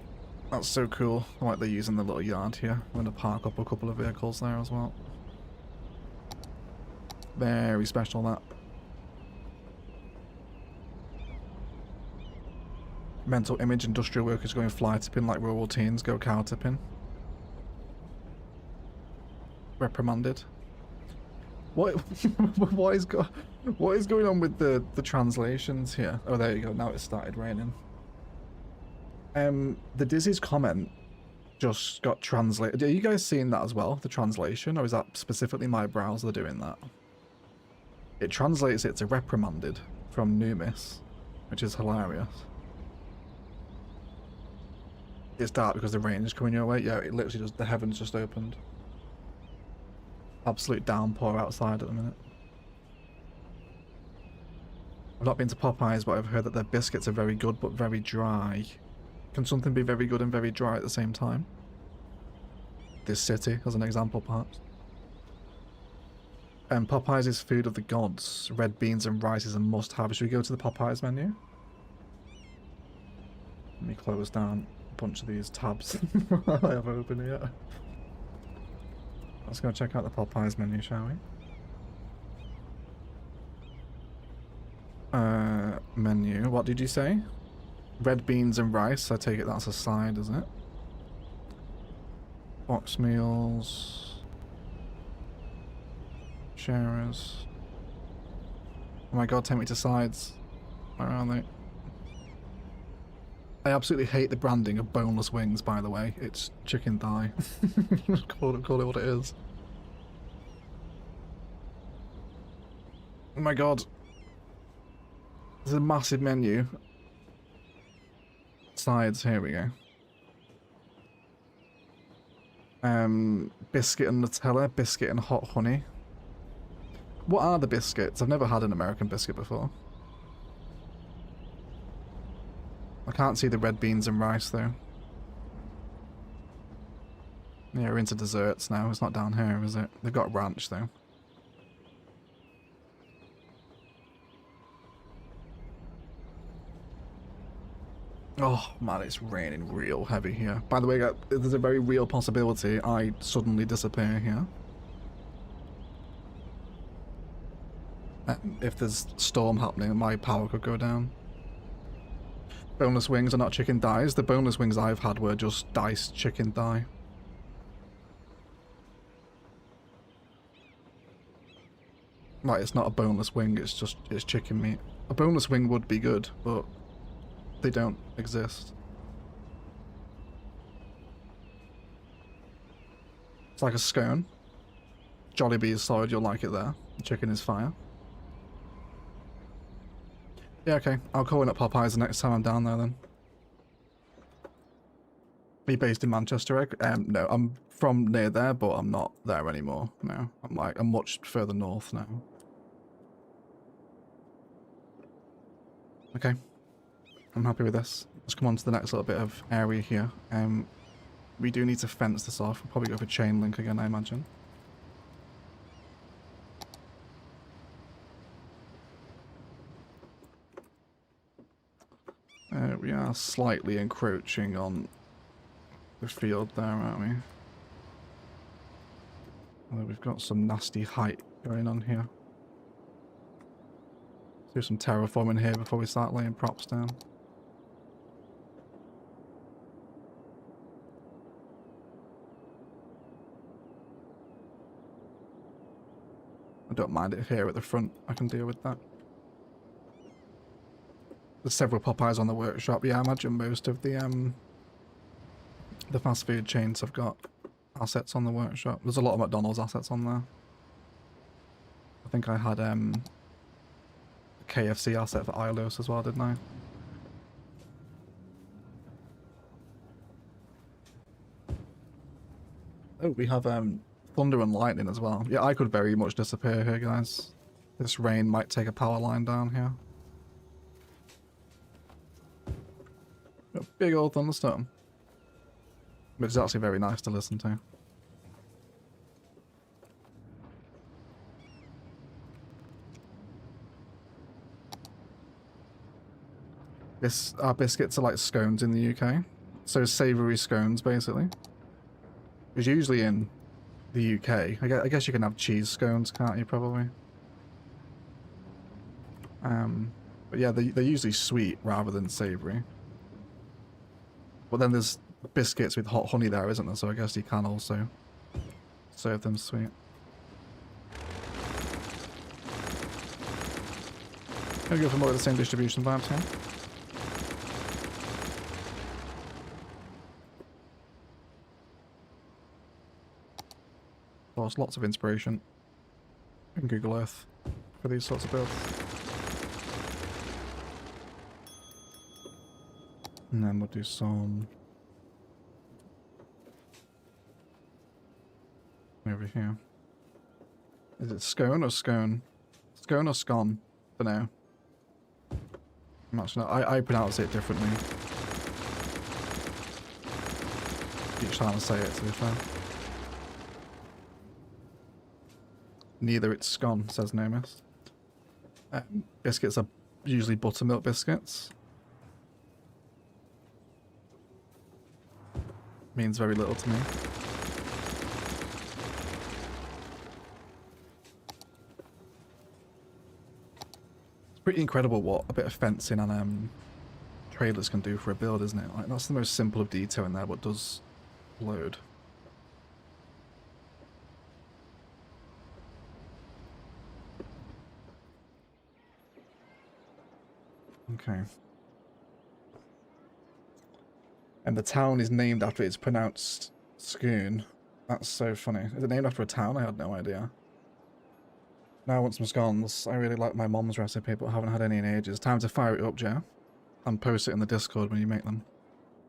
That's so cool. I like they're using the little yard here. I'm going to park up a couple of vehicles there as well. Very special, that. Mental image, industrial workers going fly tipping like rural teens go cow tipping. Reprimanded. What what is going on with the translations here? Oh, there you go. Now it started raining. The Dizzy's comment just got translated. Are you guys seeing that as well? The translation, or is that specifically my browser doing that? It translates it to reprimanded from Numis, which is hilarious. It's dark because the rain is coming your way. Yeah, it literally just, the heavens just opened. Absolute downpour outside at the minute. I've not been to Popeyes, but I've heard that their biscuits are very good but very dry. Can something be very good and very dry at the same time? This city, as an example, perhaps. Popeyes is food of the gods. Red beans and rice is a must-have. Should we go to the Popeyes menu? Let me close down a bunch of these tabs I have open here. Let's go check out the Popeyes menu, shall we? Menu. What did you say? Red beans and rice. I take it that's a side, is it? Box meals. Sharers. Oh my god, take me to sides. Where are they? I absolutely hate the branding of boneless wings, by the way. It's chicken thigh. call it what it is. Oh my god. There's a massive menu. Sides, here we go. Biscuit and Nutella, biscuit and hot honey. What are the biscuits? I've never had an American biscuit before. I can't see the red beans and rice though. Yeah, we're into desserts now. It's not down here, is it? They've got ranch though. Oh man, it's raining real heavy here. By the way, there's a very real possibility I suddenly disappear here. If there's a storm happening, my power could go down. Boneless wings are not chicken thighs. The boneless wings I've had were just diced chicken thigh. Like, it's not a boneless wing, it's chicken meat. A boneless wing would be good, but they don't exist. It's like a scone. Jollibee is solid, you'll like it there. The chicken is fire. Yeah, okay. I'll call in at Popeyes the next time I'm down there then. Are you based in Manchester, Egg? No, I'm from near there, but I'm not there anymore. No, I'm much further north now. Okay. I'm happy with this. Let's come on to the next little bit of area here. We do need to fence this off. We'll probably go for chain link again, I imagine. We are slightly encroaching on the field there, aren't we? Although we've got some nasty height going on here. Do some terraforming here before we start laying props down. I don't mind it here at the front. I can deal with that. There's several Popeyes on the workshop. Yeah, I imagine most of the fast food chains have got assets on the workshop. There's a lot of McDonald's assets on there. I think I had a KFC asset for Ilos as well, didn't I? Oh, we have thunder and lightning as well. Yeah, I could very much disappear here, guys. This rain might take a power line down here. A big old thunderstorm. Which is actually very nice to listen to. Our biscuits are like scones in the UK. So savoury scones, basically. Because usually in the UK, I guess you can have cheese scones, can't you, probably? But yeah, they're usually sweet rather than savoury. But then there's biscuits with hot honey there, isn't there? So I guess you can also serve them sweet. Gonna go for more of the same distribution vibes here. Of course, lots of inspiration in Google Earth for these sorts of builds. And then we'll do some over here. Is it scone or scone? Scone or scone? For now. I'm actually not, I pronounce it differently each time I say it, to be fair. Neither it's scone, says Nomis. Biscuits are usually buttermilk biscuits. Means very little to me. It's pretty incredible what a bit of fencing and trailers can do for a build, isn't it? Like, that's the most simple of detail in there, but does load. Okay. And the town is named after it's pronounced Scoon. That's so funny. Is it named after a town? I had no idea. Now I want some scones. I really like my mom's recipe, but haven't had any in ages. Time to fire it up, Joe. And post it in the Discord when you make them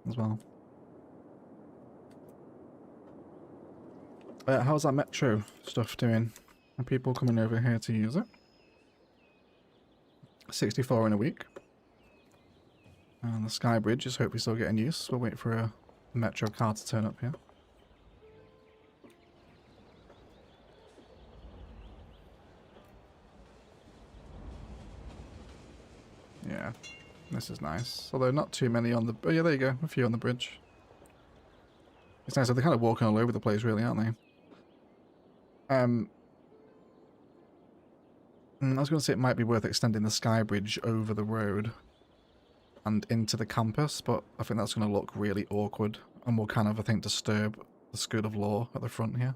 as well. How's that metro stuff doing? Are people coming over here to use it? 64 in a week. And the Sky Bridge is hopefully still getting use. We'll wait for a metro car to turn up here. Yeah, this is nice. Although not too many on the... Oh yeah, there you go. A few on the bridge. It's nice. They're kind of walking all over the place, really, aren't they? I was going to say it might be worth extending the Sky Bridge over the road and into the campus, but I think that's going to look really awkward and will kind of, I think, disturb the school of law at the front here.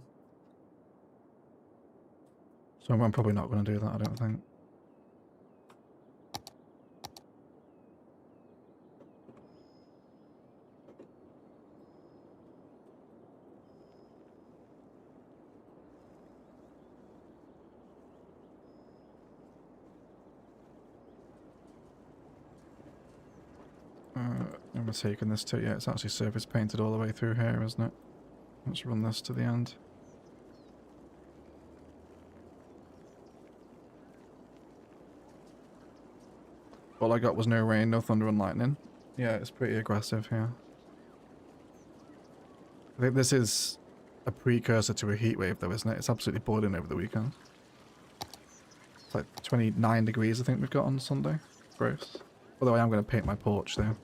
So I'm probably not going to do that, I don't think. I'm taking this to, yeah, it's actually surface painted all the way through here, isn't it? Let's run this to the end. All I got was no rain, no thunder and lightning. Yeah, it's pretty aggressive here. I think this is a precursor to a heat wave though, isn't it? It's absolutely boiling over the weekend. It's like 29 degrees I think we've got on Sunday. Gross. Although I am going to paint my porch though.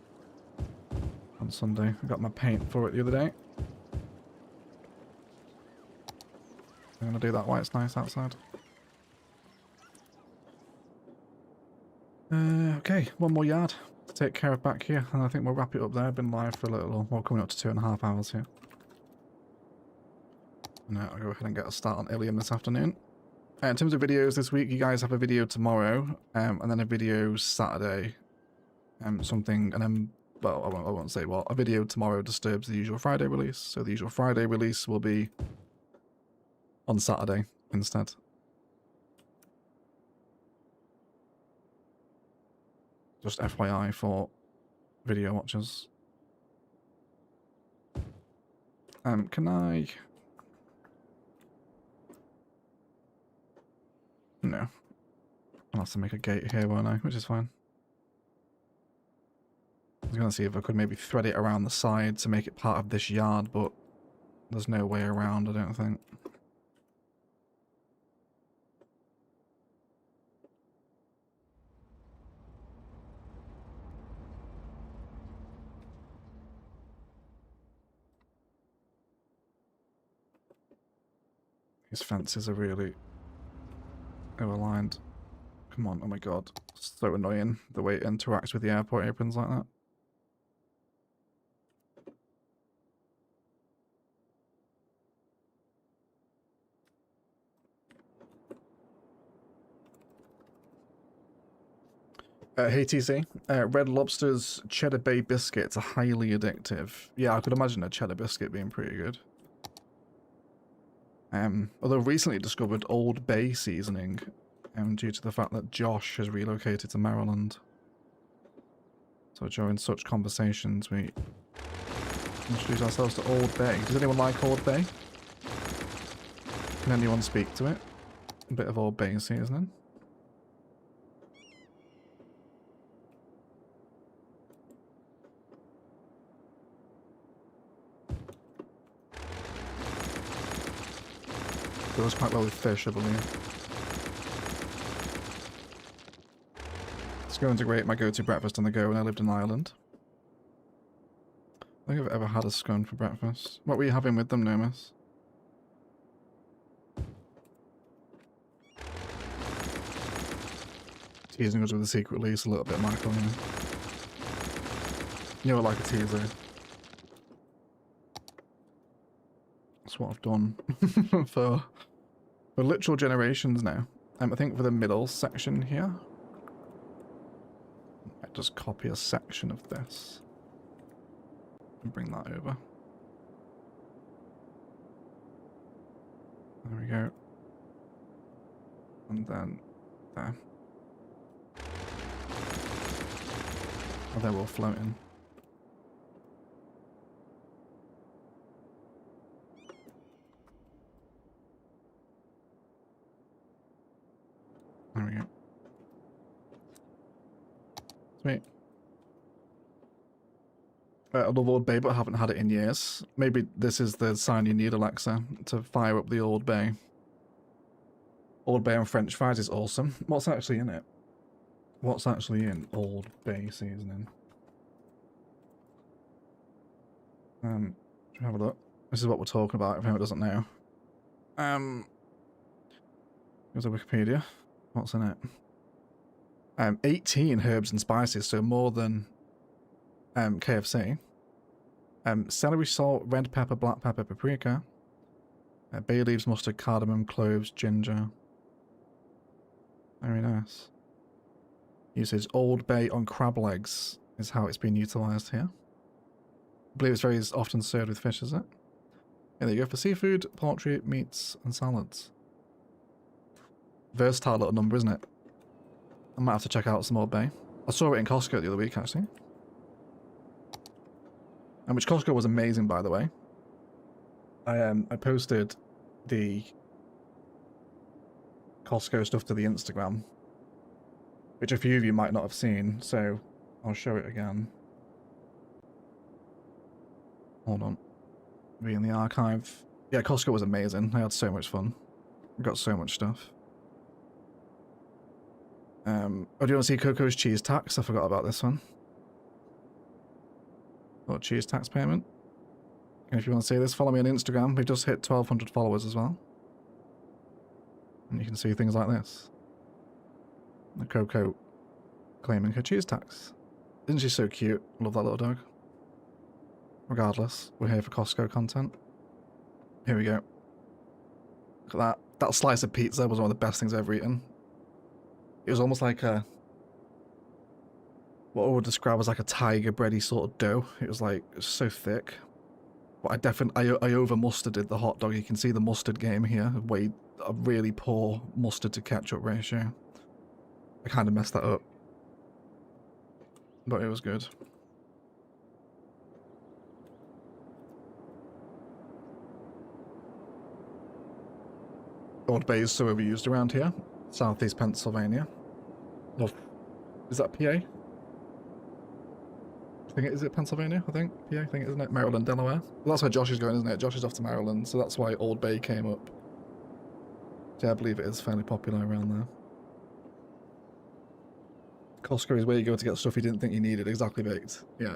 On Sunday. I got my paint for it the other day. I'm going to do that while it's nice outside. Okay, one more yard to take care of back here, and I think we'll wrap it up there. I've been live for a little, well, coming up to 2.5 hours here. Now I'll go ahead and get a start on Ilium this afternoon. In terms of videos this week, you guys have a video tomorrow, and then a video Saturday, something, and then, well, I won't say what. A video tomorrow disturbs the usual Friday release, so the usual Friday release will be on Saturday instead. Just FYI for video watchers. Can I... No. I'll have to make a gate here, won't I? Which is fine. I was going to see if I could maybe thread it around the side to make it part of this yard, but there's no way around, I don't think. These fences are really aligned. Come on, oh my god. So annoying the way it interacts with the airport aprons like that. Hey TC, Red Lobster's Cheddar Bay biscuits are highly addictive. Yeah, I could imagine a cheddar biscuit being pretty good. Although recently discovered Old Bay seasoning, due to the fact that Josh has relocated to Maryland. So during such conversations, we introduce ourselves to Old Bay. Does anyone like Old Bay? Can anyone speak to it? A bit of Old Bay seasoning. Goes quite well with fish, I believe. Scones are great, my go-to breakfast on the go when I lived in Ireland. I don't think I've ever had a scone for breakfast. What were you having with them, Nomus? Teasing us with a secret lease a little bit, Michael, you know. You know, like a teaser. That's what I've done for literal generations now. I think for the middle section here, I just copy a section of this and bring that over. There we go. And then there. Oh, they're all floating. There we go. Sweet. I love Old Bay, but I haven't had it in years. Maybe this is the sign you need, Alexa, to fire up the Old Bay. Old Bay and French fries is awesome. What's actually in it? What's actually in Old Bay seasoning? Have a look. This is what we're talking about, if anyone doesn't know. Here's a Wikipedia. What's in it? 18 herbs and spices, so more than KFC. Celery, salt, red pepper, black pepper, paprika. Bay leaves, mustard, cardamom, cloves, ginger. Very nice. Usage Old Bay on crab legs is how it's been utilised here. I believe it's very often served with fish, is it? Yeah, there you go for seafood, poultry, meats, and salads. Versatile little number, isn't it? I might have to check out some Old Bay. I saw it in Costco the other week, actually. And which Costco was amazing, by the way. I posted the Costco stuff to the Instagram, which a few of you might not have seen, so I'll show it again. Hold on. Be in the archive. Yeah, Costco was amazing. I had so much fun. I got so much stuff. Oh, do you want to see Coco's cheese tax? I forgot about this one. Or cheese tax payment. And if you want to see this, follow me on Instagram. We've just hit 1,200 followers as well. And you can see things like this. The Coco claiming her cheese tax. Isn't she so cute? Love that little dog. Regardless, we're here for Costco content. Here we go. Look at that. That slice of pizza was one of the best things I've ever eaten. It was almost like a... what I would describe as like a tiger bready sort of dough. It was like, it was so thick. But I definitely, I over mustarded the hot dog. You can see the mustard game here. A really poor mustard to ketchup ratio. I kind of messed that up. But it was good. Old Bay is so overused around here. Southeast Pennsylvania. Oh, is that PA? I think is it Pennsylvania? I think PA. I think isn't it Maryland, Delaware? Well, that's where Josh is going, isn't it? Josh is off to Maryland, so that's why Old Bay came up. Yeah, I believe it is fairly popular around there. Costco is where you go to get stuff you didn't think you needed exactly baked. Yeah,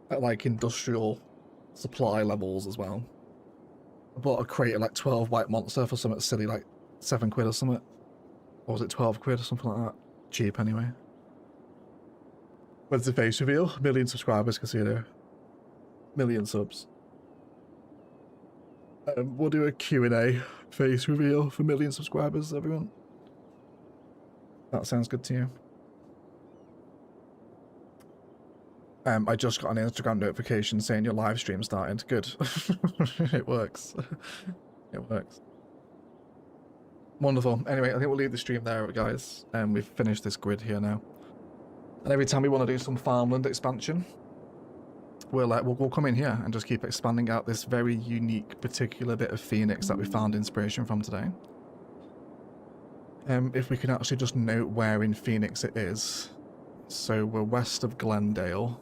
at like industrial supply levels as well. I bought a crate of like 12 White Monster for something silly like £7 or something. Or was it 12 quid or something like that? Cheap anyway. When's the face reveal? 1 million subscribers, Casino. 1 million subs. We'll do a Q&A face reveal for 1 million subscribers, everyone. That sounds good to you. I just got an Instagram notification saying your live stream started. Good. It works. It works. Wonderful. Anyway, I think we'll leave the stream there, guys. We've finished this grid here now. And every time we want to do some farmland expansion, we'll come in here and just keep expanding out this very unique particular bit of Phoenix that we found inspiration from today. If we can actually just note where in Phoenix it is. So we're west of Glendale,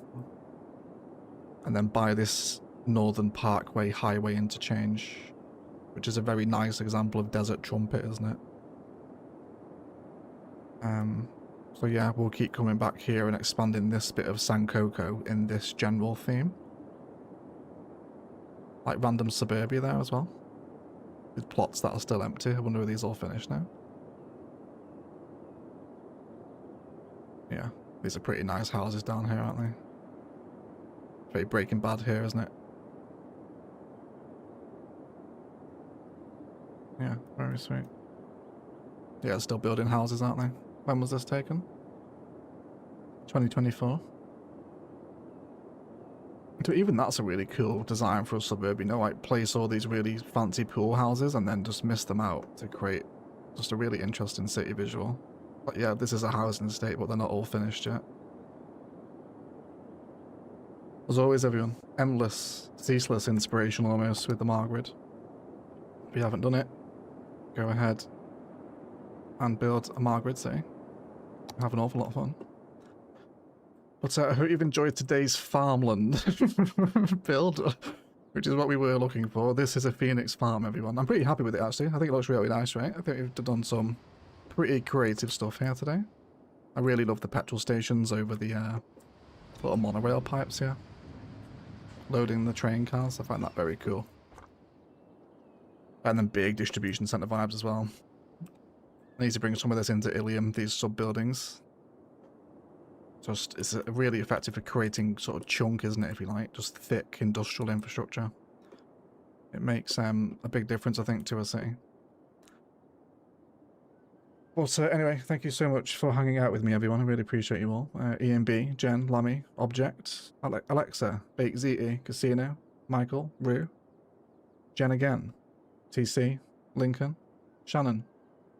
and then by this Northern Parkway Highway interchange, which is a very nice example of Desert Trumpet, isn't it? So yeah, we'll keep coming back here and expanding this bit of Sankoku in this general theme. Like random suburbia there as well, with plots that are still empty. I wonder if these all finished now. Yeah. These are pretty nice houses down here, aren't they? Very Breaking Bad here, isn't it? Yeah, very sweet. Yeah, still building houses, aren't they? When was this taken? 2024. So even that's a really cool design for a suburb, you know, like place all these really fancy pool houses and then just miss them out to create just a really interesting city visual. But yeah, this is a housing estate, but they're not all finished yet. As always, everyone, endless, ceaseless inspiration almost with the Margaret. If you haven't done it, go ahead and build a Margaret city. Have an awful lot of fun. But I hope you've enjoyed today's farmland build, which is what we were looking for. This is a Phoenix farm, everyone. I'm pretty happy with it, actually. I think it looks really nice, right? I think we've done some pretty creative stuff here today. I really love the petrol stations over the little monorail pipes here. Loading the train cars, I find that very cool. And then big distribution centre vibes as well. I need to bring some of this into Ilium, these sub-buildings. Just, it's really effective for creating sort of chunk, isn't it, if you like? Just thick industrial infrastructure. It makes a big difference, I think, to a city. But anyway, thank you so much for hanging out with me, everyone. I really appreciate you all. EMB, Jen, Lammy, Object, Alexa, Bake ZE, Casino, Michael, Rue, Jen again, TC, Lincoln, Shannon,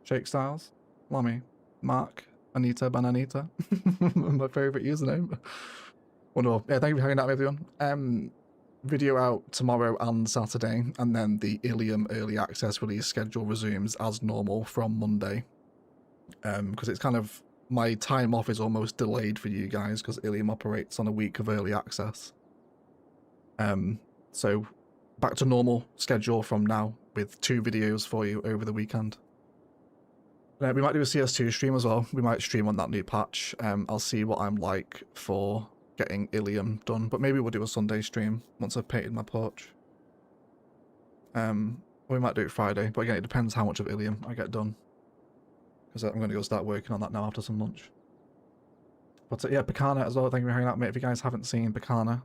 Shake Styles, Lammy, Mark, Anita Bananita, my favourite username. Wonderful. Yeah, thank you for hanging out with me, everyone. Video out tomorrow and Saturday, and then the Ilium early access release schedule resumes as normal from Monday. Because it's kind of, my time off is almost delayed for you guys because Ilium operates on a week of early access. So back to normal schedule from now with 2 videos for you over the weekend. We might do a CS2 stream as well. We might stream on that new patch. I'll see what I'm like for getting Ilium done, but maybe we'll do a Sunday stream once I've painted my porch. We might do it Friday, but again, it depends how much of Ilium I get done. Because I'm going to go start working on that now after some lunch. But yeah, Bacana as well. Thank you for hanging out, mate. If you guys haven't seen Bacana,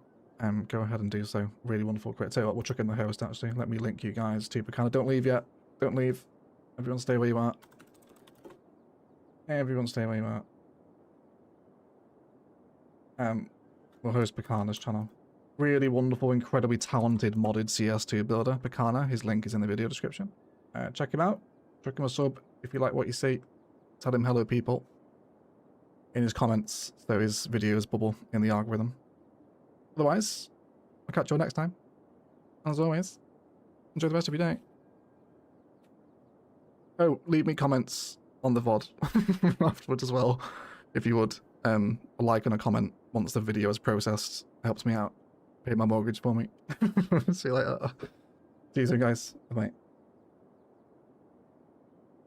go ahead and do so. Really wonderful creator. Tell you what, we'll chuck in the host actually. Let me link you guys to Bacana. Don't leave yet. Don't leave. Everyone stay where you are. Everyone stay where you are. We'll host Bacana's channel. Really wonderful, incredibly talented modded CS2 builder. Bacana, his link is in the video description. Check him out. Check him a sub if you like what you see. Tell him hello, people, in his comments, so his videos bubble in the algorithm. Otherwise, I'll catch you all next time. As always, enjoy the rest of your day. Oh, leave me comments on the VOD afterwards as well, if you would. A like and a comment once the video is processed helps me out. Pay my mortgage for me. See you later. See you soon, guys. Bye.